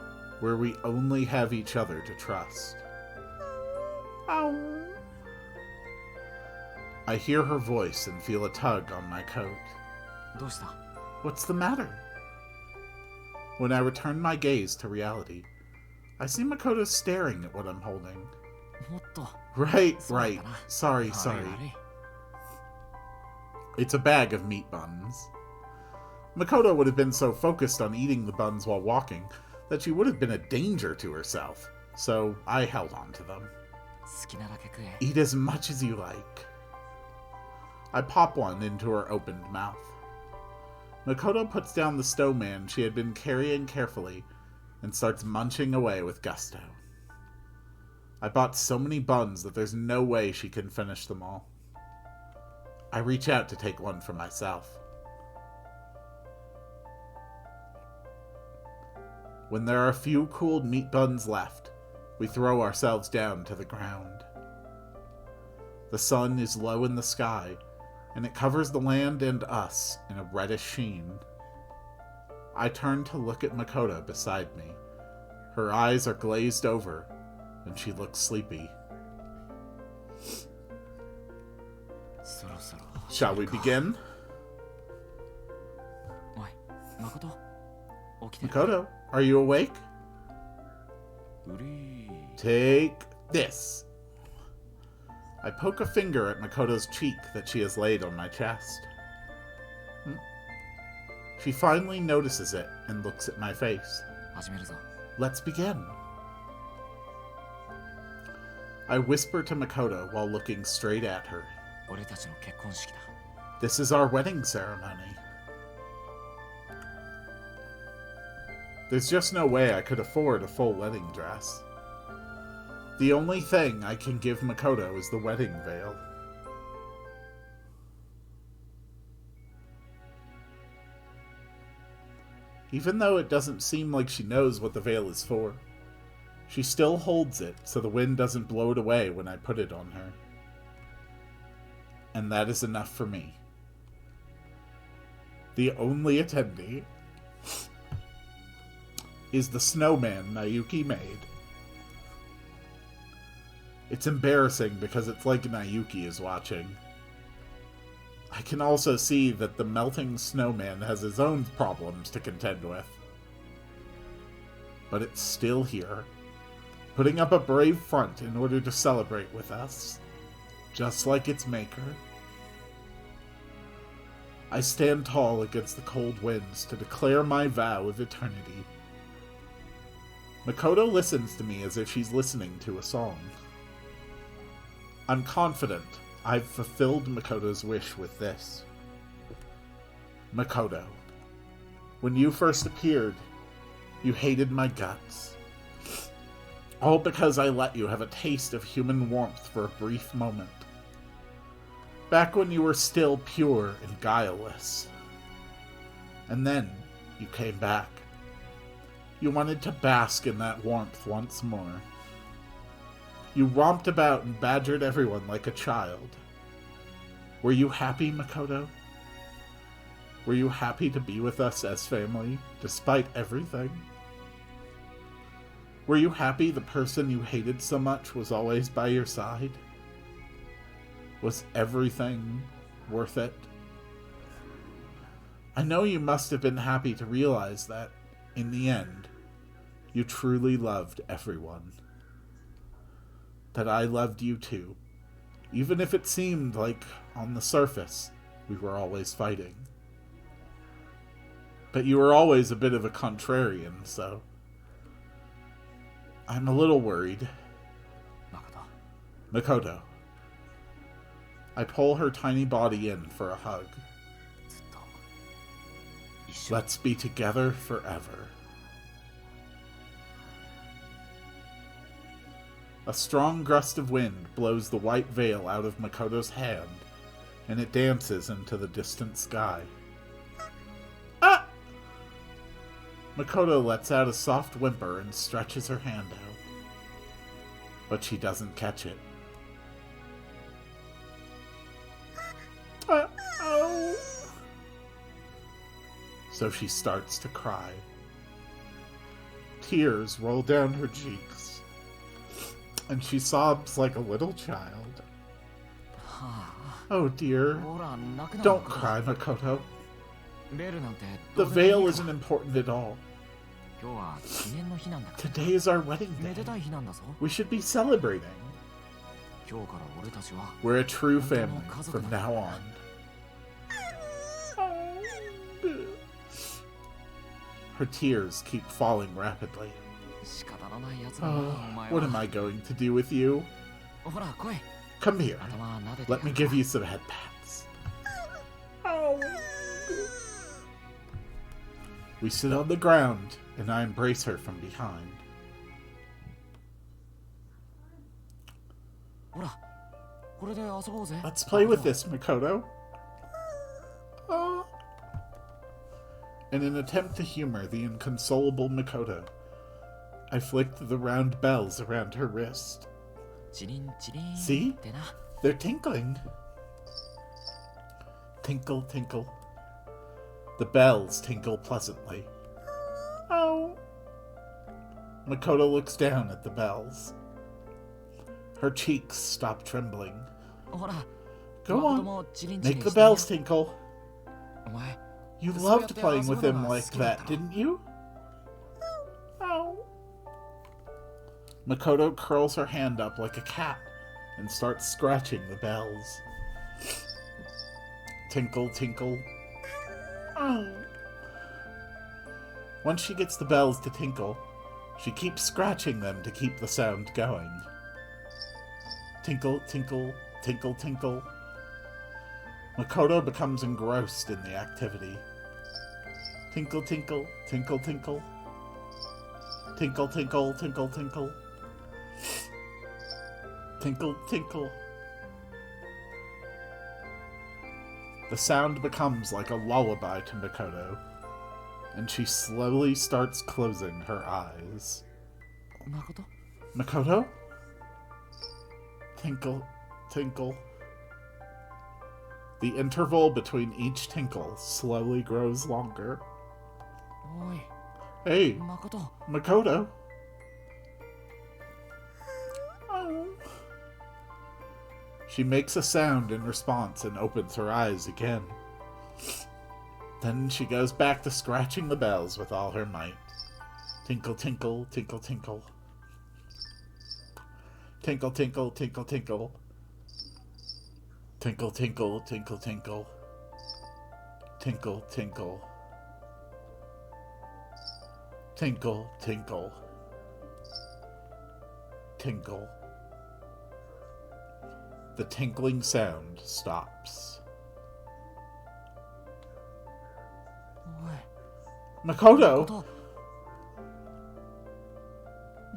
where we only have each other to trust. Ow. I hear her voice and feel a tug on my coat. どうした？ What's the matter? When I return my gaze to reality, I see Makoto staring at what I'm holding. もっと。 Right. Sorry. Sorry. 悪い。 It's a bag of meat buns. Makoto would have been so focused on eating the buns while walking that she would have been a danger to herself, so I held on to them. 好きなだけ食え。 Eat as much as you like. I pop one into her opened mouth. Makoto puts down the snowman she had been carrying carefully and starts munching away with gusto. I bought so many buns that there's no way she can finish them all. I reach out to take one for myself. When there are a few cooled meat buns left, we throw ourselves down to the ground. The sun is low in the sky, and it covers the land and us in a reddish sheen. I turn to look at Makoto beside me. Her eyes are glazed over, and she looks sleepy. Shall we begin? Makoto, are you awake? Take this. I poke a finger at Makoto's cheek that she has laid on my chest. She finally notices it and looks at my face. Let's begin. I whisper to Makoto while looking straight at her. This is our wedding ceremony. There's just no way I could afford a full wedding dress. The only thing I can give Makoto is the wedding veil. Even though it doesn't seem like she knows what the veil is for, she still holds it so the wind doesn't blow it away when I put it on her. And that is enough for me. The only attendee is the snowman Nayuki made. It's embarrassing because it's like Nayuki is watching. I can also see that the melting snowman has his own problems to contend with. But it's still here, putting up a brave front in order to celebrate with us, just like its maker. I stand tall against the cold winds to declare my vow of eternity. Makoto listens to me as if she's listening to a song. I'm confident I've fulfilled Makoto's wish with this. Makoto, when you first appeared, you hated my guts. All because I let you have a taste of human warmth for a brief moment. Back when you were still pure and guileless. And then you came back. You wanted to bask in that warmth once more. You romped about and badgered everyone like a child. Were you happy, Makoto? Were you happy to be with us as family, despite everything? Were you happy the person you hated so much was always by your side? Was everything worth it? I know you must have been happy to realize that, in the end, you truly loved everyone. That I loved you too, even if it seemed like, on the surface, we were always fighting. But you were always a bit of a contrarian, so I'm a little worried. Makoto. I pull her tiny body in for a hug. Let's be together forever. A strong gust of wind blows the white veil out of Makoto's hand, and it dances into the distant sky. Ah! Makoto lets out a soft whimper and stretches her hand out. But she doesn't catch it. Oh! So she starts to cry. Tears roll down her cheeks, and she sobs like a little child. Oh dear. Don't cry, Makoto. The veil isn't important at all. Today is our wedding day. We should be celebrating. We're a true family from now on. Her tears keep falling rapidly. Oh, what am I going to do with you? Come here. Let me give you some head pats. We sit on the ground, and I embrace her from behind. Let's play with this, Makoto. In an attempt to humor the inconsolable Makoto, I flicked the round bells around her wrist. チリンチリン See? ってな。 They're tinkling. Tinkle, tinkle. The bells tinkle pleasantly. Oh. Makoto looks down at the bells. Her cheeks stop trembling. ほら、 Go 誠 on. もチリンチリ Make ン the してね。 bells tinkle. お前、 You So loved you playing with have to him ask like what that, I didn't you? Oh. Makoto curls her hand up like a cat and starts scratching the bells. Tinkle, tinkle. Oh. Once she gets the bells to tinkle, she keeps scratching them to keep the sound going. Tinkle, tinkle, tinkle, tinkle. Makoto becomes engrossed in the activity. Tinkle, tinkle, tinkle, tinkle. Tinkle, tinkle, tinkle, tinkle. Tinkle, tinkle. The sound becomes like a lullaby to Makoto, and she slowly starts closing her eyes. 誠 Makoto? Tinkle, tinkle. The interval between each tinkle slowly grows longer. おい、 Hey, 誠 Makoto. Oh. She makes a sound in response and opens her eyes again. Then she goes back to scratching the bells with all her might. Tinkle, tinkle, tinkle, tinkle. Tinkle, tinkle, tinkle, tinkle. Tinkle, tinkle, tinkle, tinkle. Tinkle, tinkle. Tinkle, tinkle. Tinkle. The tinkling sound stops. おい、 Makoto, 誠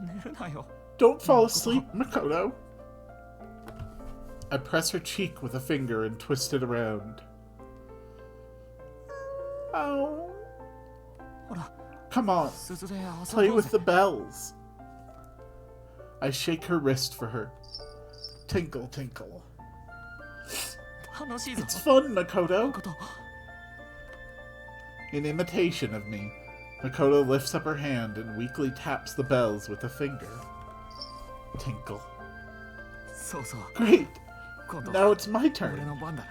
寝るなよ。 don't fall asleep, Makoto. I press her cheek with a finger and twist it around. Oh. ほら、 Come on, 鈴で遊 play ぼう with ぜ。 the bells. I shake her wrist for her. Tinkle, tinkle. 楽しいぞ。 It's fun, Makoto. 誠 In imitation of me, Makoto lifts up her hand and weakly taps the bells with a finger. Tinkle. そうそう。 Great! 今度 Now it's my 俺 turn. の番だな。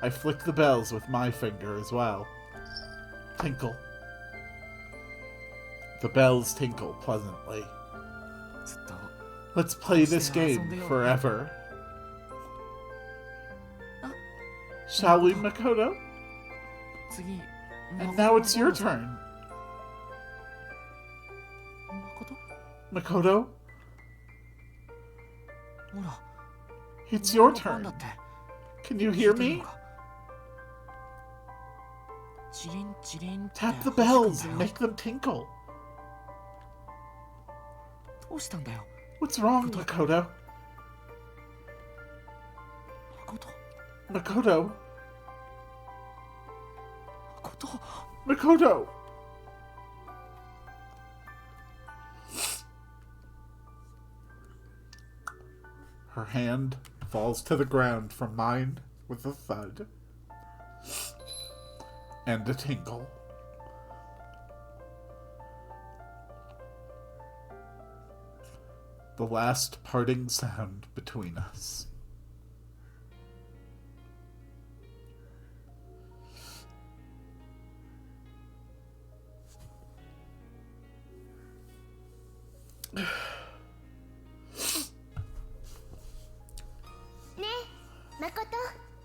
I flick the bells with my finger as well. Tinkle. The bells tinkle pleasantly. ずっと Let's play this game forever. Shall we, Makoto? 次。 And now it's your turn. 誠 Makoto, ほら、 it's your 俺の番だ turn. って。 Can you 聞 hear いてる me? のか。チリンチリンって Tap the 欲しくんだ bells よ and make them tinkle. どうしたんだよ。 What's wrong, Makoto? 誠 Makoto? 誠 Makoto! Her hand falls to the ground from mine with a thud and a tinkle. The last parting sound between us.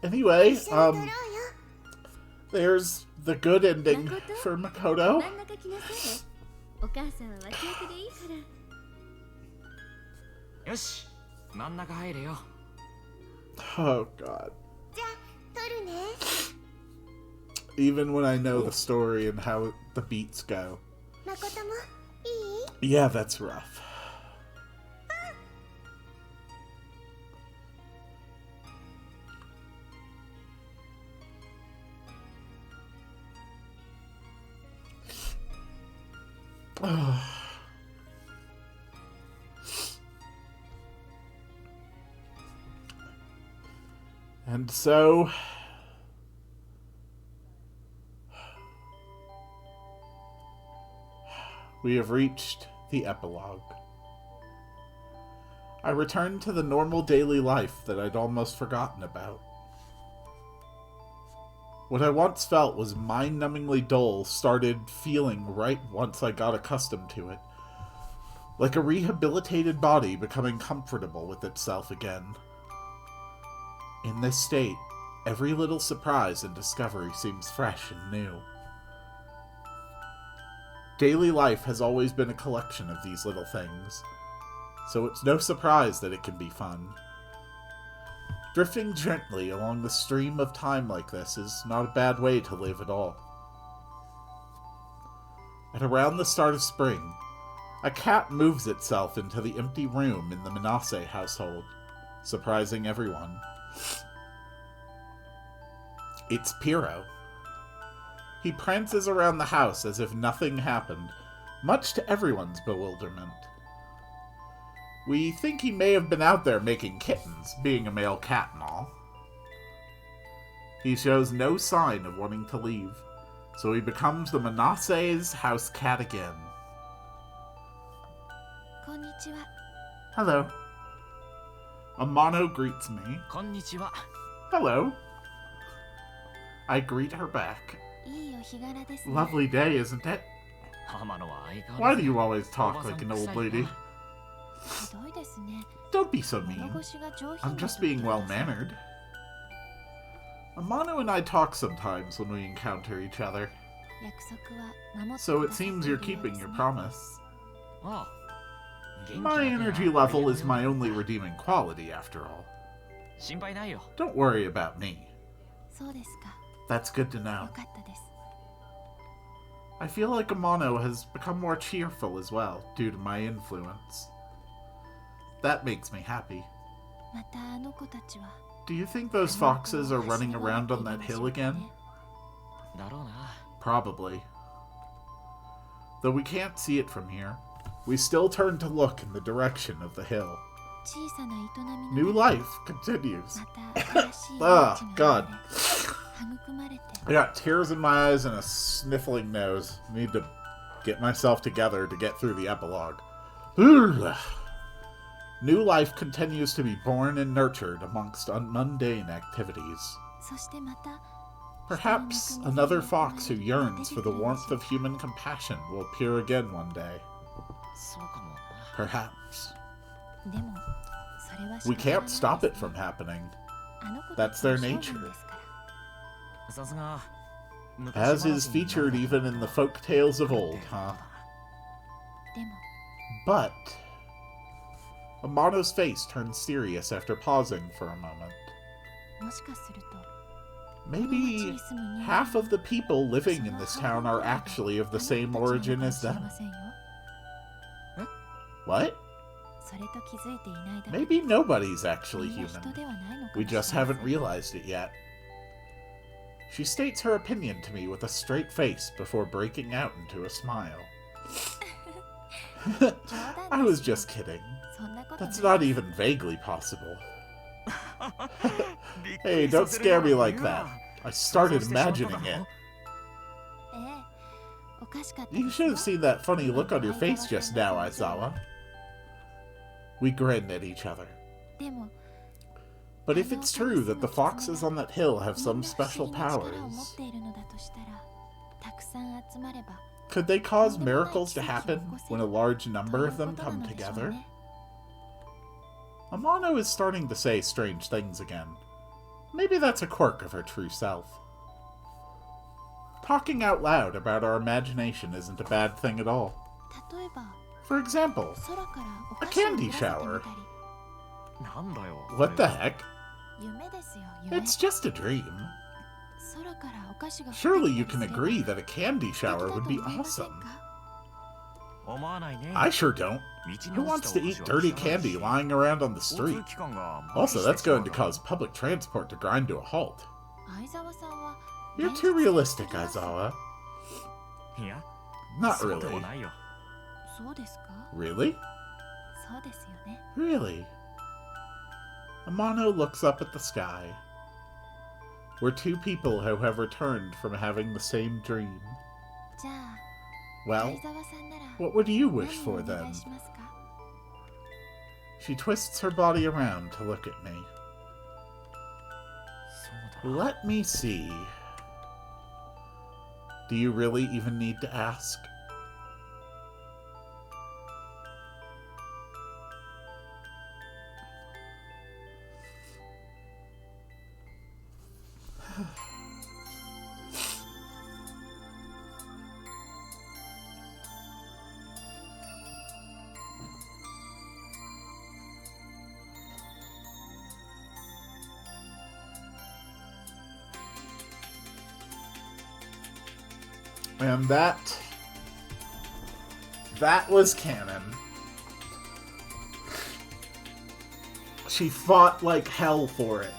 Anyway, there's the good ending for Makoto. 真ん中来なさい。お母さんは脇役でいいから。よし、真ん中入れよ。 Oh god. じゃあ撮るね。 Even when I know the story and how the beats go. 誠もいい？ Yeah, that's rough. And so... we have reached the epilogue. I returned to the normal daily life that I'd almost forgotten about. What I once felt was mind-numbingly dull started feeling right once I got accustomed to it. Like a rehabilitated body becoming comfortable with itself again. In this state, every little surprise and discovery seems fresh and new. Daily life has always been a collection of these little things, so it's no surprise that it can be fun. Drifting gently along the stream of time like this is not a bad way to live at all. At around the start of spring, a cat moves itself into the empty room in the Manase household, surprising everyone. It's Piro. He prances around the house as if nothing happened, much to everyone's bewilderment. We think he may have been out there making kittens, being a male cat and all. He shows no sign of wanting to leave, so he becomes the Manase's house cat again. Konnichiwa. Hello. Amano greets me. Konnichiwa. Hello. I greet her back. いいお日柄ですね。 Lovely day, isn't it? 浜野は相変 Why わら do ず you always talk like an old lady? ひどいですね。 Don't be so 物 mean. 腰が上品 I'm な just 時 being は well-mannered. Amano and I talk sometimes when we encounter each other, 約束は守って so く it ださってい seems る you're ようです keeping ね your promise. ああ元気 My だけが energy level is あ my れよ only redeeming quality, after all. 心配ないよ Don't worry about me. そうですか。 That's good to よ know. かったです。 I feel like Amano has become more cheerful as well, due to my influence. That makes me happy. またあの子たちは Do you think those foxes are running around on that hill again? だろうな Probably. Though we can't see it from here, we still turn to look in the direction of the hill. 小さな営み New の life continues. また新しい Ah, 命の God. 中で育まれて I got tears in my eyes and a sniffling nose. Need to get myself together to get through the epilogue. New life continues to be born and nurtured amongst mundane activities. そしてまた Perhaps another fox who yearns for the warmth of human compassion will appear again one day. そうかもな Perhaps. でもそれは仕 We 方がない can't stop it from happening. あの子た That's ちの their 勝負 nature. ですから さすが As is featured even in the folk tales of old, huh? でも But Amano's face turns serious after pausing for a moment. もしかすると Maybe half of the people living in this town are actually of the same origin as them. What? それと気づいていないだけ Maybe nobody's actually みんな人 human. ではないのか We もしれま just せん haven't realized it yet. She states her opinion to me with a straight face before breaking out into a smile. 冗 I 談 was ですよ just kidding. そんなことない That's not even vaguely possible. びっく Hey, りさ don't せるよ scare me うな like 言う that. な I 想像 started してしまった imagining だ it. ろええおかしかった You で should すよ have seen that funny look on your face just now, Aizawa. We grinned at each other. でも But if it's true that the foxes on that hill have みん some な不 special 思議な力を持っ powers, ているのだとしたらたくさん集まれば could they cause miracles to happen when a large number of them come together? Amano is starting to say strange things again. Maybe that's a quirk of her true self. Talking out loud about our imagination isn't a bad thing at all. 例えば For example, 空からお a 菓子を降 candy らせてみ shower. たりなんだよ What the heck? 夢ですよ夢 It's just a dream. 空からお菓子が降ってき Surely たり you can すれば agree that a candy 素敵だ shower と would be 思いません awesome. か思わないね I sure don't. 道 Who に落 wants ち to た eat お菓子は dirty 知らない candy し lying around on the 交 street? 通機関が麻痺 Also, して that's しまう going to だろ cause public transport to grind to a halt. 相沢さんは You're 現 too 実に realistic, あります Aizawa. いや Not そうでも really. ないよそうですか? Really? そうですよね. Really? Amano looks up at the sky. We're two people who have returned from having the same dream. じゃあ、 Well, 相沢さんなら what would you wish 何 for をお願 then? いしますか? She twists her body around to look at me. そうだ。 Let me see. Do you really even need to ask? And that was Kanon. She fought like hell for it.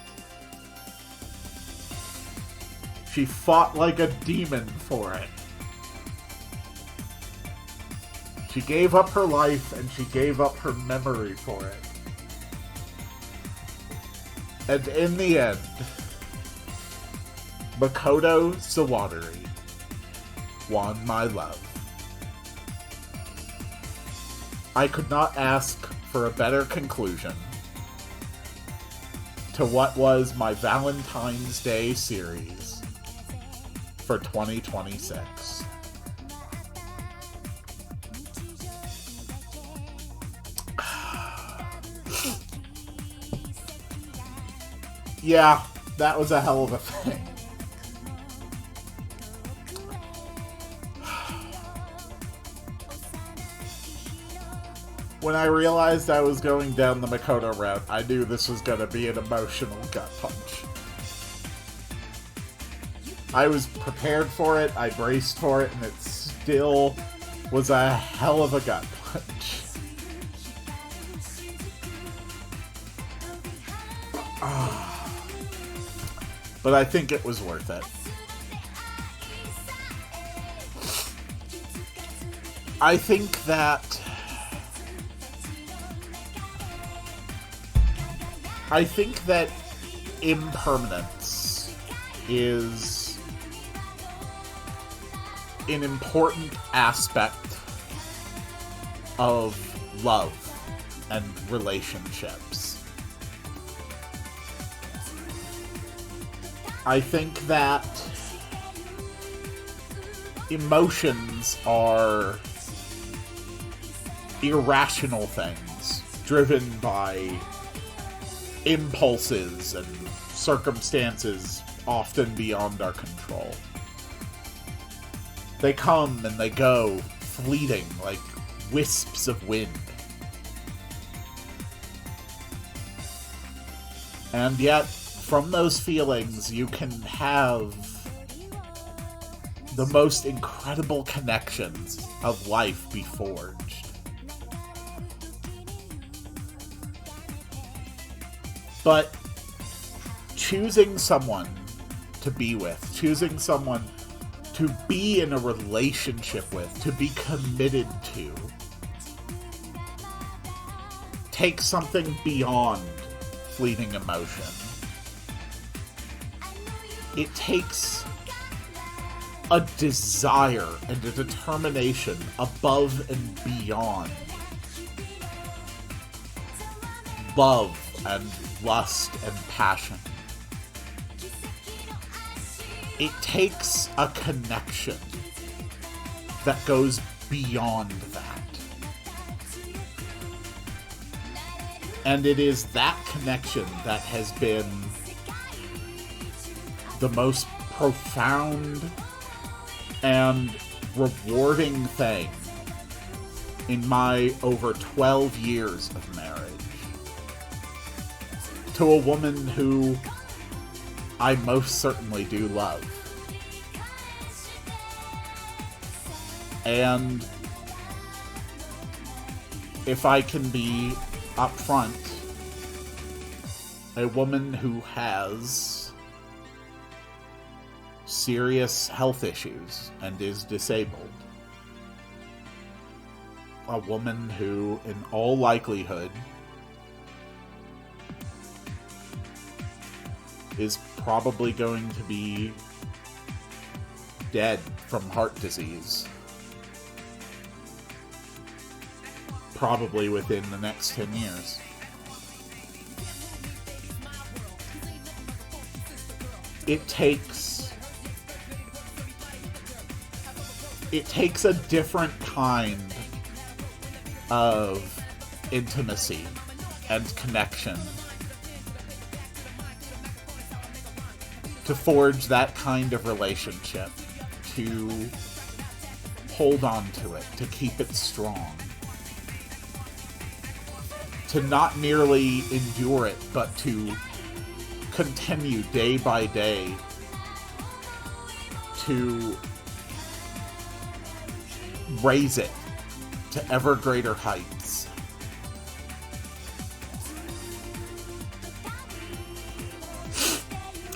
She fought like a demon for it. She gave up her life and she gave up her memory for it. And in the end, Makoto Sawatari won my love. I could not ask for a better conclusion to what was my Valentine's Day series for 2026. Yeah, that was a hell of a thing. When I realized I was going down the Makoto route, I knew this was going to be an emotional gut punch. I was prepared for it, I braced for it, and it still was a hell of a gut punch. But I think it was worth it. I think that impermanence is an important aspect of love and relationships. I think that emotions are irrational things driven by impulses and circumstances often beyond our control. They come and they go, fleeting like wisps of wind. And yet, from those feelings, you can have the most incredible connections of life be forged. But choosing someone to be with, choosing someone to be in a relationship with, to be committed to, takes something beyond fleeting emotion. It takes a desire and a determination above and beyond love and lust and passion. It takes a connection that goes beyond that. And it is that connection that has been the most profound and rewarding thing in my over 12 years of marriage. To a woman who I most certainly do love. And if I can be upfront, a woman who has serious health issues and is disabled. a woman who, in all likelihood, is probably going to be dead from heart disease. Probably within the next 10 years. It takes a different kind of intimacy and connection to forge that kind of relationship, to hold on to it, to keep it strong, to not merely endure it, but to continue day by day to raise it to ever greater heights.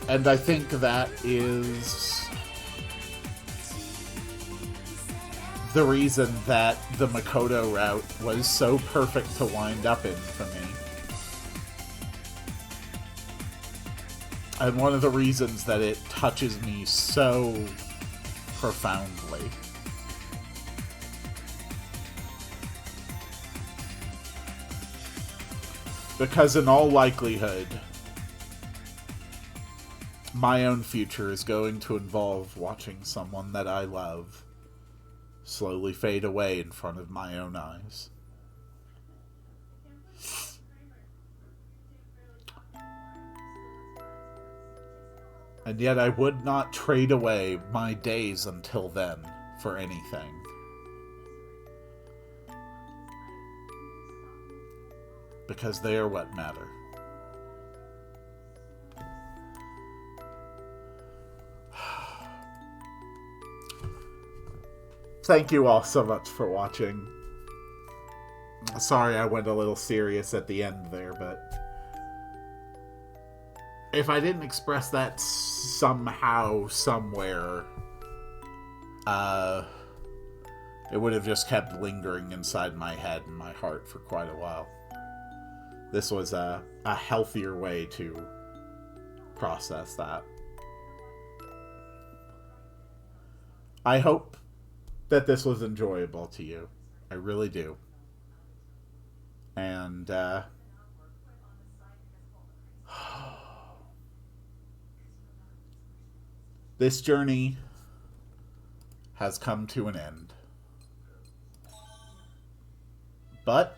And I think that is the reason that the Makoto route was so perfect to wind up in for me. And one of the reasons that it touches me so profoundly. Because in all likelihood, my own future is going to involve watching someone that I love slowly fade away in front of my own eyes. And yet I would not trade away my days until then for anything. Because they are what matter. Thank you all so much for watching. Sorry I went a little serious at the end there, but if I didn't express that somehow, somewhere, it would have just kept lingering inside my head and my heart for quite a while. This was a healthier way to process that. I hope that this was enjoyable to you. I really do. And, this journey has come to an end. But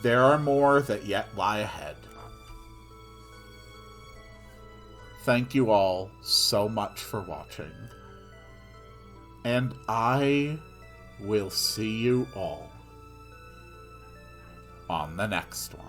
there are more that yet lie ahead. Thank you all so much for watching. And I will see you all on the next one.